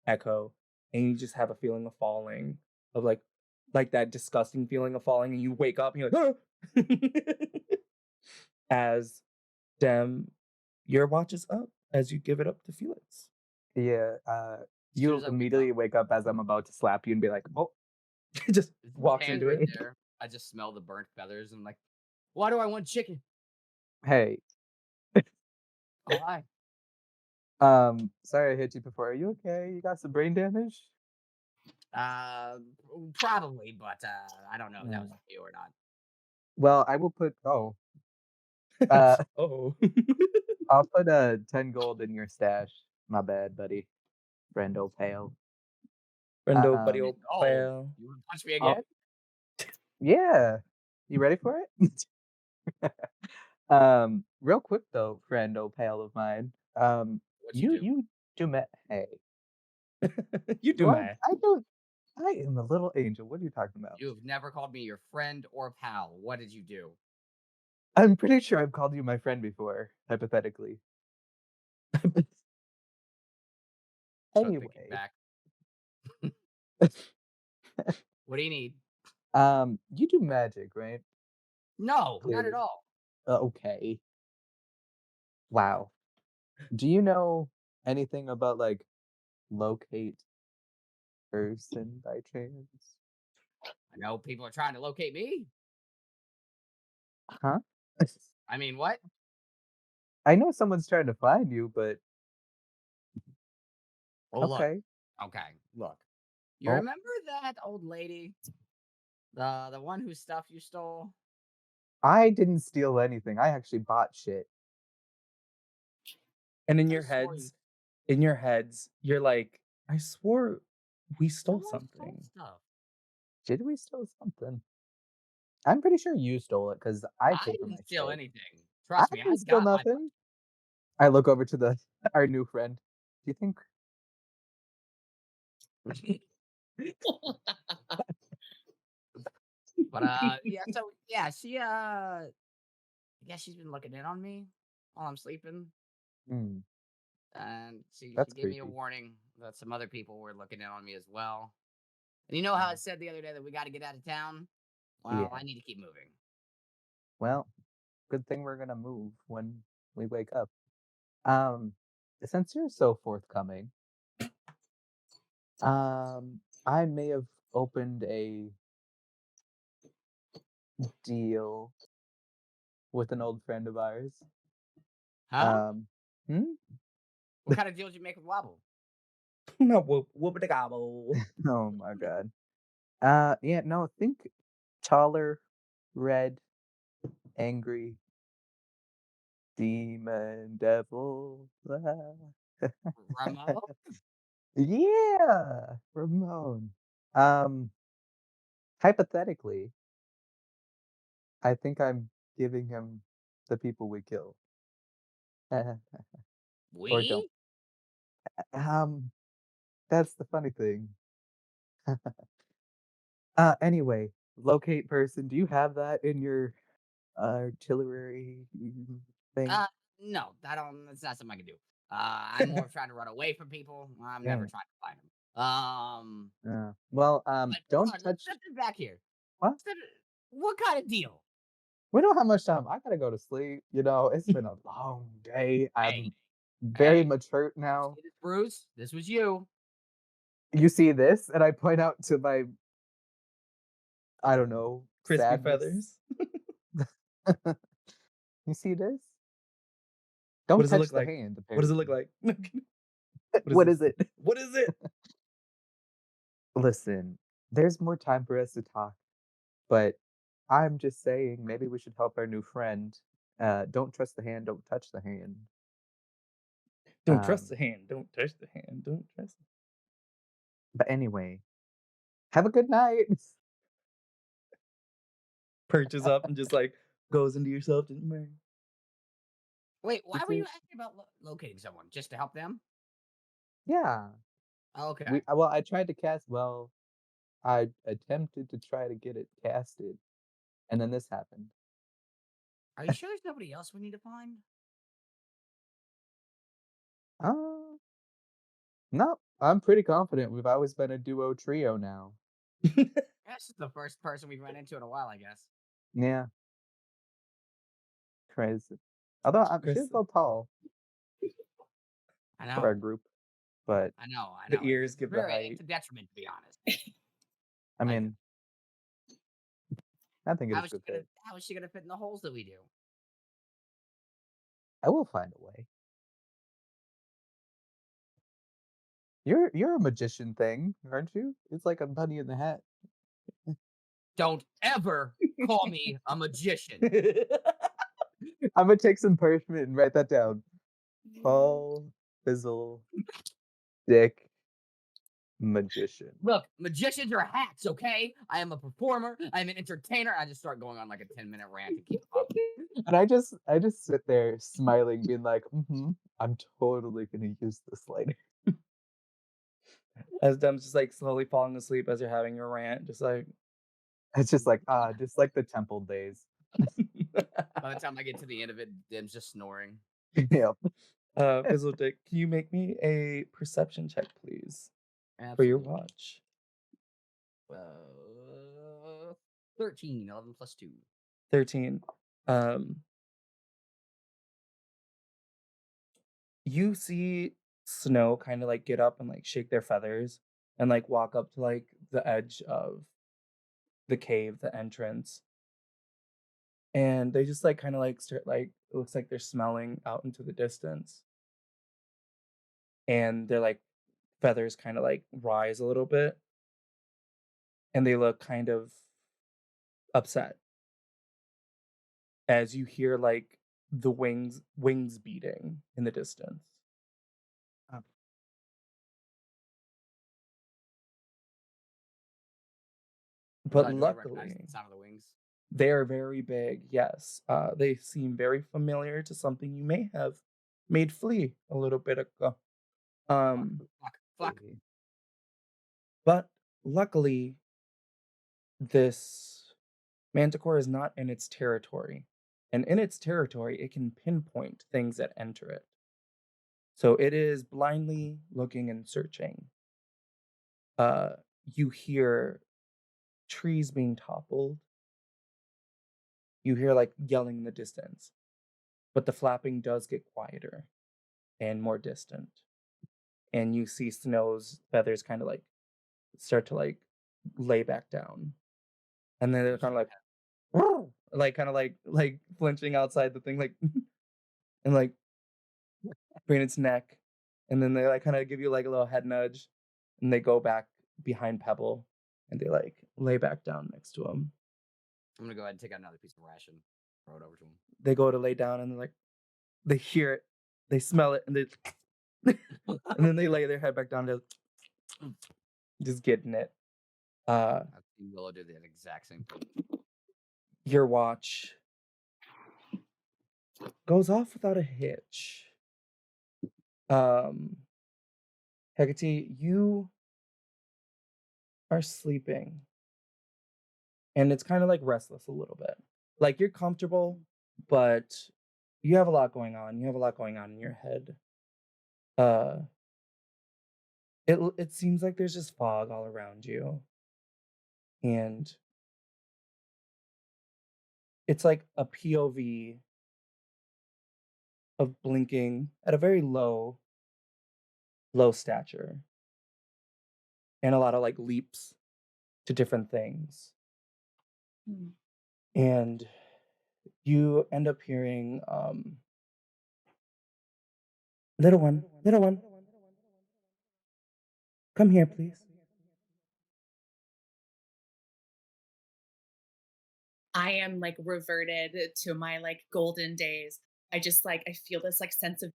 echo, and you just have a feeling of falling, of like that disgusting feeling of falling, and you wake up and you're like, ah! As Dem, your watch is up as you give it up to Felix. Yeah. As soon You as I wake immediately up, wake up as I'm about to slap you and be like, oh, Just his walks hands into right it. there. I just smell the burnt feathers and I'm like, why do I want chicken? hey. Oh, hi. Sorry I hit you before. Are you okay? You got some brain damage? Probably, but I don't know if that was Yeah. you or not. Well, I will put uh Oh. I'll put 10 gold in your stash. My bad, buddy. Brendo Pale. Friendo, buddy, Um old Oh, pal. you want to punch me I'll- again? yeah. You ready for it? Real quick though, Brendo Pale of mine. What you do? You do hey. You do, What? man. I am a little angel. What are you talking about? You have never called me your friend or pal. What did you do? I'm pretty sure I've called you my friend before, hypothetically. Chuck the kick Anyway. back. What do you need? You do magic, right? No, not Clearly. at all. Okay. Wow. Do you know anything about like locate person by chance? I know people are trying to locate me. Huh? I mean, what? I know someone's trying to find you, but Oh, okay. Look. You Oh. remember that old lady? The one whose stuff you stole? I didn't steal anything. I actually bought shit. And in I your swore heads, you're like, I swore we stole someone stole something. stuff. Did we steal something? I'm pretty sure you stole it because I I paid for my didn't steal shit. anything. I Trust me, I didn't steal got my nothing. I look over to our new friend. Do you think? But she I guess she's been looking in on me while I'm sleeping. Hmm, And she that's gave me a creepy. warning that some other people were looking in on me as well. And you know how I Mm. said the other day that we got to get out of town? Well, Yeah. I need to keep moving. Well, good thing we're gonna move when we wake up. Um, since you're so forthcoming, I may have opened a deal with an old friend of ours. Huh? Hmm? What kind of deal did you make with Wobble? No, whoop the gobble. Oh my god. Yeah, no, think taller, red, angry, demon, devil. Ramon? Yeah, Ramon. Um, hypothetically, I think I'm giving him the people we kill. Or don't. We? Um, that's the funny thing. Anyway, locate person. Do you have that in your artillery thing? No, that's not something I can do. I'm more trying to run away from people. I'm never Dang. trying to find them. Well, But don't let's touch. step it back here. What? What kind of deal? We don't have much time. I gotta go to sleep. It's been a long day. I'm Hey, very hey. much hurt now. See this, Bruce? This was you. You see this, and I point out to my, I don't know, Crispy sadness. feathers. You see this? What Don't does it touch look the like? hand. What does it look apparently. like? What is it? What is it? Listen, there's more time for us to talk, but I'm just saying maybe we should help our new friend. Don't trust the hand. Don't touch the hand. Don't trust the hand. Don't touch the hand. Don't trust. But anyway, have a good night. Perches up and just like goes into yourself. Wait, why It's were you a- asking about locating someone? Just to help them? Yeah. Oh, okay. Well, I tried to cast. Well, I attempted to try to get it casted, and then this happened. Are you sure there's nobody else we need to find? No, I'm pretty confident. We've always been a duo trio now. This is the first person we've run into in a while, I guess. Yeah. Crazy. Although she's Crazy. a little tall I know. for our group, but I know. The ears give the Very, height. it's a detriment, to be honest. I Like- mean, I think How it's is, a good thing. how is she gonna fit in the holes that we do? I will find a way. You're a magician thing, aren't you? It's like a bunny in the hat. Don't ever call me a magician. I'm gonna take some parchment and write that down. Paul Fizzle Dick Magician. Look, magicians are hacks, okay? I am a performer. I am an entertainer. I just start going on like a 10-minute rant to keep up. And I just sit there smiling, being like, I'm totally gonna use this later. As Dem's just like slowly falling asleep as you're having your rant, just like It's just like just like the temple days. By the time I get to the end of it, Dim's just snoring. Yep. Fizzle Dick, can you make me a perception check, please, for your watch? 13, 11 plus 2. 13. You see Snow kind of like get up and like shake their feathers and like walk up to like the edge of the cave, the entrance. And they just like kind of like start like, it looks like they're smelling out into the distance. And their like feathers kind of like rise a little bit. And they look kind of upset as you hear like the wings beating in the distance. But Do I recognize luckily, the sound of the wings? they are very big. Yes, they seem very familiar to something you may have made flee a little bit ago. Fuck. But luckily, this manticore is not in its territory. And in its territory, it can pinpoint things that enter it. So it is blindly looking and searching. You hear trees being toppled. You hear like yelling in the distance. But the flapping does get quieter and more distant. And you see Snow's feathers kind of like start to like lay back down. And then they're kind of like kind of like flinching outside the thing, like and like bring its neck. And then they like kind of give you like a little head nudge, and they go back behind Pebble, and they like lay back down next to him. I'm gonna go ahead and take out another piece of ration. Throw it over to him. They go to lay down, and they're like, they hear it, they smell it, and they and then they lay their head back down, just getting it. I've seen Willow do the exact same thing. Your watch goes off without a hitch. Hecate, you are sleeping. And it's kind of like restless a little bit. Like you're comfortable, but you have a lot going on. You have a lot going on in your head. it seems like there's just fog all around you, and it's like a POV of blinking at a very low stature, and a lot of like leaps to different things. Hmm. And you end up hearing, little one, come here, please. I am like reverted to my like golden days. I just like I feel this like sense of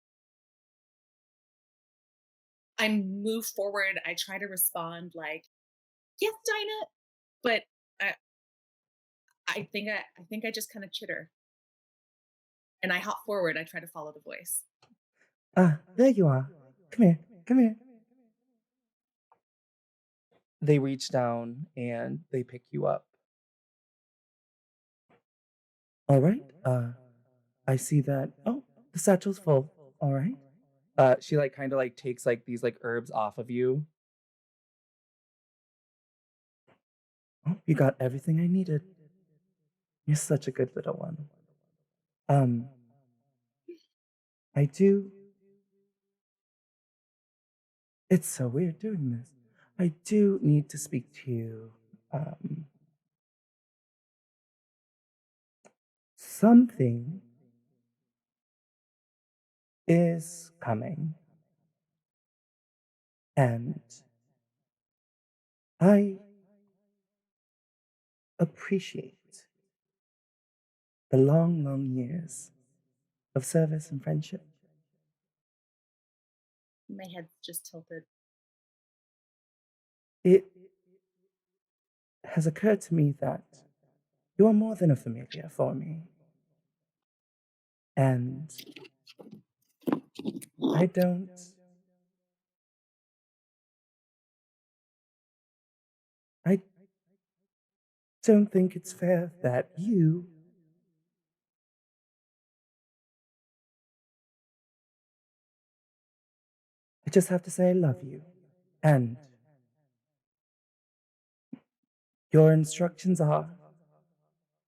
I move forward. I try to respond like, yes, Dinah, but I I think I just kind of chitter and I hop forward. I try to follow the voice. Ah, there you are. Come here, come here. They reach down and they pick you up. All right. I see that. Oh, the satchel's full. All right. She like kind of like takes like these like herbs off of you. Oh, you got everything I needed. You're such a good little one. Um, I do. It's so weird doing this. I do need to speak to you. Something is coming. And I appreciate the long, long years of service and friendship. My head's just tilted. It has occurred to me that you are more than a familiar for me. And I don't think it's fair that you I just have to say I love you. And your instructions are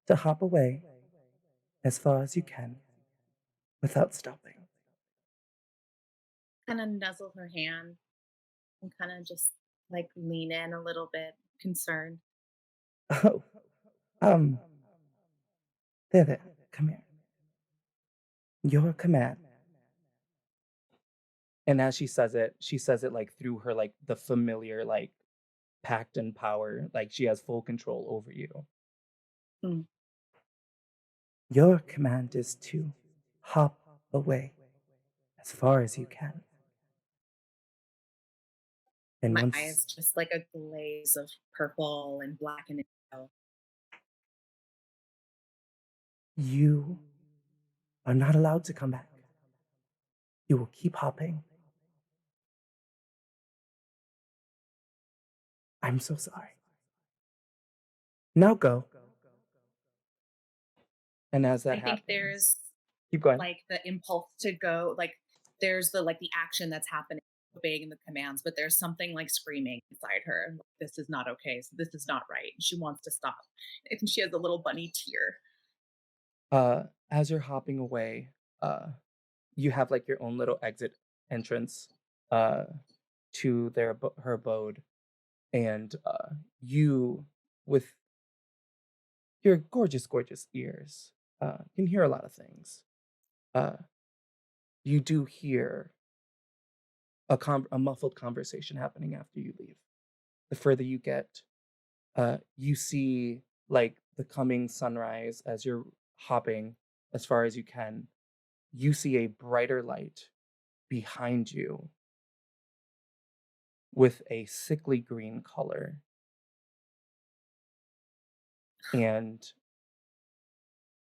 to hop away as far as you can without stopping. Kind of nuzzle her hand and kind of just like lean in a little bit, concerned. Oh, um, there, come here. Your command. And as she says it like through her like the familiar like pact and power, like she has full control over you. Mm. Your command is to hop away as far as you can. And My once eyes just like a glaze of purple and black and yellow. you are not allowed to come back, you will keep hopping. I'm so sorry. Now go. And as that I think happens, there's keep going. like the impulse to go, like there's the like the action that's happening, obeying the commands, but there's something like screaming inside her. Like, this is not okay. So this is not right. She wants to stop. I think she has a little bunny tear. As you're hopping away, you have like your own little exit entrance to her abode, and you, with your gorgeous ears, can hear a lot of things. You do hear a muffled conversation happening after you leave. The further you get, you see like the coming sunrise as you're hopping as far as you can. You see a brighter light behind you with a sickly green color. And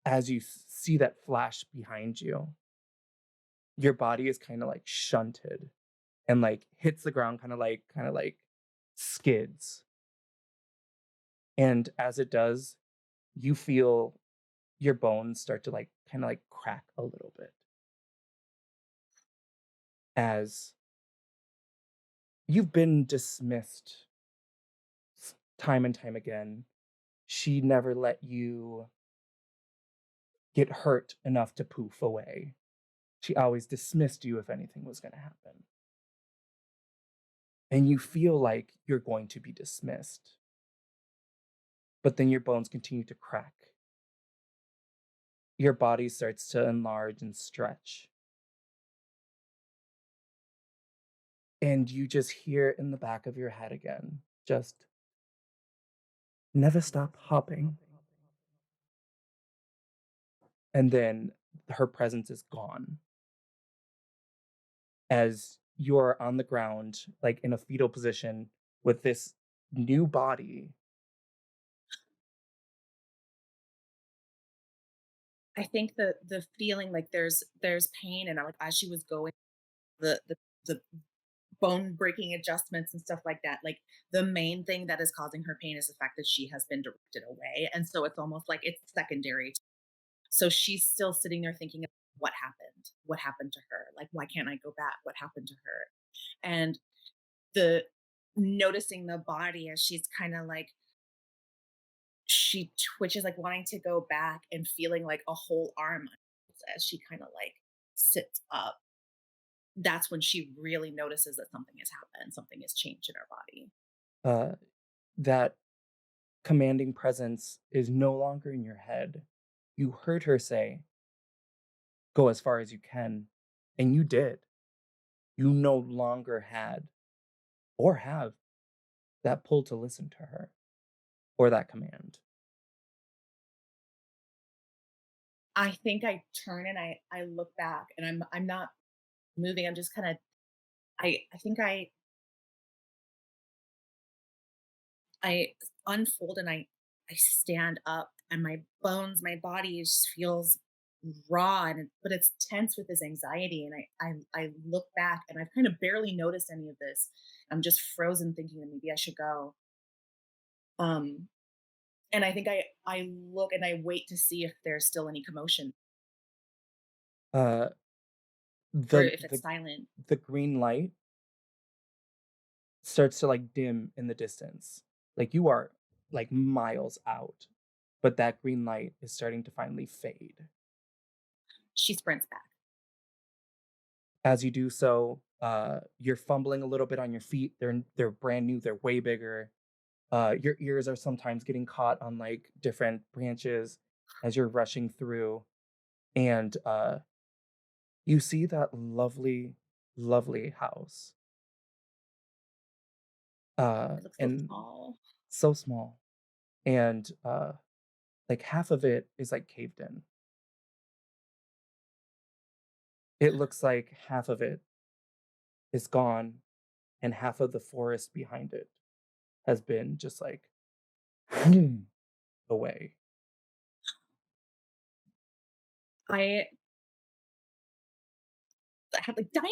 as you see that flash behind you, your body is kind of like shunted and like hits the ground, kind of like skids. And as it does, you feel your bones start to like kind of like crack a little bit as you've been dismissed time and time again. She never let you get hurt enough to poof away. She always dismissed you if anything was going to happen. And you feel like you're going to be dismissed. But then your bones continue to crack. Your body starts to enlarge and stretch. And you just hear in the back of your head again, just never stop hopping. And then her presence is gone. As you're on the ground, like in a fetal position with this new body. I think the feeling like there's pain, and like as she was going, the bone breaking adjustments and stuff like that, like the main thing that is causing her pain is the fact that she has been directed away, and so it's almost like it's secondary. So she's still sitting there thinking, what happened to her, like why can't I go back, what happened to her? And the noticing the body as she's kind of like, she twitches, like wanting to go back and feeling like a whole arm as she kind of like sits up. That's when she really notices that something has happened, something has changed in her body. That commanding presence is no longer in your head. You heard her say, go as far as you can, and you did. You no longer had or have that pull to listen to her or that command. I think I turn and I look back, and I'm not moving. I'm just kind of, I think I unfold and I stand up, and my bones, my body just feels raw, but it's tense with this anxiety. And I look back, and I've kind of barely noticed any of this. I'm just frozen, thinking that maybe I should go. And I think I look and I wait to see if there's still any commotion, Uh, or if it's silent. The green light starts to like dim in the distance. Like you are like miles out, but that green light is starting to finally fade. She sprints back. As you do so, you're fumbling a little bit on your feet. They're brand new. They're way bigger. Your ears are sometimes getting caught on like different branches as you're rushing through, and you see that lovely, lovely house. It looks so And small. so small, and like half of it is like caved in. It looks like half of it is gone, and half of the forest behind it has been just like away. I have like, Dinah,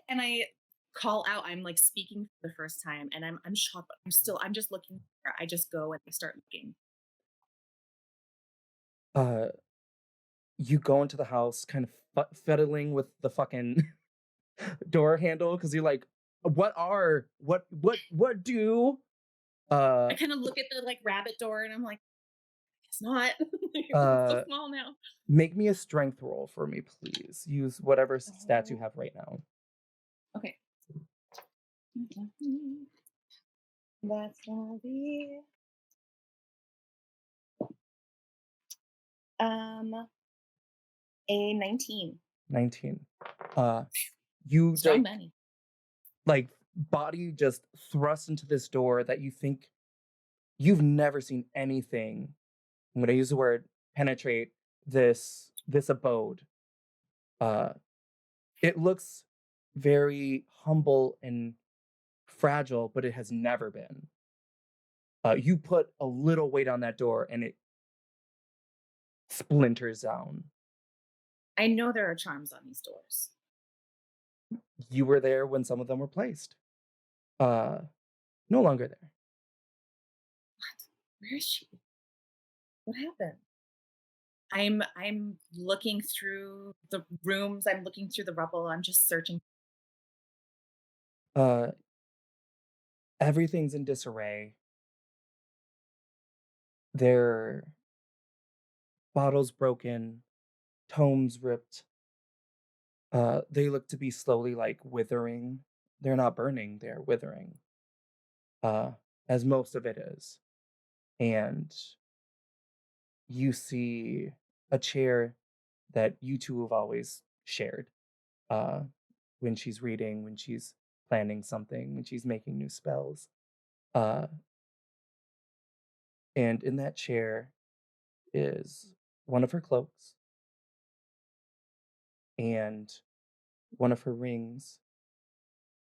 and I call out. I'm like speaking for the first time, and I'm shocked, but I'm just looking. I just go and I start looking. You go into the house, kind of fiddling with the fucking door handle because you're like, what do? I kind of look at the like rabbit door, and I'm like, it's not. It's so small now. Make me a strength roll for me, please. Use whatever stats you have right now. Okay. That's gonna be a 19. 19. You Strong money. like body just thrust into this door that you think you've never seen anything. I'm gonna use the word penetrate this abode. It looks very humble and fragile, but it has never been. You put a little weight on that door and it splinters down. I know there are charms on these doors. You were there when some of them were placed. No longer there. What? Where is she? What happened? I'm looking through the rooms. I'm looking through the rubble. I'm just searching. everything's in disarray. Their bottles broken, tomes ripped. They look to be slowly like withering. They're not burning, they're withering. As most of it is. And you see a chair that you two have always shared. When she's reading, when she's planning something, when she's making new spells. And in that chair is one of her cloaks and one of her rings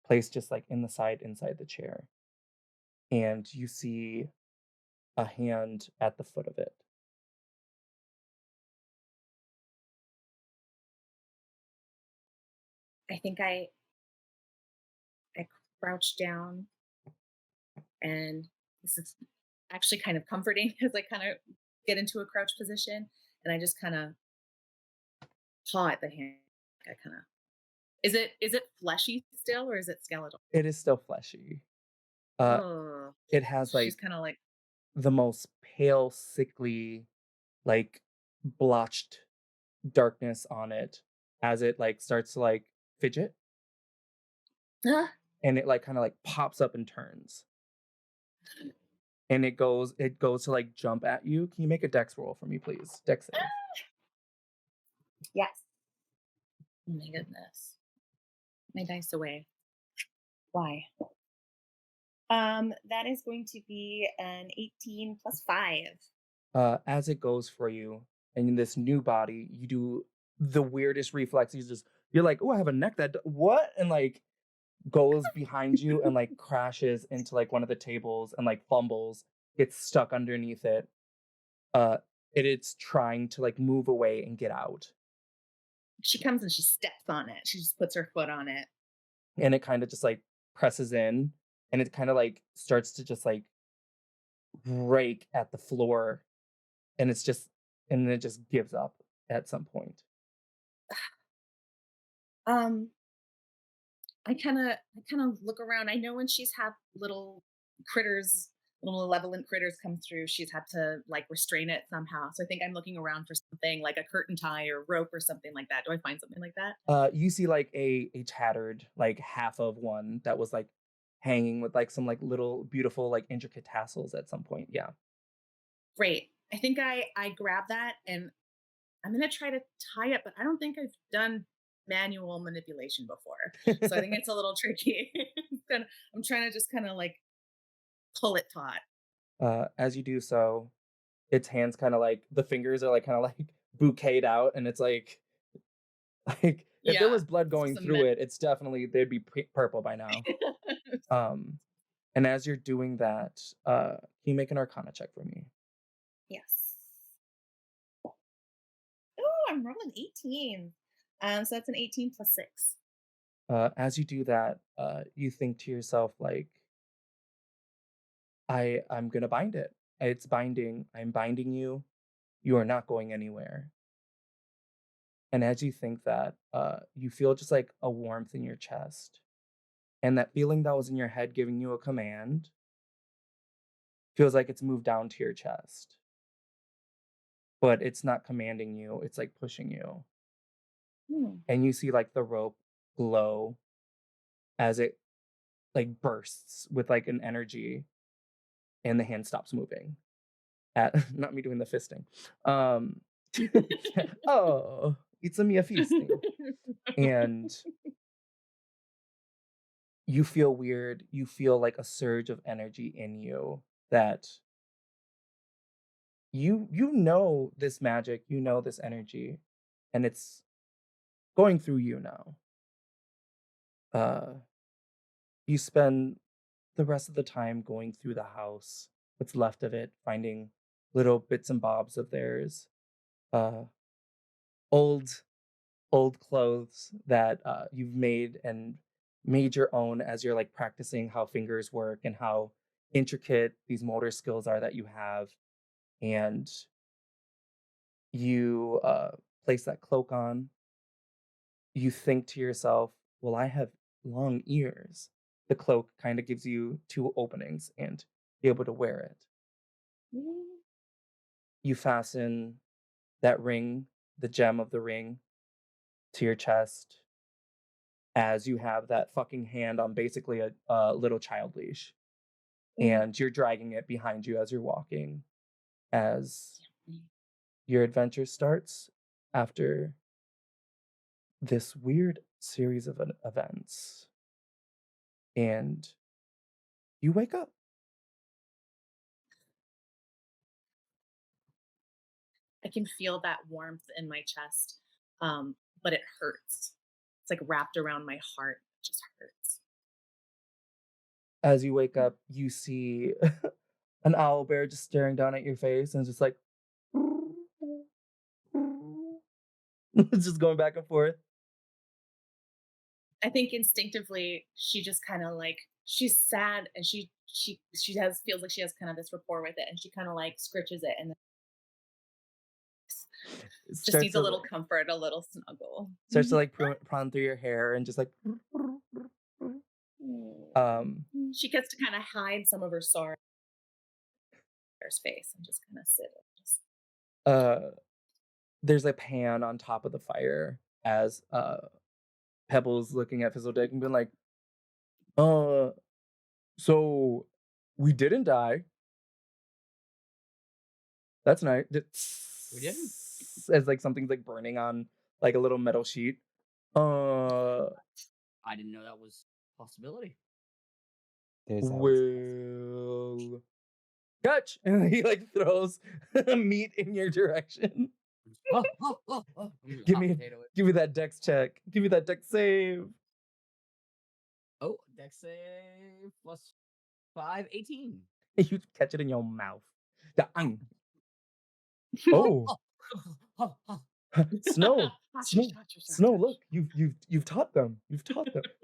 placed just like in the side inside the chair. And you see a hand at the foot of it. I think I crouch down, and this is actually kind of comforting because I kind of get into a crouch position, and I just kind of paw at the hand. I kind of is it fleshy still, or is it skeletal? It is still fleshy. Oh, It has she's like kind of like the most pale, sickly, like blotched darkness on it as it like starts to like fidget, "Ah." and it like kind of like pops up and turns. And it goes to like jump at you. Can you make a dex roll for me, please? Dex save. Yes. Oh my goodness. My dice away. Why? That is going to be an 18 plus 5. As it goes for you, and in this new body, you do the weirdest reflexes. You're like, oh, I have a neck that what? And like goes behind you and like crashes into like one of the tables and like fumbles, gets stuck underneath it. It's trying to like move away and get out. She comes and she steps on it. She just puts her foot on it. And it kind of just like presses in, and it kind of like starts to just like break at the floor, and it just gives up at some point. I kind of look around. I know when she's had little critters, little malevolent critters come through, she's had to like restrain it somehow. So I think I'm looking around for something like a curtain tie or rope or something like that. Do I find something like that? You see like a tattered like half of one that was like hanging with like some like little beautiful like intricate tassels at some point. Yeah. Great. I think I grab that and I'm gonna try to tie it, but I don't think I've done manual manipulation before. So I think it's a little tricky. I'm trying to just kind of like pull it taut. As you do so, its hands kind of like the fingers are like kind of like bouqueted out, and it's like if there was blood going through it, it's definitely they'd be purple by now. And as you're doing that, can you make an Arcana check for me? Yes. Oh, I'm rolling 18. So that's an 18 plus 6. As you do that, you think to yourself like, I'm gonna bind it. It's binding. I'm binding you. You are not going anywhere. And as you think that, you feel just like a warmth in your chest. And that feeling that was in your head giving you a command feels like it's moved down to your chest. But it's not commanding you, it's like pushing you. And you see like the rope glow as it like bursts with like an energy, and the hand stops moving. Not me doing the fisting. Oh, it's a Mia feasting. And you feel weird. You feel like a surge of energy in you that you know this magic, you know this energy, and it's going through you now. You spend the rest of the time going through the house, what's left of it, finding little bits and bobs of theirs, old clothes that you've made your own as you're like practicing how fingers work and how intricate these motor skills are that you have. And you place that cloak on. You think to yourself, well, I have long ears. the cloak kind of gives you 2 openings and be able to wear it. You fasten that ring, the gem of the ring, to your chest as you have that fucking hand on basically a little child leash. And you're dragging it behind you as you're walking as your adventure starts after this weird series of events. And you wake up. I can feel that warmth in my chest, but it hurts. It's like wrapped around my heart. It just hurts. As you wake up, you see an owlbear just staring down at your face and it's just like it's just going back and forth. I think instinctively she just kind of like, she's sad and she feels like she has kind of this rapport with it, and she kind of like scritches it and just needs a little comfort, a little snuggle. Starts to like prawn through your hair and just like she gets to kind of hide some of her sorrow in her face and just kind of sit and just there's a pan on top of the fire as Pebbles looking at Fizzledick and being like, so we didn't die. That's nice. We didn't? As like something's like burning on like a little metal sheet. I didn't know that was a possibility. Well, catch! And he like throws meat in your direction. Give me that dex check. Give me that dex save. Oh, dex save +5, 18. You catch it in your mouth. Oh. Snow. Look, you've taught them.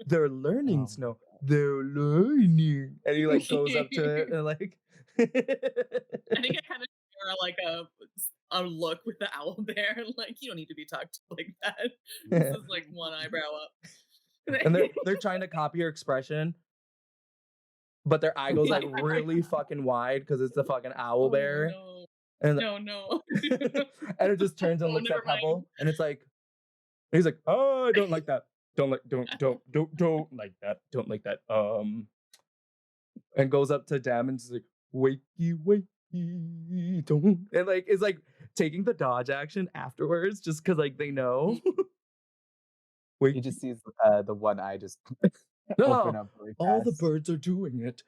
They're learning, Snow. They're learning. And he like goes up to it and like I think I kind of share like a look with the owl bear. Like, you don't need to be talked to like that. This is like one eyebrow up. And they're trying to copy your expression, but their eye goes like really fucking wide because it's the fucking owl bear. No. And No. and it just turns and looks at Pebble, and it's like, he's like, oh, I don't like that. Don't like that. Don't like that. And goes up to Dam and just like, wakey, don't. And like, is like taking the dodge action afterwards just because like they know. He just sees the one eye just open up really fast. All the birds are doing it.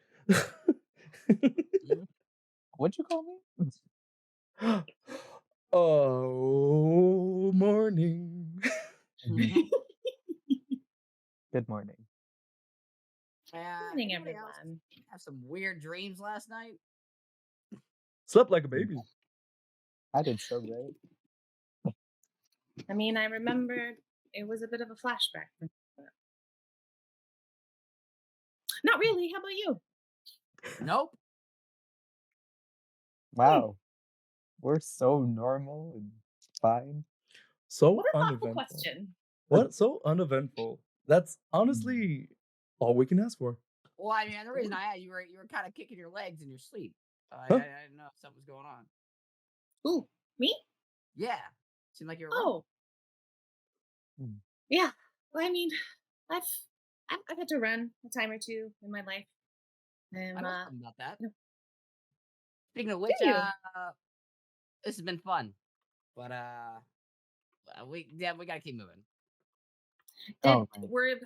What'd you call me? Oh, morning. Good morning. Morning, everyone. Have some weird dreams last night. Slept like a baby. I did so great. I mean, I remember it was a bit of a flashback. Not really. How about you? Nope. Wow. We're so normal and fine. So What a thoughtful uneventful. question. What? So uneventful. That's honestly all we can ask for. Well, I mean, the reason I had you were kind of kicking your legs in your sleep. I Huh? didn't know if something was going on. Ooh, me? Yeah, seemed like you were. Oh, yeah. Well, I mean, I've had to run a time or two in my life. And I know something about that. no. Speaking of which, Do you? this has been fun, but we gotta keep moving. Oh,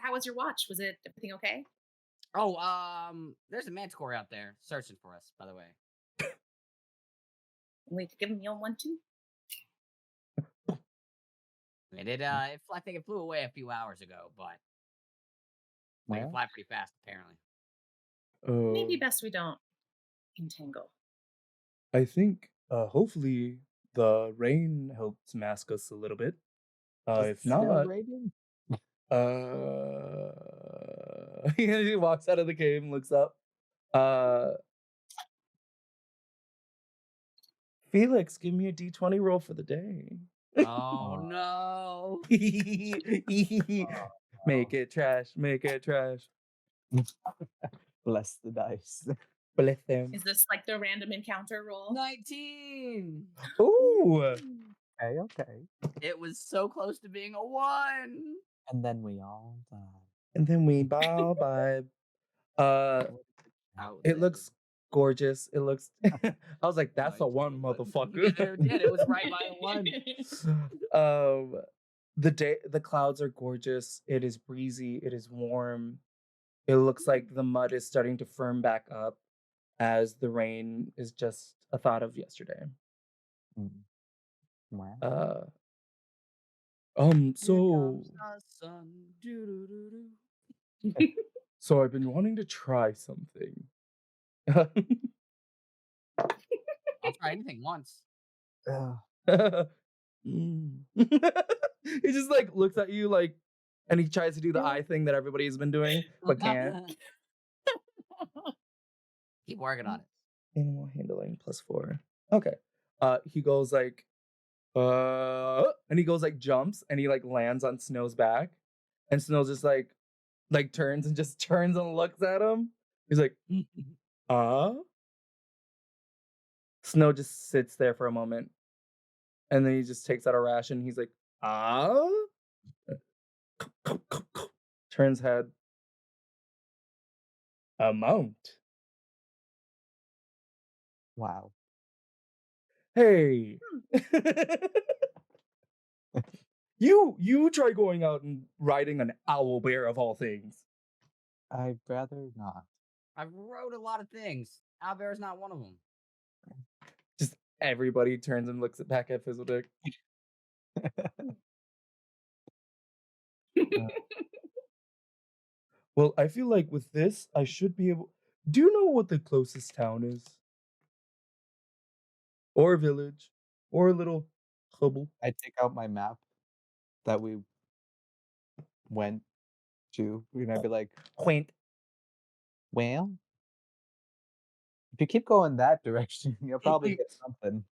How was your watch? Was it everything okay? Oh, there's a manticore out there searching for us. By the way, We could give him your 1, 2. I think it flew away a few hours ago, but it can fly pretty fast apparently. Maybe best we don't entangle. I think hopefully the rain helps mask us a little bit. If not, he walks out of the cave and looks up. Felix, give me a D20 roll for the day. Oh no! Make it trash. Bless the dice. Bless them. Is this like the random encounter roll? 19. Ooh. Okay. It was so close to being a 1. And then we all die. And then we bow by. It looks gorgeous. It looks. I was like, that's a 1, motherfucker. It did. It was right by a 1. The clouds are gorgeous. It is breezy. It is warm. It looks like the mud is starting to firm back up as the rain is just a thought of yesterday. Wow. So so I've been wanting to try something. I'll try anything once. He just like looks at you like, and he tries to do the eye thing that everybody's been doing, but can't. Keep working on it. Animal handling +4. Okay. He goes like, and he goes like jumps, and he like lands on Snow's back, and Snow just like turns and looks at him. He's like, Snow just sits there for a moment, and then he just takes out a ration. He's like, turns head. A mount. Wow. Hey. You try going out and riding an owl bear of all things. I'd rather not. I wrote a lot of things. Owlbear's not one of them. Just everybody turns and looks back at Fizzledick. Well, I feel like with this, I should be able. Do you know what the closest town is? Or village? Or a little hubble? I take out my map that we went to. And I'd be like, Quaint. well, if you keep going that direction, you'll probably get something.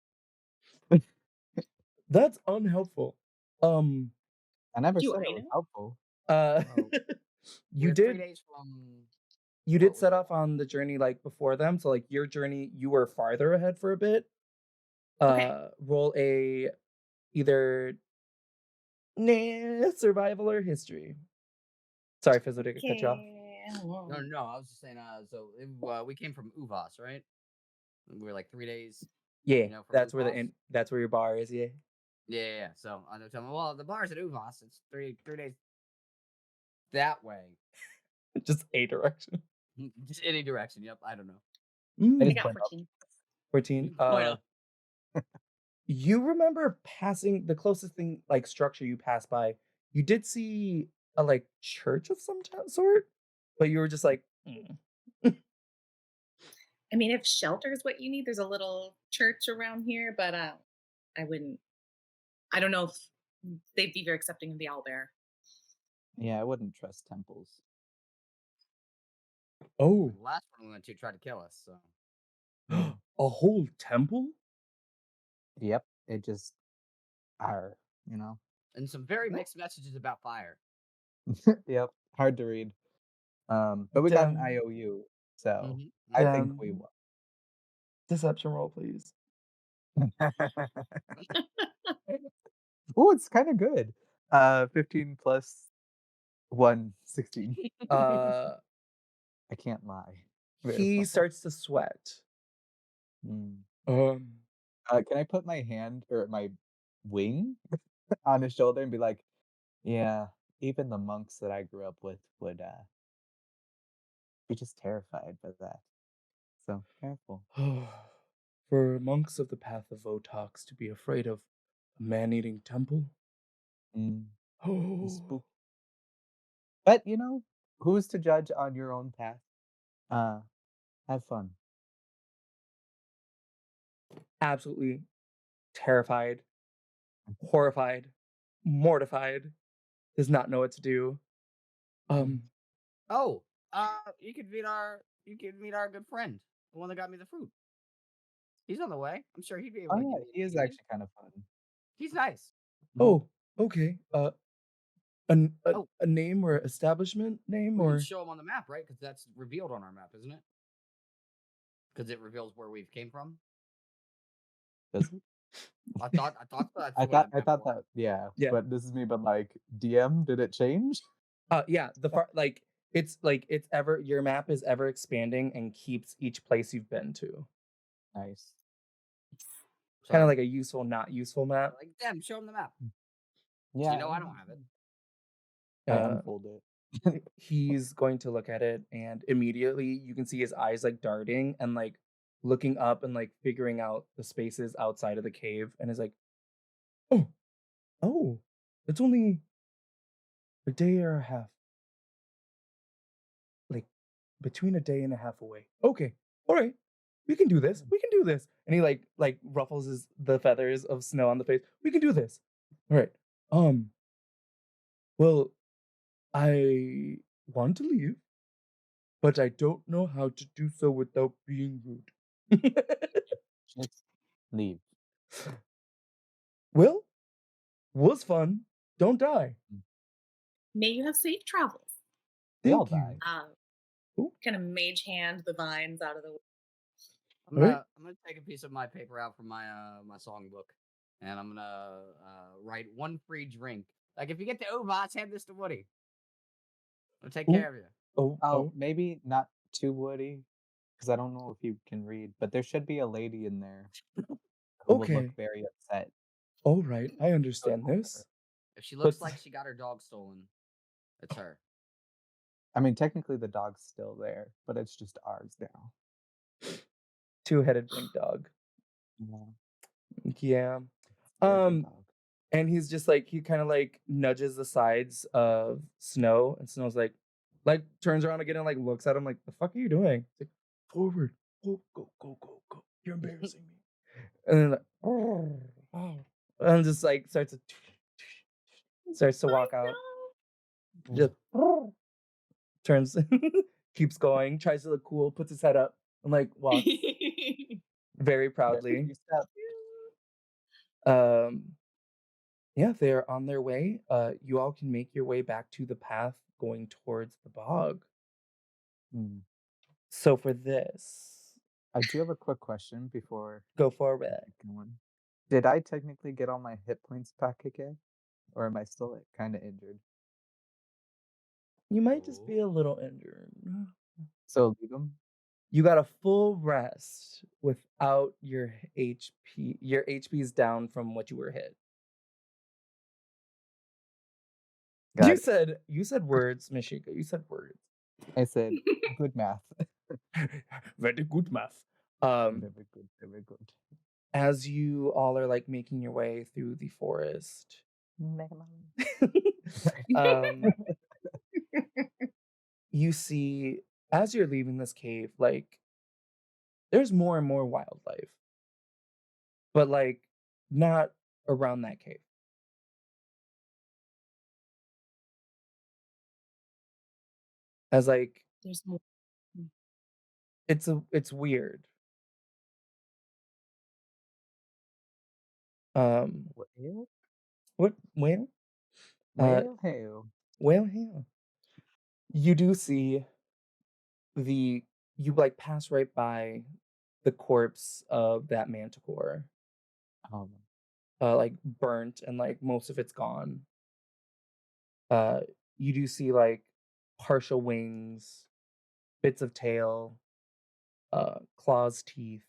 That's unhelpful. I never You said it already was know? helpful. You We're 3 did. days from. You what did was set it? off on the journey like before them, so like your journey, you were farther ahead for a bit. Okay. Roll a either survival or history. Sorry, Fizzledick, I cut you off. No, I was just saying. So we came from Uvas, right? We were like 3 days. Yeah, from that's where Uvas. that's where your bar is. Yeah. Yeah. So I was telling me, well, the bar's at Uvas. It's three days that way. Just a direction. Just any direction. Yep. I don't know. I just got went up. 14. 14. You remember passing the closest thing, like structure you passed by. You did see a like church of some sort, but you were just like, I mean, if shelter is what you need, there's a little church around here, but I wouldn't. I don't know if they'd be very accepting of the owlbear. Yeah, I wouldn't trust temples. oh, The last one we went to tried to kill us. So a whole temple? Yep, it just are, you know. and some very mixed messages about fire. Yep, hard to read. But we got an Damn. IOU, so Mhm. I think we won. Deception roll, please. Oh, it's kind of good. 15 plus 1, 16. Uh, I can't lie. he starts to sweat. Mm. Um, Can I put my hand or my wing on his shoulder and be like, yeah, even the monks that I grew up with would be just terrified by that. So careful. for monks of the path of Votox to be afraid of a man-eating temple? Mm, Oh, spook. But you know, who's to judge on your own path? Have fun. absolutely terrified, horrified, mortified, does not know what to do. Oh, you could meet our good friend, the one that got me the fruit. He's on the way. I'm sure he'd be able Oh to yeah, give me he is an opinion. actually kind of fun. He's nice. Oh, okay. a name or establishment name We or can show them on the map, right? Because that's revealed on our map, isn't it? Because it reveals where we've came from. Does it? I thought that's the I way thought the I map thought worked. that yeah, Yeah. but this is me. But like DM, did it change? yeah, it's ever your map is ever expanding and keeps each place you've been to. Nice. Kind of like a useful, not useful map. Like, damn, show them the map. Yeah. You know, I don't have it. I unfold it. He's going to look at it, and immediately you can see his eyes like darting and like looking up and like figuring out the spaces outside of the cave, and is like, oh, it's only a day or a half, like between a day and a half away. Okay, all right, we can do this. We can do this. And he like ruffles the feathers of snow on the face. We can do this. All right. Well, I want to leave, but I don't know how to do so without being rude. Just leave. Well, was fun. Don't die. May you have safe travels. They all Thank you. die. Kind of mage hand the vines out of the way. I'm gonna take a piece of my paper out from my my songbook, and I'm gonna write one free drink. Like if you get the Ovots, hand this to Woody. I'll take care of you. Oh, maybe not too woody, because I don't know if you can read, but there should be a lady in there who will Okay. look very upset. All right, I understand this. If she looks like she got her dog stolen, it's her. I mean, technically the dog's still there, but it's just ours now. Two-headed blink dog. Yeah. And he's just like, he kind of like nudges the sides of Snow, and Snow's like turns around again and like looks at him like, the fuck are you doing? He's like, forward. Go. You're embarrassing me. And then like, and just like starts to walk out. Just turns, keeps going, tries to look cool, puts his head up, and like walks very proudly. Yeah, they're on their way. You all can make your way back to the path going towards the bog. So for this, I do have a quick question before. Go forward. Did I technically get all my hit points back again? Or am I still kind of injured? You might just be a little injured. So leave them? You got a full rest without your HP. Your HP is down from what you were hit. You said words, Mishika. You said words. I said good math. Very good math. Very good. As you all are like making your way through the forest, you see as you're leaving this cave, like there's more and more wildlife, but like not around that cave. As like there's more. It's weird. What whale? Whale hail. You do see you like pass right by the corpse of that manticore. Like burnt and like most of it's gone. You do see like partial wings, bits of tail, claws, teeth.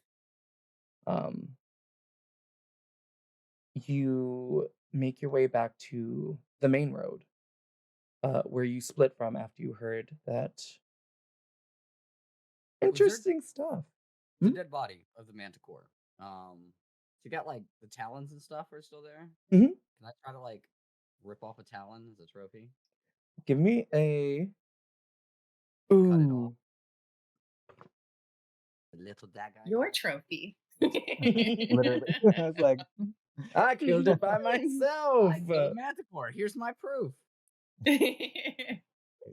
You make your way back to the main road, where you split from after you heard that interesting stuff. The dead body of the manticore. She got like the talons and stuff are still there. Mm-hmm. Can I try to like rip off a talon as a trophy? Give me a. Cut it off. A little dagger. Your trophy. Literally. I was like, I killed it by myself. I killed a manticore. Here's my proof.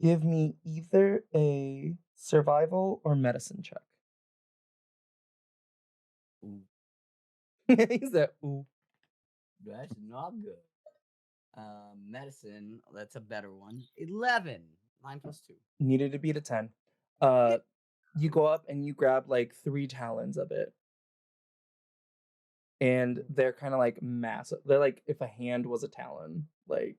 Give me either a survival or medicine check. Ooh. He said, ooh. That's not good. Medicine. That's a better one. 11. 9 plus 2. Needed to beat a 10. You go up and you grab like 3 talons of it. And they're kind of like massive. They're like if a hand was a talon. Like.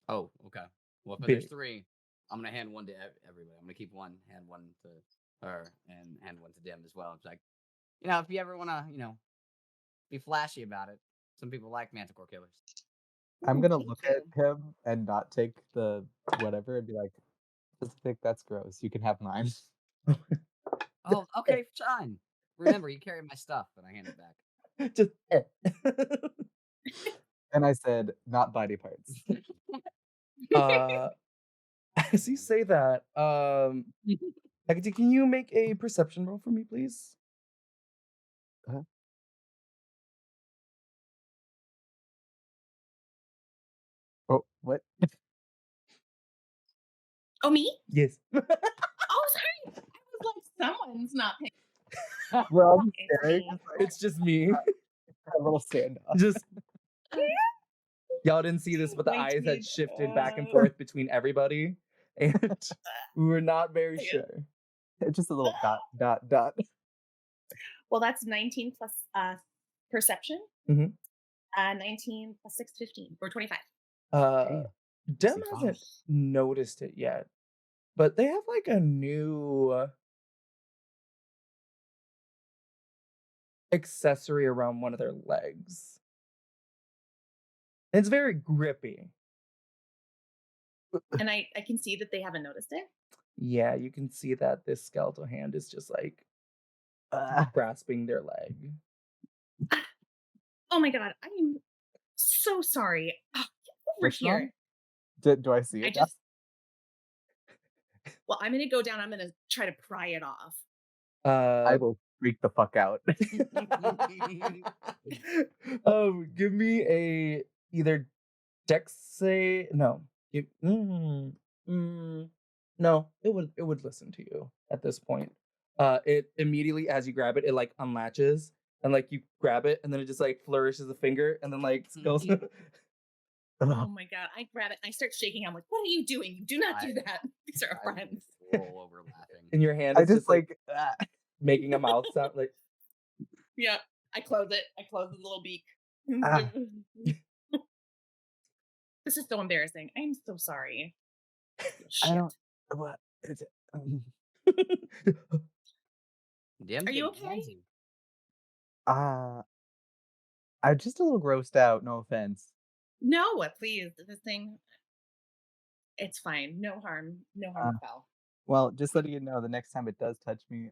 Oh, okay. Well, if Big. there's 3, I'm gonna hand one to everybody. I'm gonna keep one, hand one to her, and hand one to Dim as well. It's like, if you ever wanna, be flashy about it. Some people like manticore killers. I'm gonna thank look you. at him and not take the whatever and be like, "Pacific, that's gross. You can have mine." Oh, okay, fine. Remember, you carry my stuff, and I hand it back. Just. And I said, "Not body parts." As you say that, Hecate, can you make a perception roll for me, please? Oh, what? Oh, me? Yes. Oh, sorry. I was like, someone's not paying. We're all It's staring. me. It's just me. A little standoff. Just. Y'all didn't see this, but the eyes had shifted back and forth between everybody, and we were not very sure. Just a little dot. Well, that's 19 plus perception. Mhm. 19 plus 6, 15, or 25. Dem hasn't noticed it yet, but they have like a new accessory around one of their legs. It's very grippy. And I can see that they haven't noticed it. Yeah, you can see that this skeletal hand is just like grasping their leg. Oh my god, I'm so sorry. Oh, get over What's here. wrong? Do I see it? Well, I'm gonna go down. I'm gonna try to pry it off. I will freak the fuck out. Give me a either dex save. No, no. It would listen to you at this point. It immediately, as you grab it, it like unlatches and like you grab it and then it just like flourishes a finger and then like goes. Oh my god! I grab it and I start shaking. I'm like, "What are you doing? You do not do that. These are our friends." Roll over laughing. In your hand, I it's just like making a mouth sound like. Yeah, I close it. I close the little beak. This is so embarrassing. I'm so sorry. I don't. What is it? Are you okay? I'm just a little grossed out. No offense. No, please. This thing, it's fine. No harm. No harm foul. Well, just letting you know, the next time it does touch me,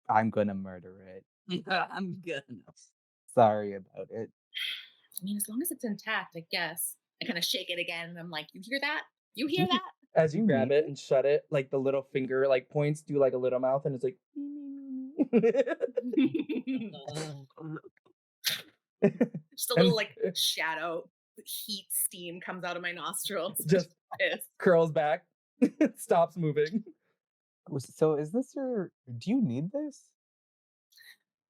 I'm gonna murder it. I'm good. Sorry about it. I mean, as long as it's intact, I guess. I kind of shake it again, and I'm like, "You hear that? You hear that?" As you grab it and shut it, like the little finger like points do like a little mouth, and it's like. Just a little like shadow, heat, steam comes out of my nostrils. Just curls back, stops moving. So is this your? Do you need this?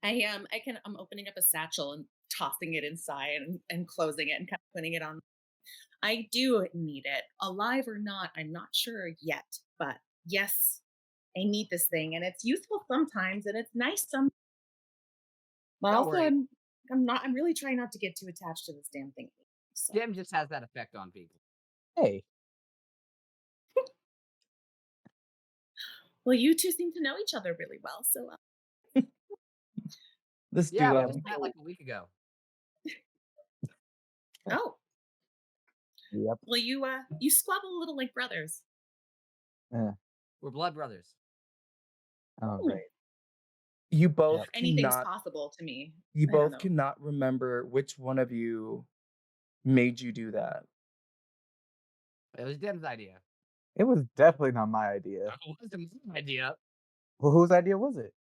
I'm opening up a satchel and tossing it inside and closing it and kind of putting it on. I do need it, alive or not. I'm not sure yet, but yes, I need this thing, and it's useful sometimes, and it's nice sometimes. But also, I'm really trying not to get too attached to this damn thing. So. Dim just has that effect on people. Hey. Well, you two seem to know each other really well, so. This yeah, duo. we just met like a week ago. Oh. Yep. Well, you squabble a little like brothers. We're blood brothers. Oh, right. You both anything's possible to me. You both cannot remember which one of you made you do that. It was Dim's idea. It was definitely not my idea. It wasn't my idea. Well, whose idea was it?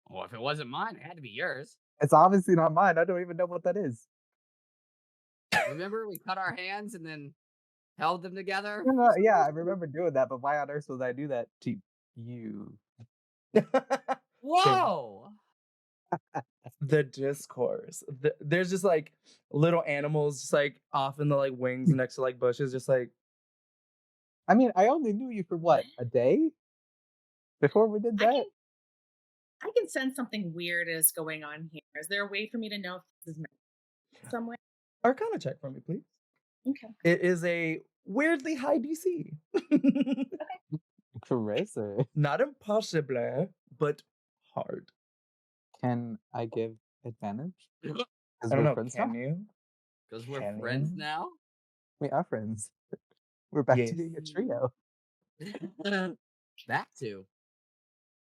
Well, if it wasn't mine, it had to be yours. It's obviously not mine. I don't even know what that is. Remember, we cut our hands and then held them together? Yeah, I remember doing that, but why on earth would I do that to you? Whoa! the discourse. There's just like little animals just like off in the like wings next to like bushes, just like. I mean, I only knew you for what, a day before we did that? I can sense something weird is going on here. Is there a way for me to know if this is meant somewhere? Arcana check for me, please. Okay. It is a weirdly high DC. Carissa. Not impossible, but hard. Can I give advantage? I Because don't we're know. friends Can now? you? Because we're Can friends you? now. We are friends. We're back Yes. to being a trio. Back to.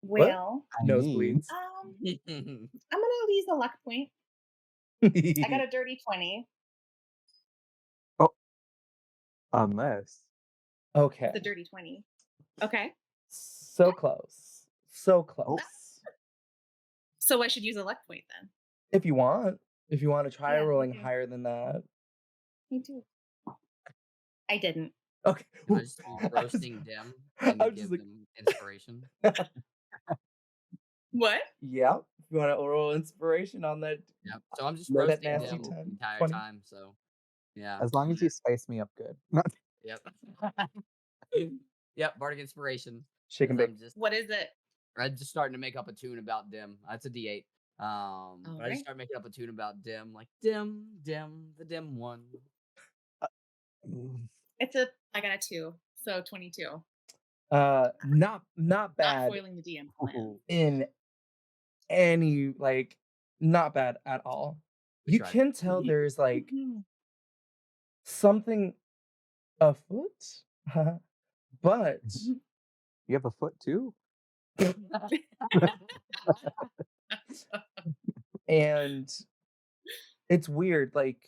What? Well, Nosebleeds. I'm gonna use a luck point. I got a dirty 20. Unless. Okay. The dirty 20. Okay. So close. So close. So I should use a luck point then. If you want. If you want to try Yeah, rolling okay. higher than that. Me too. I didn't. Okay. Can I just roasting Dim and I'm give just like- them inspiration? What? Yeah. If you want to roll inspiration on that. Yep. So I'm just Roll that roasting nasty Dim 10, the entire 20. time. So yeah. As long as you spice me up good. Yep. Yep. Bardic inspiration. Shake and 'cause bake. What is it? I'm just starting to make up a tune about Dim. That's a D8. But I Alright. just start making up a tune about Dim, like Dim, the Dim one. I got a 2, so 22. Not Not bad foiling the DM plan. in any like not bad at all. We You tried. can tell there's like Mhm. something afoot, but You have a foot too? and it's weird. Like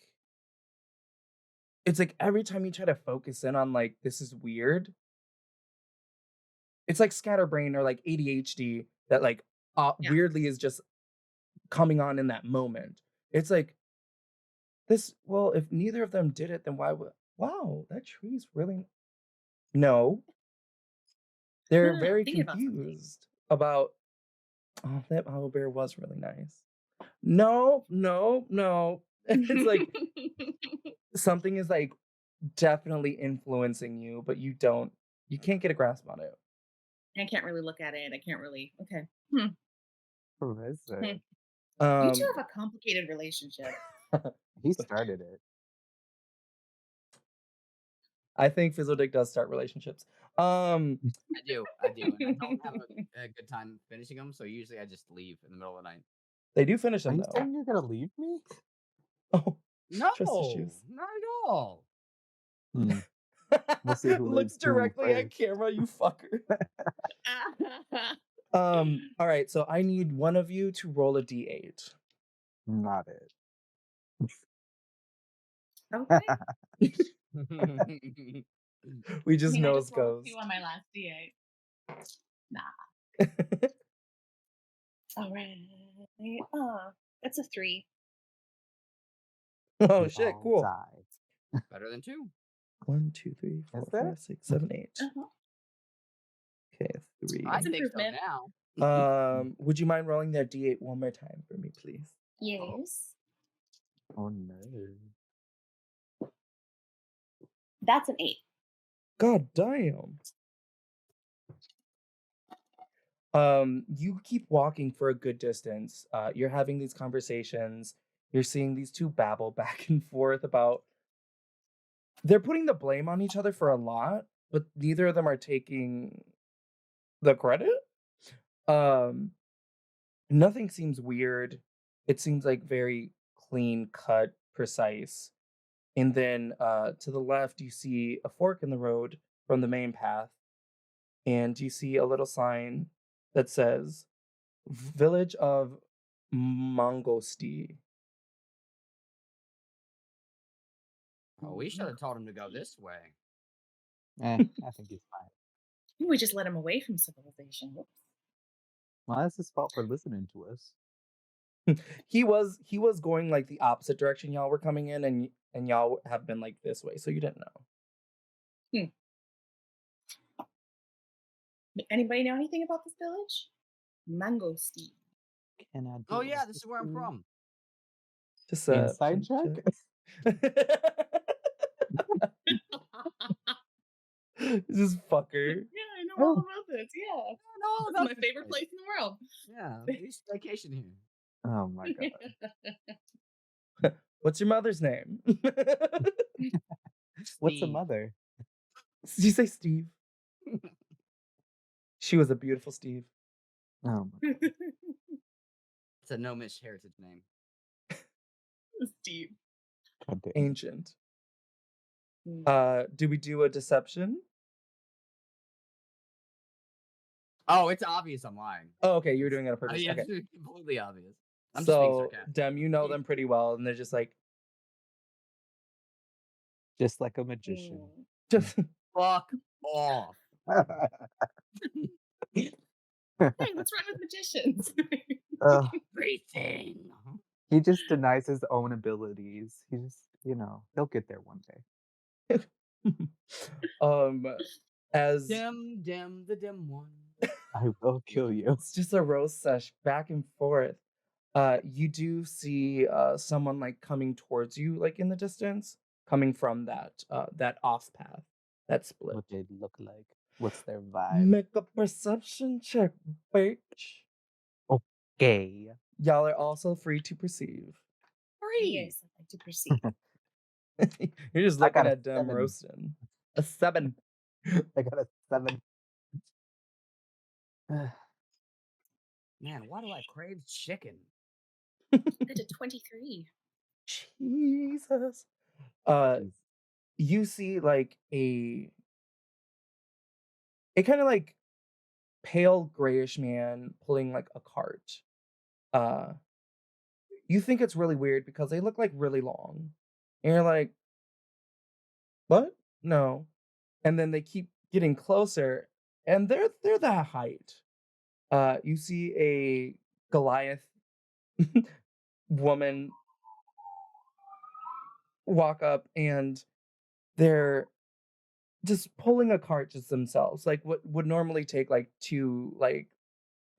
it's like every time you try to focus in on like this is weird. It's like scatterbrain or like ADHD that like Yeah. weirdly is just coming on in that moment. It's like this. Well, if neither of them did it, then why would? Wow, that tree's really. No, they're No, very thinking about something. confused about. Oh, that owlbear was really nice. No. It's like something is like definitely influencing you, but you can't get a grasp on it. I can't really look at it. I can't really. Okay. Carissa. You two have a complicated relationship. He started it. I think Fizzledick does start relationships. I do. And I don't have a good time finishing them, so usually I just leave in the middle of the night. They do finish Are them you though. saying you're gonna leave me? Oh, No, trust issues. not at all. We'll see who Looks lives who directly at first. camera, you fucker. All right, so I need one of you to roll a d8. Not it. Okay. We just I know just it rolled goes. a 2 on my last D8. Nah. All right. That's a 3. Oh We shit, all cool. died. Better than 2. 1, 2, 3, 4, Is there? 5, 6, 7, 8. Uh-huh. Okay, 3. I think so improvement. now. Would you mind rolling that d8 one more time for me, please? Yes. Oh no. That's an 8. God damn. You keep walking for a good distance. You're having these conversations. You're seeing these two babble back and forth about. They're putting the blame on each other for a lot, but neither of them are taking the credit. Nothing seems weird. It seems like very clean cut, precise. And then to the left, you see a fork in the road from the main path. And you see a little sign that says Village of Mangosty. Oh, we should have told him to go this way. I think he's fine. We just let him away from civilization. Whoops. Well, that's his fault for listening to us. He was going like the opposite direction y'all were coming in, and y'all have been like this way, so you didn't know. Anybody know anything about this village? Mangosteen. Can I do Oh yeah, this is where I'm from. Inside Deception check? This fucker. Yeah, I know all about this. Yeah. No, This is my favorite place in the world. Yeah, we should vacation here. Oh my god. What's your mother's name? What's a Steve. mother? Did you say Steve? She was a beautiful Steve. Oh my god. It's a no Miss heritage name. Steve. God damn. Ancient. Mm. Do we do a deception? Oh, it's obvious I'm lying. Oh, okay, you're doing it on purpose. Yeah, Okay. it's completely obvious. I'm just being So, sarcastic. Dem, you know them pretty well, and they're just like, Just like a magician. just Fuck off. Hey, let's run with magicians. Ugh, Everything. he just denies his own abilities. He just, he'll get there one day. as Dem, the dem one. I will kill you. it's just a roast sesh back and forth. You do see someone like coming towards you, like in the distance, coming from that off path, that split. What they look like. What's their vibe? Make a perception check, bitch. Okay. Y'all are also free to perceive. Yes, I like to perceive. You're just I looking got a at them 7. roasting. A 7. I got a 7. Man, why do I crave chicken? I got a 23. Jesus. Jeez. You see like a kind of like pale grayish man pulling like a cart. You think it's really weird because they look like really long. And you're like, what? No. And then they keep getting closer and they're that height. You see a Goliath woman walk up and they're just pulling a cart just themselves. Like what would normally take like 2 like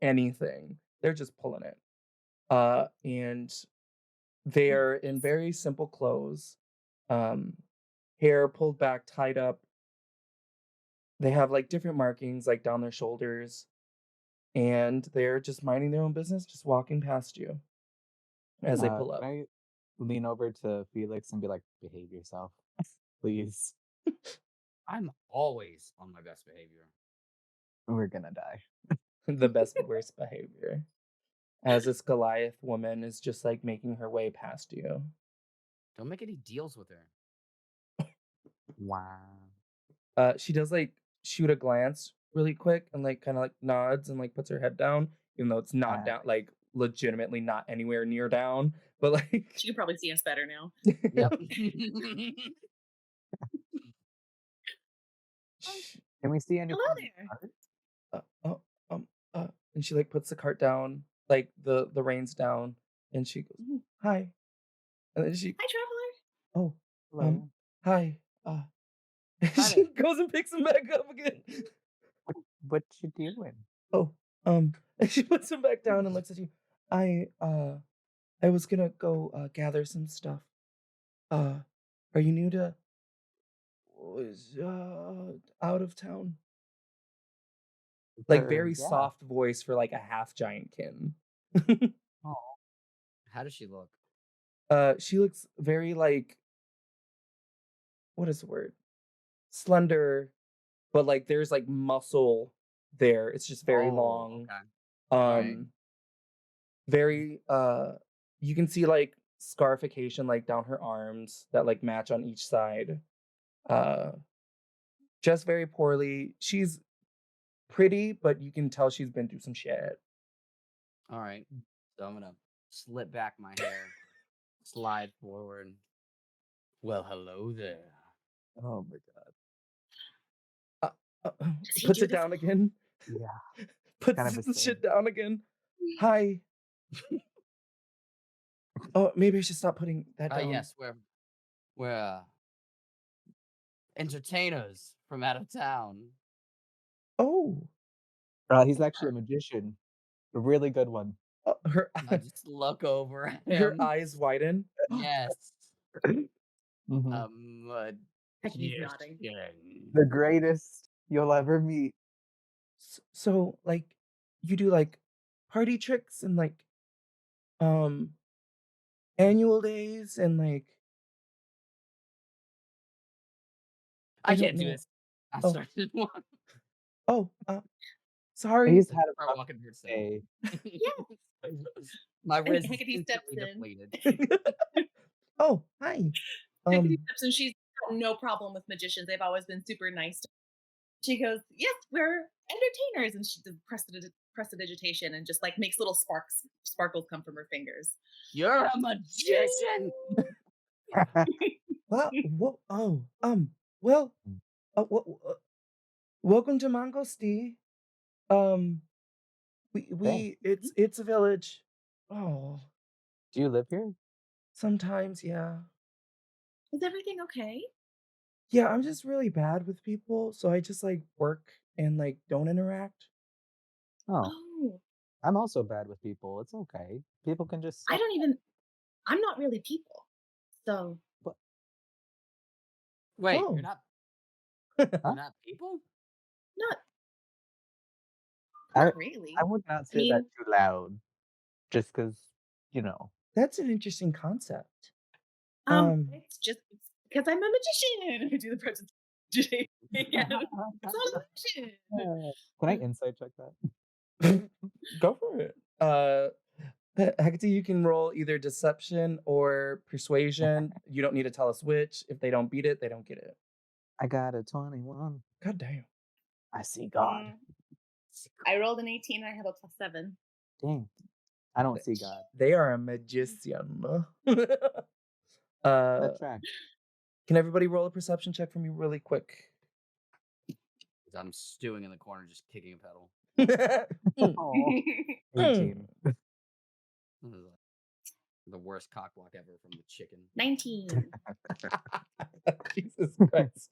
anything. They're just pulling it. And they're in very simple clothes. Hair pulled back, tied up. They have like different markings like down their shoulders. And they're just minding their own business, just walking past you as they pull up. Can I lean over to Felix and be like, behave yourself, please? I'm always on my best behavior. We're gonna die. The best worst behavior. As this Goliath woman is just like making her way past you. Don't make any deals with her. Wow. She does like shoot a glance really quick and like kind of like nods and like puts her head down, even though it's not down, like legitimately not anywhere near down. But like She can probably see us better now. Yep. Can we see any? Hello there. And she like puts the cart down, like the reins down, and she goes, "Hi," and then she, Hi, traveler. "Oh, Hello. hi." She goes and picks him back up again. What you doing? Oh, and she puts him back down and looks at you. I was gonna go gather some stuff. Are you new to? Was out of town? Like very Yeah. soft voice for like a half giant kin. How does she look? She looks very like, what is the word? Slender, but like there's like muscle there. It's just very long. Okay. Right. Very you can see like scarification like down her arms that like match on each side. Just very poorly. She's pretty, but you can tell she's been through some shit. All right. So I'm gonna slip back my hair, slide forward. Well, hello there. Oh my god. Does he Puts do it this? down again. Yeah. Puts Kind of the the shit same. down again. Hi. Oh, maybe I should stop putting that down. Yes, we're entertainers from out of town. Oh. He's actually a magician. A really good one. Her I just look over at her him. eyes widen. Yes. Mhm. He's nodding. The greatest you'll ever meet. So like you do like party tricks and like um annual days and like I I don't can't do know. this. I Oh. started one. Oh, sorry. He's had a Start rough walking towards day. My wrist is Hecate steps instantly in. depleted. Oh, hi. Hecate steps in. She's got no problem with magicians. They've always been super nice to her. She goes, "Yes, we're entertainers," and she does prestidigitation and just like makes little sparkles come from her fingers. You're a magician. Well, well, welcome to Mangosty. Thanks. It's a village. Oh, Do you live here? sometimes, yeah. Is everything okay? Yeah, I'm just really bad with people, so I just like work and like don't interact. Oh, Oh, I'm also bad with people. It's okay. People can just I suck. don't even. I'm not really people. So But Wait, Oh. you're not Huh? not people? not I not really. I would not say that mean- too loud, just because That's an interesting concept. Um, It's just because I'm a magician. I do the presentation. It's not a magician. Can I insight check that? go for it. Hecate, you can roll either deception or persuasion. You don't need to tell us which. If they don't beat it, they don't get it. I got a 21. God damn. I see God. I rolled an 18. I have a +7. Dang. I don't see God. They are a magician. That track. Can everybody roll a perception check for me really quick? I'm stewing in the corner, just kicking a pedal. Oh, 18. This is like the worst cock block ever from the chicken. 19. Jesus Christ.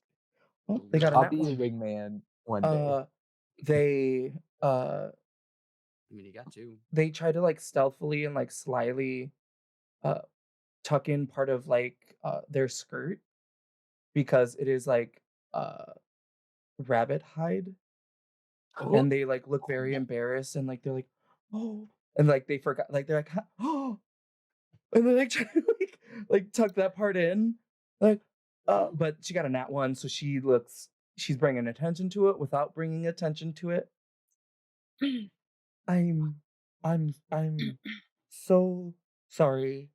Oh, they got a I'll nat be your one. wingman one day. They I mean, you got two. they try to like stealthily and like slyly tuck in part of like their skirt because it is like rabbit hide, and they like look very embarrassed and like they're like, oh, and like they forgot, like they're like, oh, and they like try to like tuck that part in, like but she got a nat one, so she's bringing attention to it without bringing attention to it. I'm so sorry.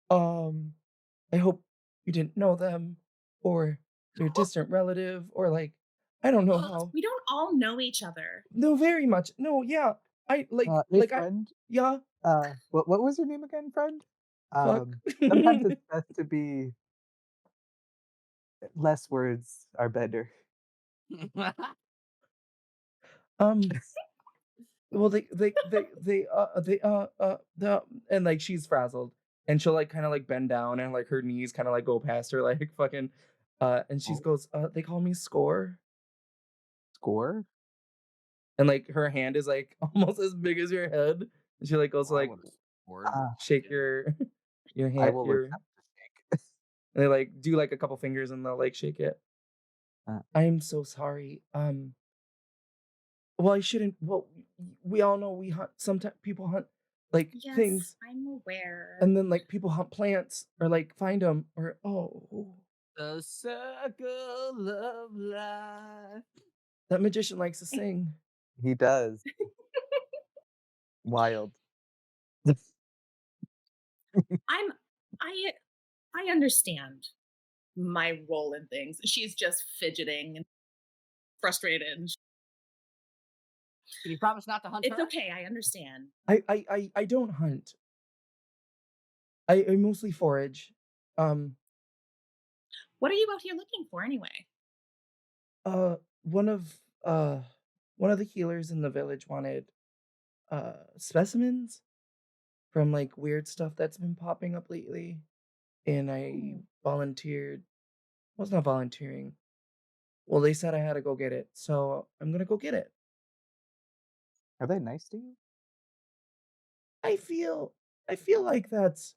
I hope you didn't know them or they're a distant relative or like I don't know how. We don't all know each other. No, very much. No, yeah. I like Hey, I friend. yeah. What was your name again, friend? Fuck. Sometimes it's best to be less words are better. Well the and like she's frazzled and she'll like kind of like bend down and like her knees kind of like go past her like fucking and she goes they call me Score. Score? And like her hand is like almost as big as your head. And she like goes Well, I like would've scored. shake your hand. I will attempt to shake. And they like do like a couple fingers and they'll like shake it. I'm so sorry. Well, I shouldn't. Well, we all know we hunt. Sometimes people hunt like Yes, things, I'm aware. and then like people hunt plants or like find them or The circle of life. that magician likes to sing. He does. Wild. I understand my role in things. She's just fidgeting and frustrated. Can you promise not to hunt It's her? okay. I understand. I don't hunt. I mostly forage. What are you out here looking for anyway? One of the healers in the village wanted specimens from like weird stuff that's been popping up lately, and I volunteered. Was not volunteering. Well, they said I had to go get it, so I'm gonna go get it. Are they nice to you? I feel like that's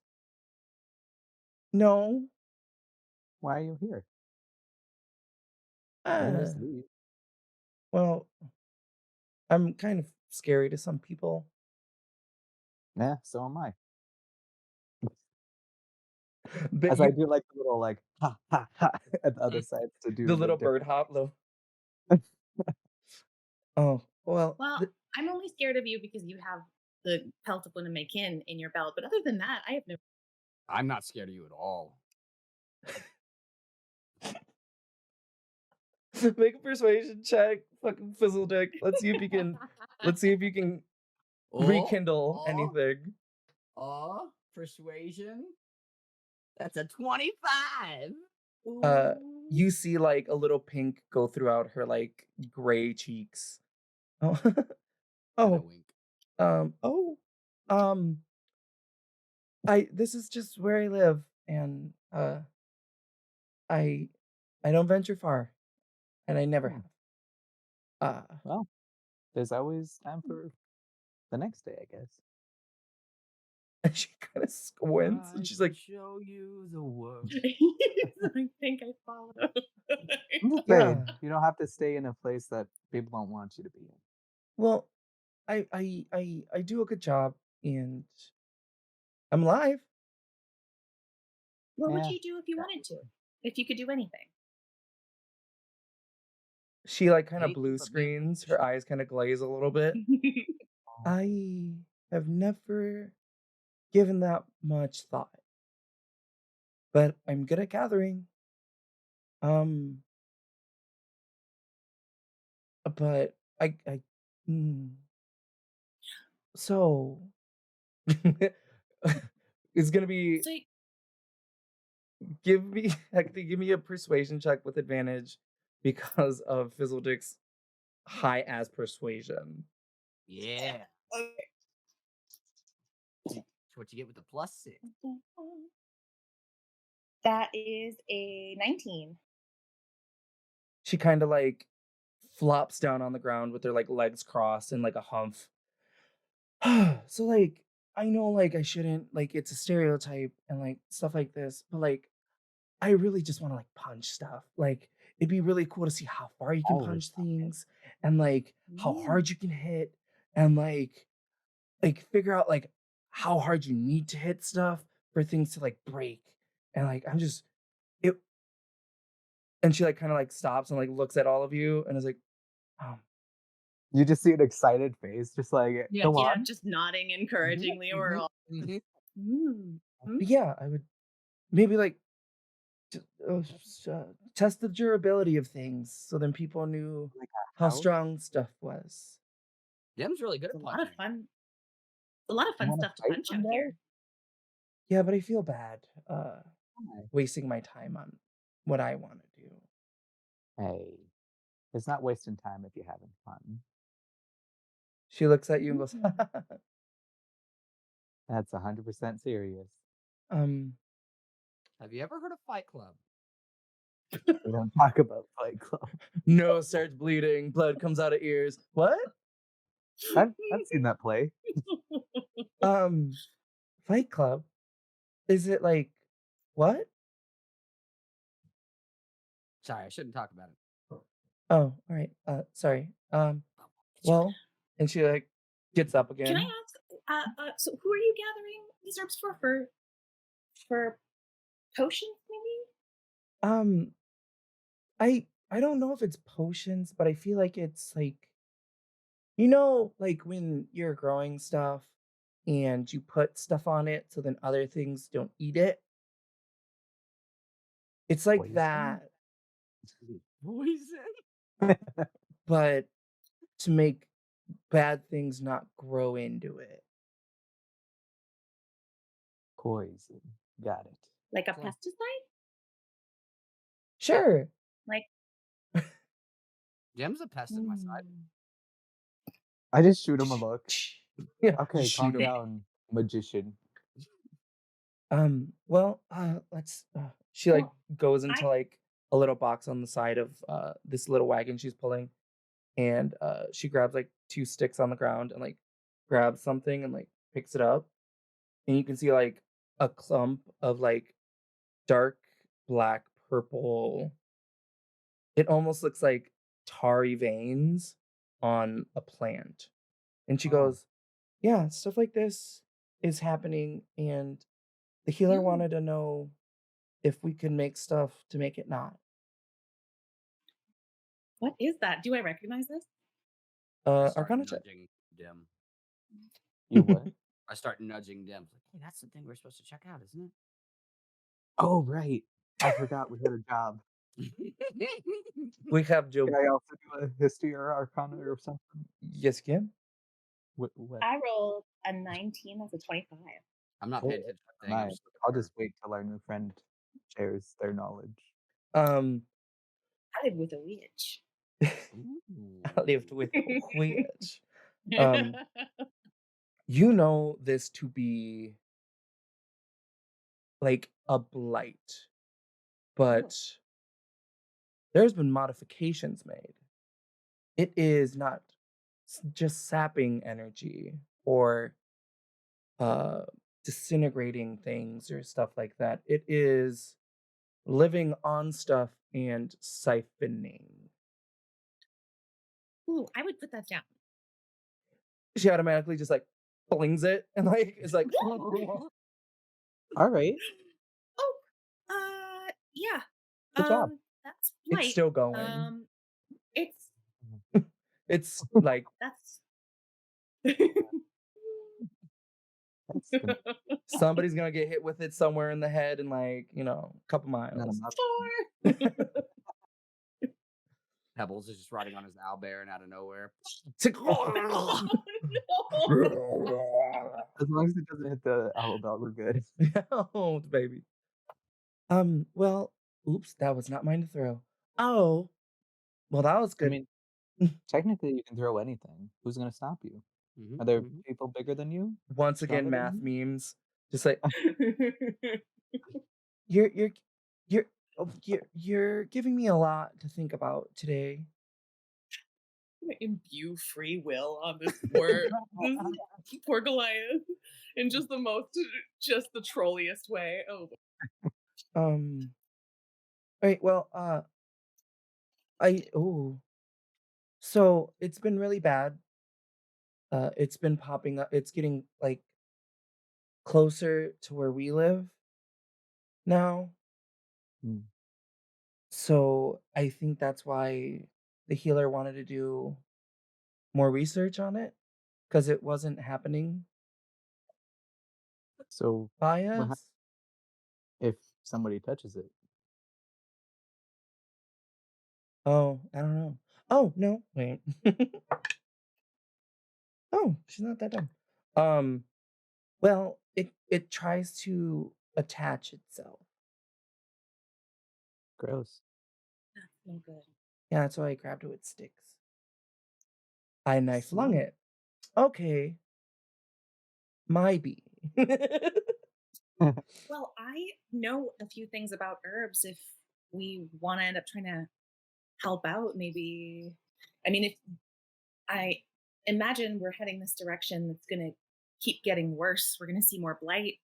no. Why are you here? You can Uh, just leave. well, I'm kind of scary to some people. Yeah, so am I. But As I do like the little like ha ha ha at the other sides to do the little different. bird hop though. Oh, well, Well, I'm only scared of you because you have the pelt of Winnemaykin in your belt. But other than that, I have no. I'm not scared of you at all. make a persuasion check, fucking fizzle dick. Let's see if you can Oh, rekindle oh, anything. Oh, persuasion. That's a 25. You see like a little pink go throughout her like gray cheeks. Oh, And a oh, wink. this is just where I live, and I don't venture far, and I never have. Well, there's always time for the next day, I guess. And she kind of squints, and she's like, show you the world. I think I followed. I'm just Yeah. saying, you don't have to stay in a place that people don't want you to be in. "Well, I do a good job, and I'm alive." What would Yeah. you do if you wanted to? If you could do anything? She like kind of Anything blue but be a screens. bitch. Her eyes kind of glaze a little bit. I have never given that much thought, but I'm good at gathering. But mm, so it's gonna be So give me a persuasion check with advantage because of Fizzledick's high ass persuasion. Yeah. That's what you get with the +6. that is a 19. She kind of like flops down on the ground with her like legs crossed and like a humph. So like I know like I shouldn't, like it's a stereotype and like stuff like this, but like I really just want to like punch stuff. Like it'd be really cool to see how far you can Always punch punch it. things and like how hard you can hit and like figure out like how hard you need to hit stuff for things to like break. And like I'm just it and she like kind of like stops and like looks at all of you and is like, You just see an excited face, just like, Yeah, come yeah, on. just nodding encouragingly, or all. Mhm. but yeah, I would maybe like test the durability of things so then people knew Like how house? strong stuff was. Jem's really good It's at a lot of punching. fun. A lot of You fun wanna stuff to fight punch out someday? here. Yeah, but I feel bad Why? wasting my time on what I want to do. Hey, it's not wasting time if you're having fun. She looks at you and goes, That's 100% serious. Have you ever heard of Fight Club? We don't talk about Fight Club. nose starts bleeding, blood comes out of ears. What? I've seen that play. Fight Club? Is it like what? Sorry, I shouldn't talk about it. Oh, all right. Sorry. Well, and she like gets up again. Can I ask? So, who are you gathering these herbs for? For potions, maybe? I don't know if it's potions, but I feel like it's like, you know, like when you're growing stuff and you put stuff on it so then other things don't eat it. It's like Poison? that, Poison? but to make bad things not grow into it. Poison. Got it. Like a Cool. pesticide? Sure. Like Jem's a pest in my side. I just shoot him a look. Yeah, Okay, just calm shoot 'em. down, magician. Well, let's she like Well, goes into like a little box on the side of this little wagon she's pulling, and she grabs like 2 sticks on the ground and like grabs something and like picks it up, and you can see like a clump of like dark black purple. It almost looks like tarry veins on a plant. And she Oh. goes, yeah, stuff like this is happening, and the healer wanted to know if we could make stuff to make it not. What is that? Do I recognize this? I start Arcana check. nudging Dim. You what? I start nudging Dim. Like, hey, that's the thing we're supposed to check out, isn't it? Oh, right. I forgot we had a job. We have Joe. Can I also do a history or arcana or something? Yes, you can. What? I rolled a 19. That's a 25. I'm not Cool. paying attention to the thing. Nice. I'll just wait till our new friend shares their knowledge. I live with a witch. I lived with a witch. You know this to be like a blight, but there's been modifications made. It is not just sapping energy or disintegrating things or stuff like that. It is living on stuff and siphoning. Ooh, I would put that down. She automatically just like flings it and like is like All right. Oh, yeah. Good job. That's light. it's still going. It's It's like that's That's good. somebody's gonna get hit with it somewhere in the head in like, a couple Not miles. enough. Pebbles is just riding on his owlbear and out of nowhere. oh, no. As long as it doesn't hit the owl belt, we're good. Oh, baby. Well, oops, that was not mine to throw. Oh, well, that was I good. mean, technically, you can throw anything. Who's gonna stop you? Are there people bigger than you? Once again, Stronger math than you? memes. Just like you're you're giving me a lot to think about today. I'm gonna imbue free will on this poor Goliath in just the trolliest way. Oh, Right, well, so it's been really bad. It's been popping up. It's getting like closer to where we live now. Hmm. So I think that's why the healer wanted to do more research on it because it wasn't happening So by what hap- us. if somebody touches it? Oh, I don't know. Oh, no, wait. Oh, she's not that dumb. Well, it tries to attach itself. Gross. that's no good. Yeah, that's why I grabbed it with sticks. And I flung it. Okay. My bee. Well, I know a few things about herbs. If we want to end up trying to help out, maybe. I mean, if I imagine we're heading this direction, that's going to keep getting worse. We're going to see more blight.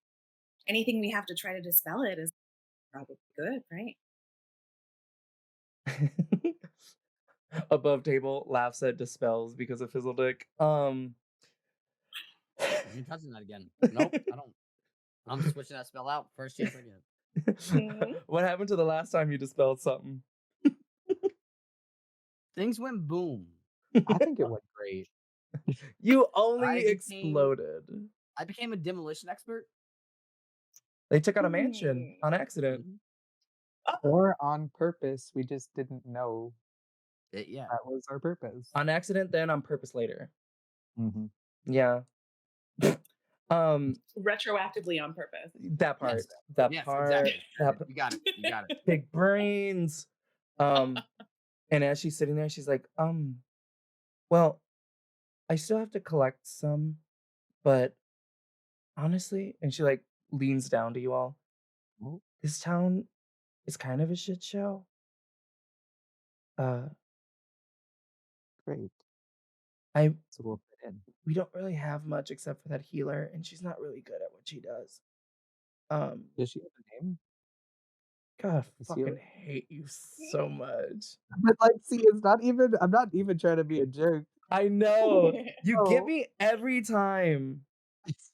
Anything we have to try to dispel it is probably good, right? Above table laughs at dispels because of Fizzledick. I ain't touching that again. Nope, I don't. I'm switching that spell out first chance I get. What happened to the last time you dispelled something? Things went boom. I think it went great. You only I became- exploded. I became a demolition expert. They took out a mansion on accident. Or on purpose. We just didn't know Yeah. that was our purpose. On accident, then on purpose later. Mm-hmm. Yeah. Retroactively on purpose. That part. Yes. That Yes, part. exactly. That You got it. You got it. big brains. And as she's sitting there, she's like, well, I still have to collect some, but honestly, and she like leans down to you all. Oh. This town is kind of a shit show. Great. So we'll fit in. We don't really have much except for that healer, and she's not really good at what she does. Does she have a name? God, I Is fucking healer? hate you so much. But like, see, it's not even. I'm not even trying to be a jerk. I know. You get Oh. me every time.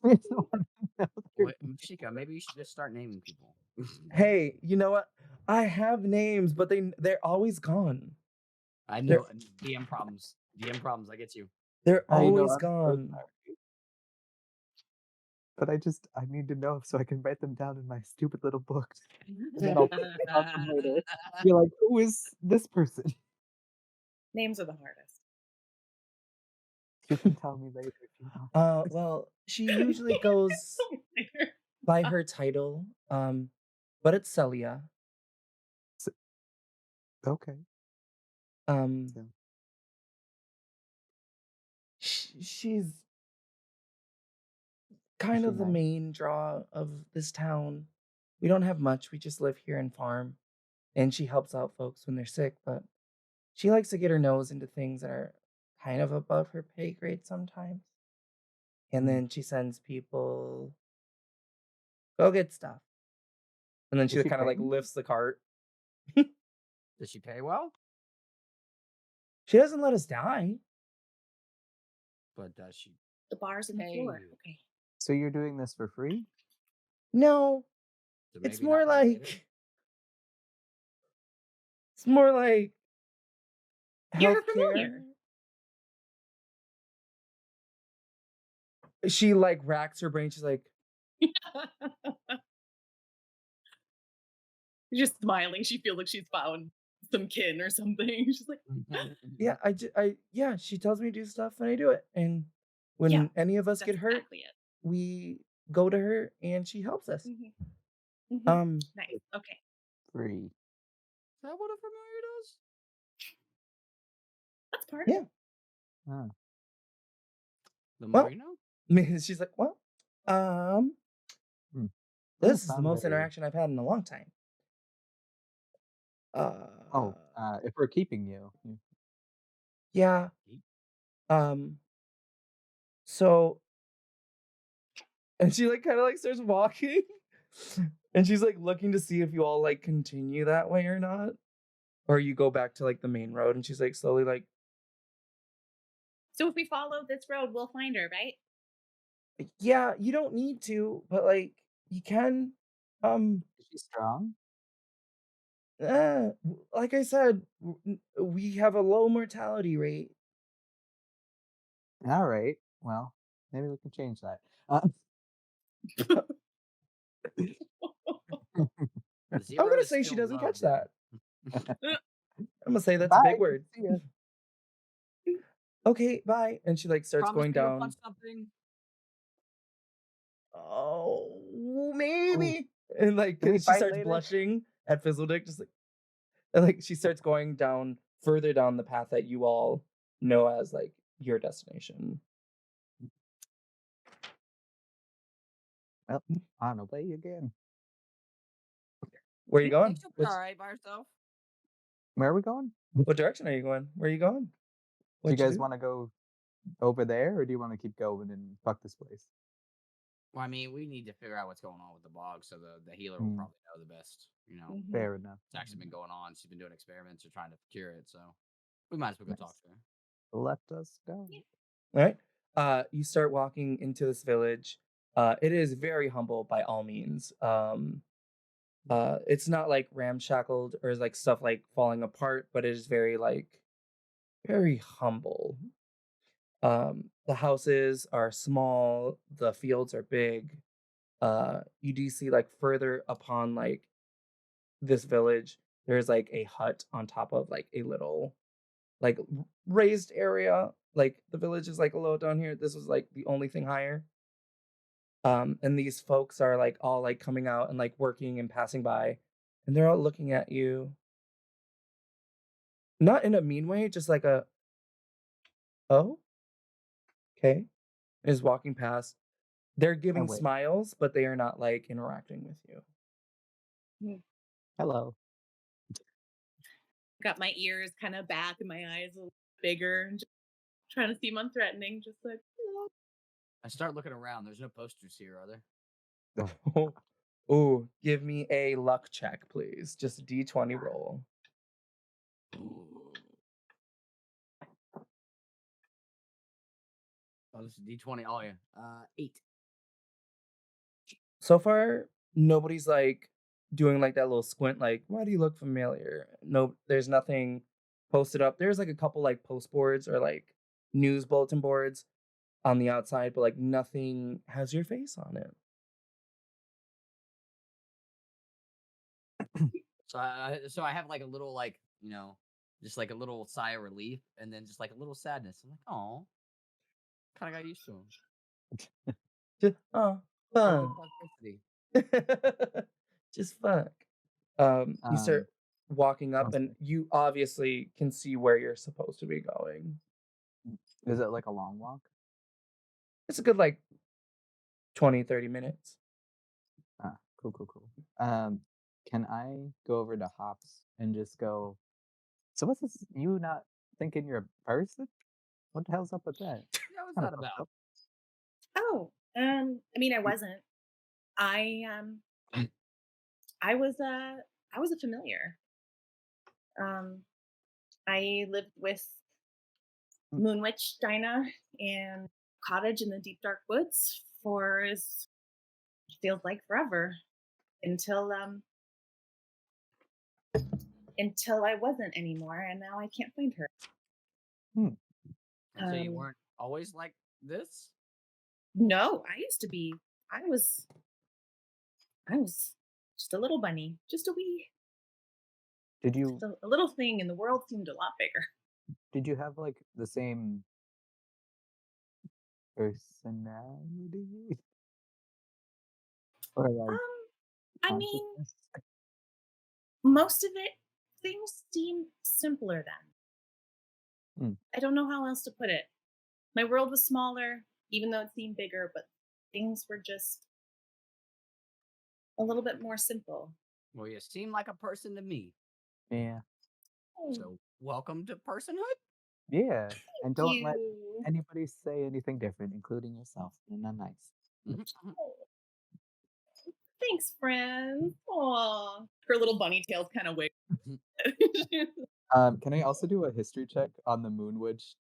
I don't wanna know your Wait, Mashika, maybe you should just start naming people. Hey, you know what? I have names, but they're always gone. I know DM problems. DM problems. I get you. They're I know, always I'm so gone. sorry. But I need to know so I can write them down in my stupid little book. And then I'll print them out them later. Be like, who is this person? Names are the hardest. You can tell me later if you want. Well, she usually goes by her title, but it's Celia. Okay. Yeah. She's Is kind she of the nice? main draw of this town. We don't have much. We just live here and farm, and she helps out folks when they're sick, but she likes to get her nose into things that are kind of above her pay grade sometimes. And then she sends people go get stuff. And then Does she she kind of pay like you? lifts the cart. Does she pay well? She doesn't let us die. But does she? The bars and the floor. Hey. Okay. So you're doing this for free? No, So it's maybe more not related? like it's more like You're healthcare. familiar. She like racks her brain. She's like, Just smiling. She feels like she's found some kin or something. She's like, yeah, yeah. She tells me to do stuff and I do it. And when Yeah, any of us that's get hurt, exactly it. we go to her and she helps us. Nice. Okay. Free. Is that what a familiar does? That's part Yeah. of it. Ah. The Well, Marino? she's like, well, Doesn't this is the sound most very- interaction I've had in a long time. If we're keeping you. Yeah. So, and she like kind of like starts walking, and she's like looking to see if you all like continue that way or not, or you go back to like the main road. And she's like slowly like, So if we follow this road, we'll find her, right? yeah, you don't need to, but like you can. Is she strong? Like I said, we have a low mortality rate. All right. Well, maybe we can change that. I'm gonna say she doesn't catch that. I'm gonna say that's a Bye. big word. See ya. Okay, bye. And she like starts going down. Something. Oh, maybe. And like Can we she fight starts later? blushing at Fizzledick, just like, and like she starts going down further down the path that you all know as like your destination. Well, on our way again. Where are you going? She'll be all right by herself. Where are we going? What direction are you going? Where are you going? Do you What'd guys do? want to go over there, or do you want to keep going and fuck this place? Well, I mean, we need to figure out what's going on with the bog, so the healer will probably know the best. You know, Fair enough. it's actually been going on. She's been doing experiments or trying to cure it, so we might as well go talk to her. Let us go. All right. You start walking into this village. It is very humble by all means. It's not like ramshackled or like stuff like falling apart, but it is very humble. The houses are small, the fields are big. You do see like further upon like this village, there's like a hut on top of like a little like raised area. Like the village is like a little down here. This was like the only thing higher. And these folks are like all like coming out and like working and passing by, and they're all looking at you. Not in a mean way, just like a oh, okay. Is walking past. They're giving wait. smiles, but they are not like interacting with you. Hello. Got my ears kind of back and my eyes a little bigger. And just, trying to seem unthreatening, just like. I start looking around. There's no posters here, are there? Ooh, give me a luck check, please. Just a D20 roll. Oh, this is D20. Oh yeah. 8. So far, nobody's like doing like that little squint, like, why do you look familiar? No, there's nothing posted up. There's like a couple like post boards or like news bulletin boards on the outside, but like nothing has your face on it. So I have like a little like, just like a little sigh of relief and then just like a little sadness. I'm like, oh, kind of got used to him. Just, oh, fun. Toxicity. Just fuck. You start walking up and you obviously can see where you're supposed to be going. Is it like a long walk? It's a good like 20, 30 minutes. Cool. Can I go over to Hops and just go, so what's this? You not thinking you're a person? What the hell's up with that? Yeah, what's that about? Oh, I mean, I wasn't. I was a familiar. I lived with Moon Witch Dinah in a cottage in the deep dark woods for it feels like forever until I wasn't anymore, and now I can't find her. So you weren't always like this? No, I used to be. I was just a little bunny, just a wee. Did you? Just a little thing, and the world seemed a lot bigger. Did you have like the same personality? Or like? I mean, most of it, things seemed simpler then. I don't know how else to put it. My world was smaller, even though it seemed bigger, but things were just a little bit more simple. Well, you seem like a person to me. Yeah. So welcome to personhood. Yeah, and don't let anybody say anything different, including yourself. You're not nice. Thanks, friend. Aw. Her little bunny tail's kind of wig. Can I also do a history check on the Moon Witch,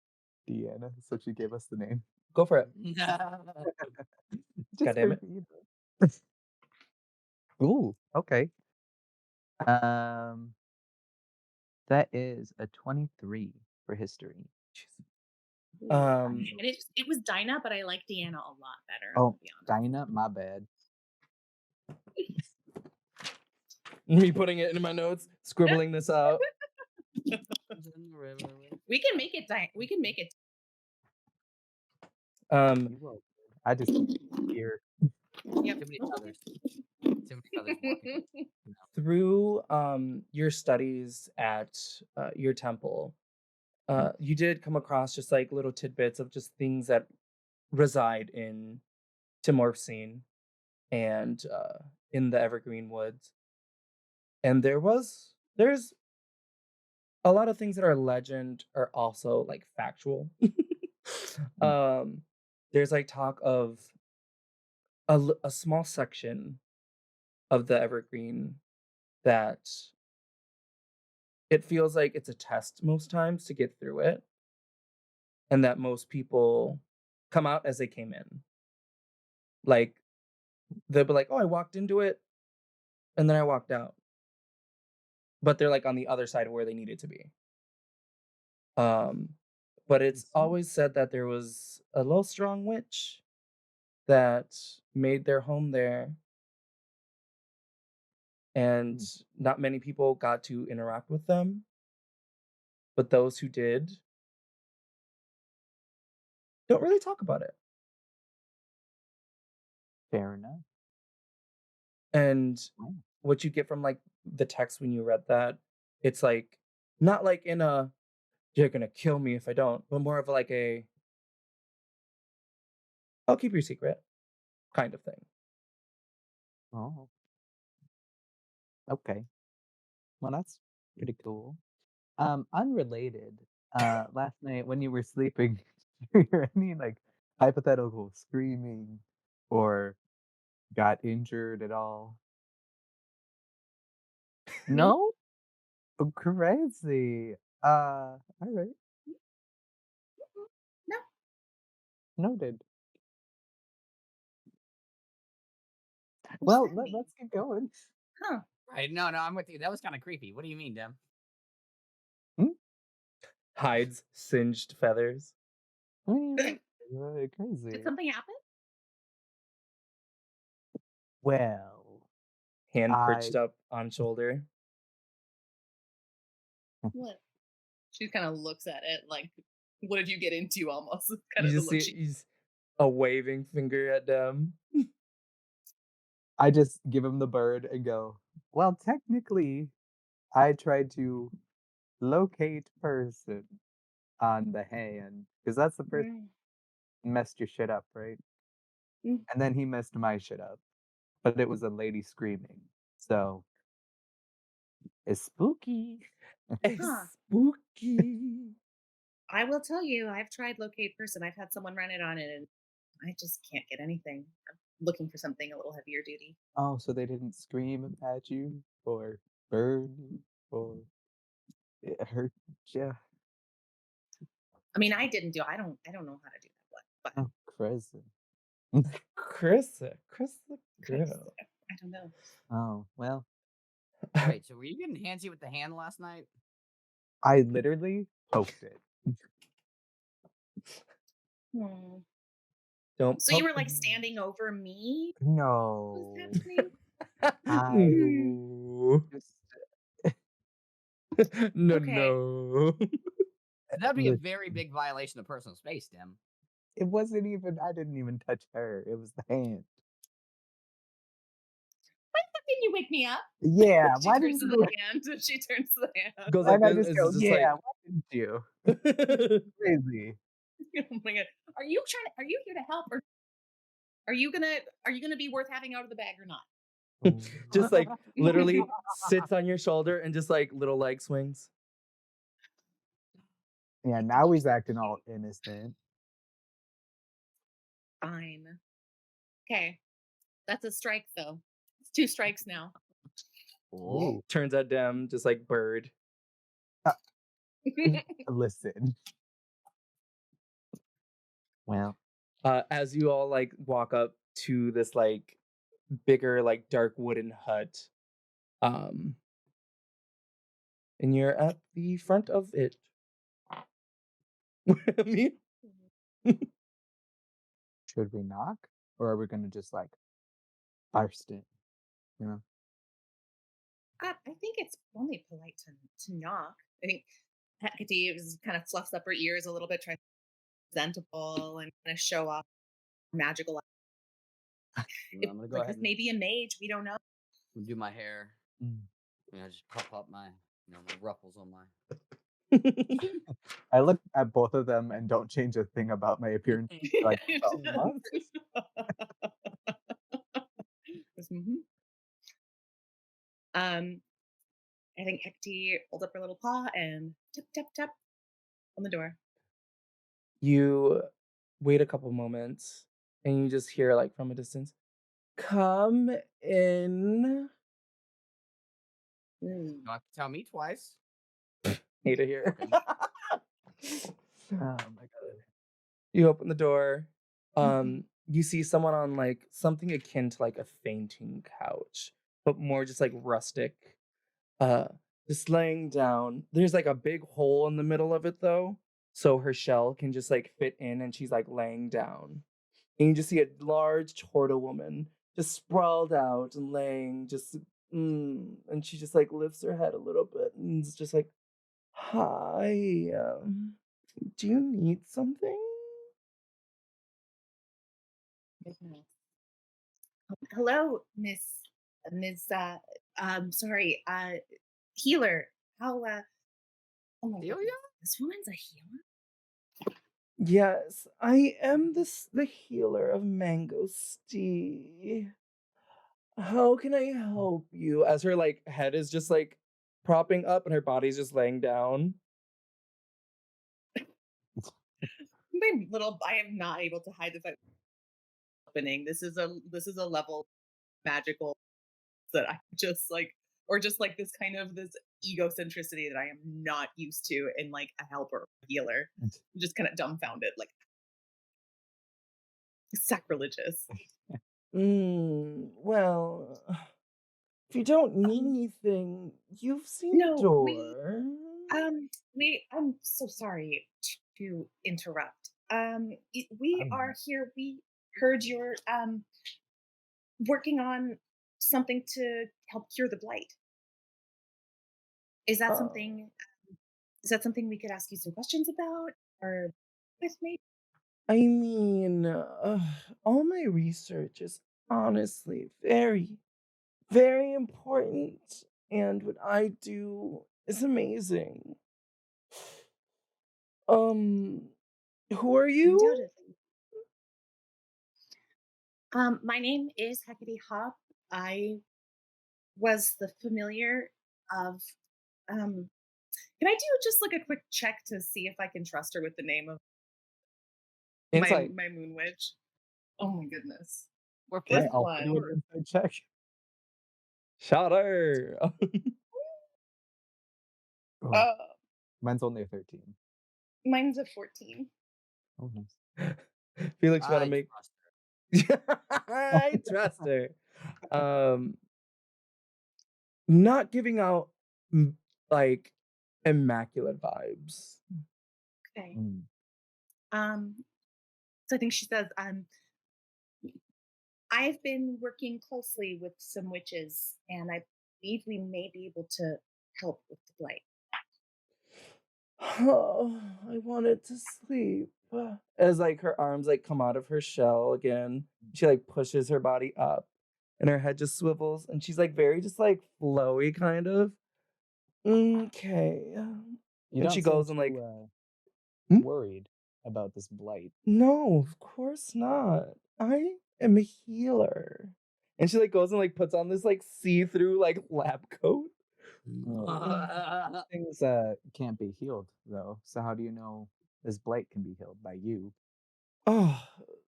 Deanna, so she gave us the name? Go for it. God damn it. Ooh, okay. That is a 23 for history. And it was Dinah, but I like Deanna a lot better. Oh, Dinah, my bad. Me putting it in my notes, scribbling this out. We can make it. We can make it. I just hear. Yep. Through your studies at your temple, you did come across just like little tidbits of just things that reside in Timorphsine and in the Evergreen Woods. And there's a lot of things that are legend are also like factual. There's like talk of a small section of the Evergreen that it feels like it's a test most times to get through it, and that most people come out as they came in. Like they'll be like, "Oh, I walked into it, and then I walked out," but they're like on the other side of where they needed to be. But it's always said that there was a little strong witch that made their home there, and not many people got to interact with them. But those who did don't really talk about it. Fair enough. And what you get from like the text when you read that, it's like not like in a "you're gonna kill me if I don't," but more of like a "I'll keep your secret" kind of thing. Oh. Okay. Well, that's pretty cool. Unrelated. Last night when you were sleeping, hear any like hypothetical screaming or got injured at all? No? Oh, crazy. All right. No. Noted. What's Well, that mean? let's get going. Huh. Right? No, I'm with you. That was kind of creepy. What do you mean, Dem? Hides singed feathers. Crazy. Did something happen? Well, Hand I perched up on shoulder. What? She kind of looks at it like, what did you get into almost? You Kind of the just look see he's a waving finger at them. I just give him the bird and go, well, technically, I tried to locate person on the hand because that's the first messed your shit up, right? Mm. And then he messed my shit up, but it was a lady screaming, so it's spooky. It's Huh. spooky. I will tell you, I've tried locate person. I've had someone run it on it, and I just can't get anything. I'm looking for something a little heavier duty. Oh, so they didn't scream at you or burn you or it hurt you? I mean, I didn't do. I don't know how to do that one, but Oh, crazy. Krista girl. I don't know. Oh, well, Wait, so were you getting handsy with the hand last night? I literally poked it. Don't So you poke were like the- standing over me? No. What's happening? I Ooh. just No, Okay. no. That'd be a Listen. very big violation of personal space, Dem. It wasn't even, I didn't even touch her. It was the hand. Why the fuck didn't you wake me up? Yeah, She why turns didn't to you? the hand. She turns to the hand. Goes Why like not this. just It's go, just yeah, why didn't you? like Crazy. Oh my god. Are you here to help, or are you gonna be worth having out of the bag or not? just like literally sits on your shoulder and just like little leg swings. Yeah, now he's acting all innocent. Fine. Okay. That's a strike though. It's 2 strikes now. Ooh. Turns at them just like bird. Listen. Well, As you all like walk up to this like bigger like dark wooden hut, and you're at the front of it. I mean, should we knock? Or are we gonna just like burst in? You know? I think it's only polite to knock. I think Hecate kind of fluffs up her ears a little bit, trying to be presentable and kind of show off magical. I'm gonna go Like ahead this and may be a mage, we don't know. do my hair. Mm. Just puff up my, my ruffles on my. I look at both of them and don't change a thing about my appearance for like 12 months. I think Hecate holds up her little paw and tap tap tap on the door. You wait a couple moments and you just hear like from a distance, "Come in." You don't have to tell me twice. Hate to hear. Oh my god. You open the door. You see someone on like something akin to like a fainting couch, but more just like rustic. Just laying down. There's like a big hole in the middle of it though, so her shell can just like fit in, and she's like laying down. And you just see a large turtle woman just sprawled out and laying just and she just like lifts her head a little bit and is just like, "Hi, do you need something?" Hello, Miss sorry, healer. How oh my Delia? goodness, this woman's a healer? Yes, I am the healer of Mangostea. How can I help you? As her like head is just like propping up and her body's just laying down. I am not able to hide the fact opening. This is a level magical that I just like, or just like this kind of this egocentricity that I am not used to in like a helper or healer. I'm just kind of dumbfounded, like sacrilegious. Well, if you don't need anything, you've seen the No, door. I'm so sorry to interrupt. We are here. We heard you're working on something to help cure the blight. Is that Uh, something? Is that something we could ask you some questions about, or with me? I mean, all my research is honestly very, very important, and what I do is amazing. Who are you? Undoubtedly. My name is Hecate Hop. I was the familiar of. Can I do just like a quick check to see if I can trust her with the name of Insight. my moon witch? Oh my goodness. We're Yeah, flipping I'll one. do an inside check. Shot her. Oh, Uh, mine's only a 13. mine's a 14. Oh, nice. Felix, you gotta I make. trust her. I trust her. Not giving out like immaculate vibes. Okay. Mm. So I think she says, I've been working closely with some witches, and I believe we may be able to help with the blight. Oh, I wanted to sleep. As like her arms like come out of her shell again, she like pushes her body up, and her head just swivels, and she's like very just like flowy kind of. Okay. You And don't she seem goes and like, too worried about this blight. no, of course not. I am a healer. And she like goes and like puts on this like see-through like lab coat. Things can't be healed though. So how do you know this blight can be healed by you? Oh,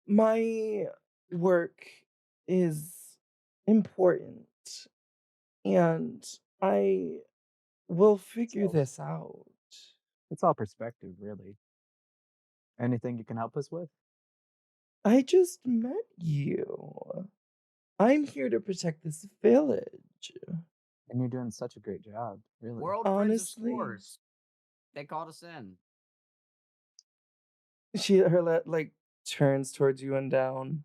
my work is important, and I will figure So this out. it's all perspective, really. Anything you can help us with? I just met you. I'm here to protect this village. And you're doing such a great job, really. We're old friends of Honestly, scores. They called us in. like turns towards you and down,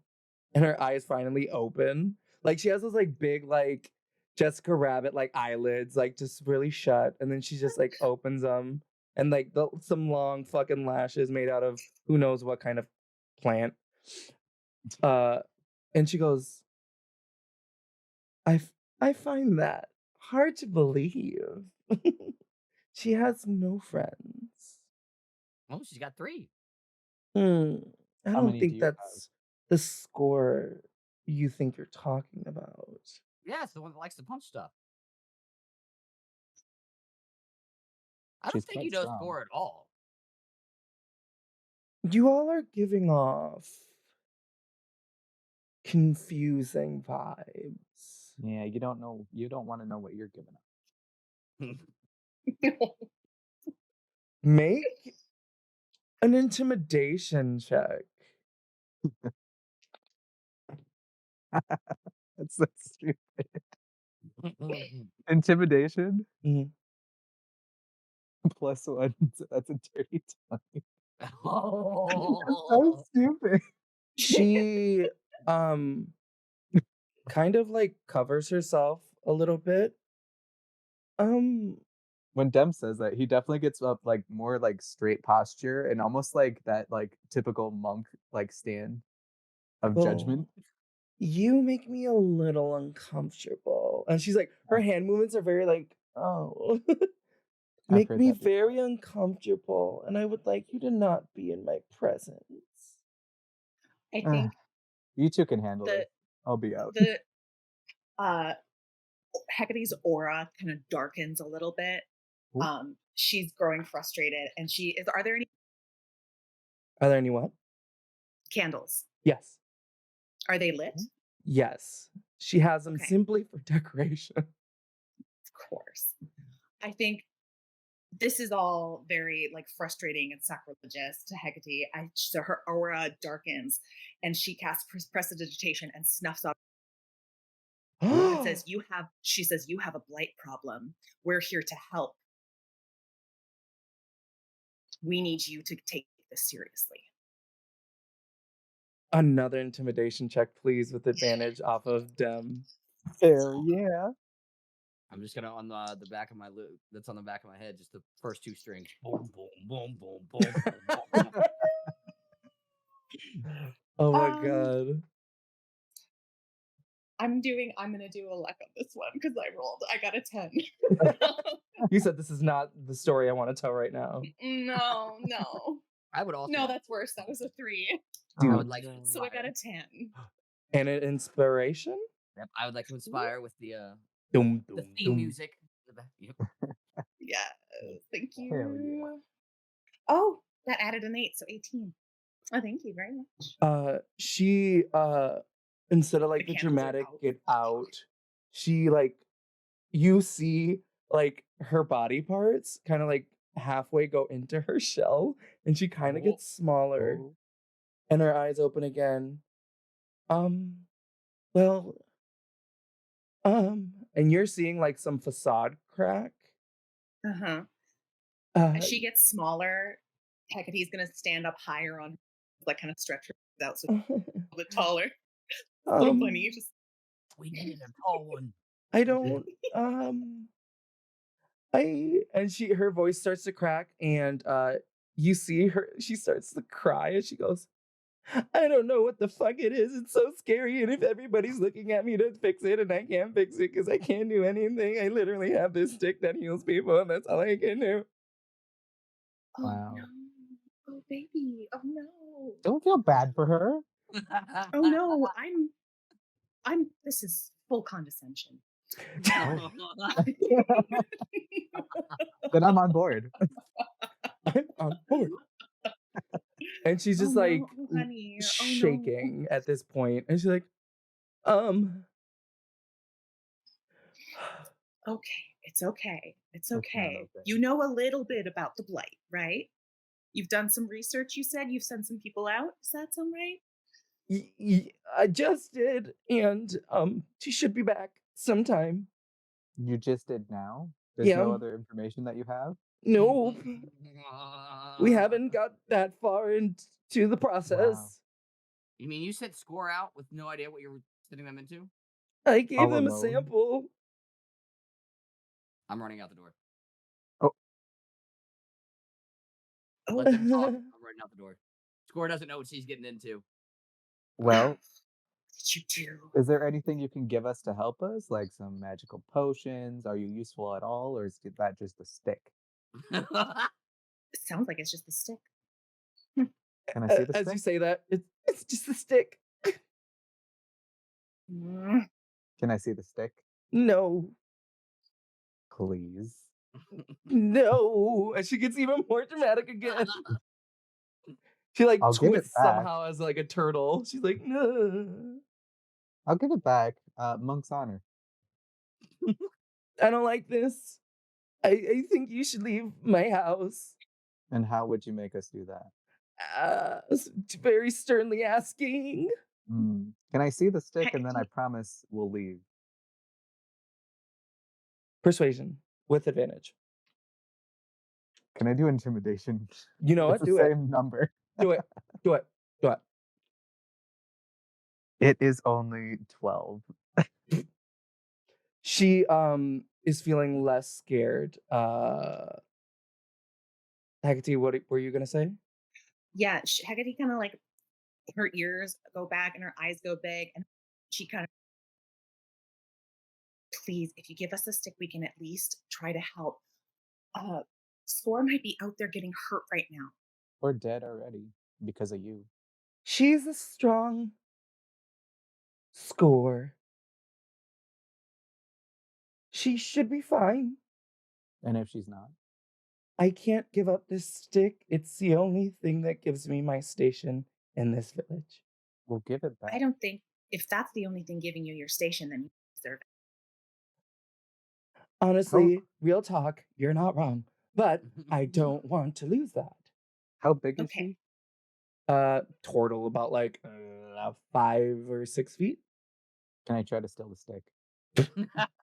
and her eyes finally open. Like she has those like big like Jessica Rabbit like eyelids, like just really shut, and then she just like opens them, and like some long fucking lashes made out of who knows what kind of plant. And she goes, I find that hard to believe. She has no friends. Oh, she's got 3. I How don't many do think you have? that's the score you think you're talking about. Yeah, it's the one that likes to punch stuff. I don't She's think quite you know strong. score at all. You all are giving off confusing vibes. Yeah, you don't know. You don't want to know what you're giving up. Make an intimidation check. That's so stupid. Intimidation Mhm. +1. So that's a dirty 20. That's so Oh. stupid. She kind of like covers herself a little bit. When Dem says that, he definitely gets up like more like straight posture and almost like that like typical monk like stand of judgment. Well, you make me a little uncomfortable. And she's like, her hand movements are very like, oh. I've Make heard me that before. very uncomfortable, and I would like you to not be in my presence. I think You two can handle the it. I'll be out. the Hecate's aura kind of darkens a little bit. Ooh. She's growing frustrated, and she is. Are there any Are there any what? Candles. Yes. Are they lit? Yes. She has them Okay. simply for decoration. Of course. I think this is all very like frustrating and sacrilegious to Hecate. So her aura darkens and she casts prestidigitation and snuffs up and says, she says, you have a blight problem. We're here to help. We need you to take this seriously. Another intimidation check, please, with advantage off of Dem. Hell yeah. I'm just gonna on the back of my loop that's on the back of my head, just the first 2 strings. Boom, boom, boom, boom, boom, boom, boom. Oh my god. I'm gonna do a luck on this one because I got a 10. You said this is not the story I want to tell right now. No. I would also. No, that's worse. That was a 3. Dude. I would like to So I got inspire. a 10. And an inspiration? Yep, I would like to inspire with the Dum, the dum, theme dum. music. Yep. Yeah. Thank you. Hell yeah. Oh, that added an 8, so 18. Oh, thank you very much. She instead of like The the candles are dramatic out. get out, she like you see like her body parts kind of like halfway go into her shell and she kind of Oh. gets smaller Oh. and her eyes open again. Well, and you're seeing like some facade crack. Uh-huh. Uh, As she gets smaller, Hecate's gonna stand up higher on, like, kind of stretch her out so she's a little bit taller. So funny. Just We needed a tall one. I don't her voice starts to crack and you see her, she starts to cry and she goes, I don't know what the fuck it is. It's so scary. And if everybody's looking at me to fix it and I can't fix it because I can't do anything, I literally have this stick that heals people and that's all I can do. oh Wow. no. Oh baby. Oh no. Don't feel bad for her. Oh no. I'm this is full condescension. Then I'm on board. I'm on board. And she's just Oh, like no. Oh, honey. Oh, no. shaking at this point. And she's like, Okay. It's okay. It's not okay. okay. You know a little bit about the blight, right? You've done some research, you said? You've sent some people out? Does that sound right? I just did, and she should be back sometime. You just did now? There's Yeah. no other information that you have? No, we haven't got that far into the process. Wow. You mean you sent score out with no idea what you were sending them into? I gave All them a alone? sample. I'm running out the door. Oh. Let them talk. I'm running out the door. Score doesn't know what she's getting into. Well, What did you do? is there anything you can give us to help us? Like some magical potions? Are you useful at all? Or is that just a stick? It sounds like it's just a stick. Can I see the As stick? you say that, it's just a stick. Mm. Can I see the stick? No, Please. no. And she gets even more dramatic again. She like I'll give it twists back. somehow as like a turtle. She's like, no. I'll give it back. Monk's honor. I don't like this. I think you should leave my house. And how would you make us do that? Very sternly asking. Can I see the stick and then I promise we'll leave? Persuasion with advantage. Can I do intimidation? You know It's what? the Do it. same number. Do it. Do it. Do it. It is only 12. She is feeling less scared. Hecate, what were you gonna say? Yeah, Hecate kind of like, her ears go back and her eyes go big, and she kind of, please, if you give us a stick, we can at least try to help. Score might be out there getting hurt right now. We're dead already because of you. She's a strong score. She should be fine. And if she's not? I can't give up this stick. It's the only thing that gives me my station in this village. We'll give it back. I don't think if that's the only thing giving you your station, then you deserve it. Honestly, real talk, you're not wrong. But I don't want to lose that. How big is Okay. she? Turtle about like 5 or 6 feet. Can I try to steal the stick?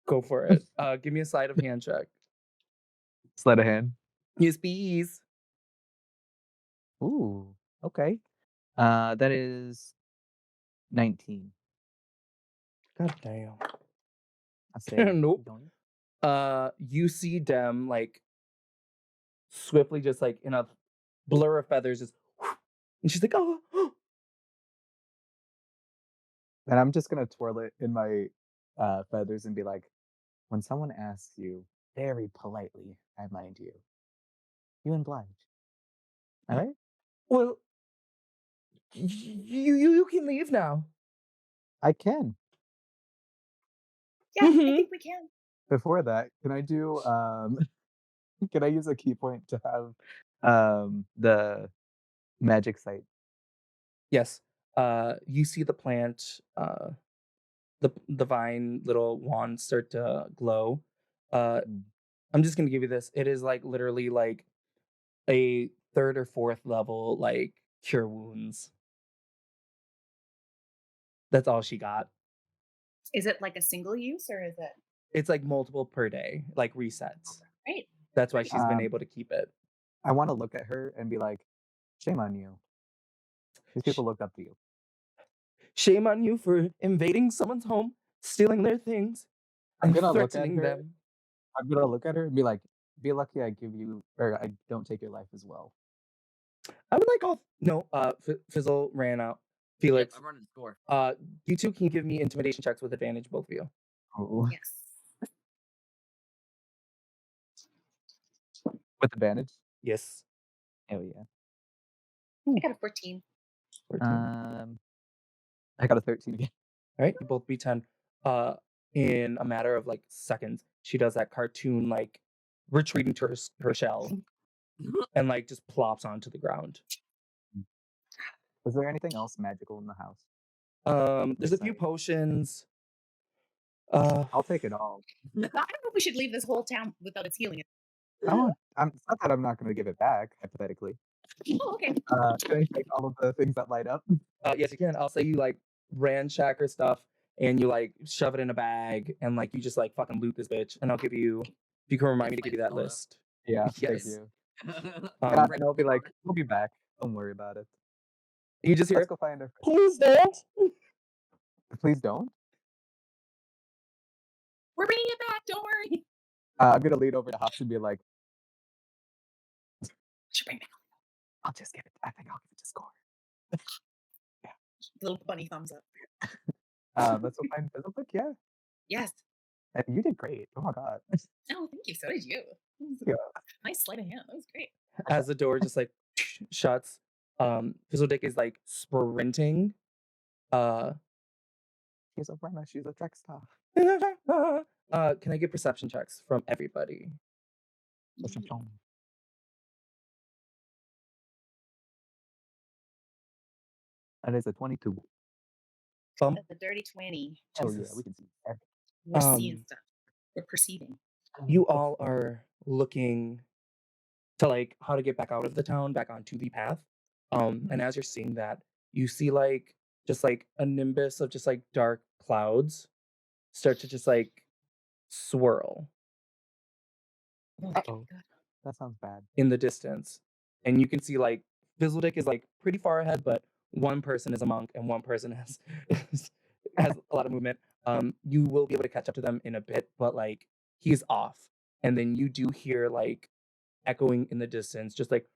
Go for it. Give me a sleight of hand check. Sleight of hand. Yes, please. Ooh, okay. That is 19. God damn. I say Nope. don't. You see them like swiftly, just like in a blur of feathers, just and she's like, oh. And I'm just gonna twirl it in my feathers and be like, when someone asks you very politely, I mind you, you oblige. All right? Well, you can leave now. I can. Yeah, I think we can. Before that, can I do can I use a key point to have the magic sight? Yes. You see the plant, the vine little wands start to glow. I'm just gonna give you this. It is like literally like a 3rd or 4th level like cure wounds. That's all she got. Is it like a single use or is it? It's like multiple per day, like resets. Right. That's why she's been able to keep it. I want to look at her and be like, shame on you. These people looked up to you. Shame on you for invading someone's home, stealing their things, and threatening them. I'm gonna look at her and be like, be lucky I give you, or I don't take your life as well. I would like all. No, Fizzle ran out. Felix, I'm running the score. you two can give me intimidation checks with advantage, both of you. Oh. Yes. With advantage? Yes. Hell yeah. I got a 14. 14. I got a 13 again. All right, you both beat 10. In a matter of like seconds, she does that cartoon like retreating to her shell and like just plops onto the ground. Is there anything else magical in the house? There's a few potions. I'll take it all. I don't know if we should leave this whole town without its healing. It's not that I'm not going to give it back, hypothetically. Oh, okay. Can I take all of the things that light up? Yes, you can. I'll say you like ransack her stuff and you like shove it in a bag and like you just like fucking loot this bitch. And I'll give you, if you can remind me to give you that list. Yeah, Yes. thank you. And I'll be like, we'll be back. Don't worry about it. You just hear, let's go find her. Please don't. Please don't. We're bringing it back. Don't worry. I'm gonna lean over to Hops and be like, Should bring it back. I'll just give it. I think I'll give it to Score. Yeah. Little bunny thumbs up. Let's go find Fizzlepick. Yeah. Yes. And you did great. Oh my god. Oh, thank you. So did you. Yeah. Nice sleight of hand. That was great. As the door just like shuts, Fizzledick is like sprinting. She's a runner. She's a track star. Can I get perception checks from everybody? That is a 22. Bump. That's a dirty 20. Oh yeah, we can see everything. We're seeing stuff. We're perceiving. You all are looking to like how to get back out of the town, back onto the path. And as you're seeing that, you see like just like a nimbus of just like dark clouds start to just like swirl Uh-oh. That sounds bad. in the distance. And you can see like Fizzledick is like pretty far ahead, but one person is a monk and one person has has a lot of movement. You will be able to catch up to them in a bit, but like he's off. And then you do hear like echoing in the distance, just like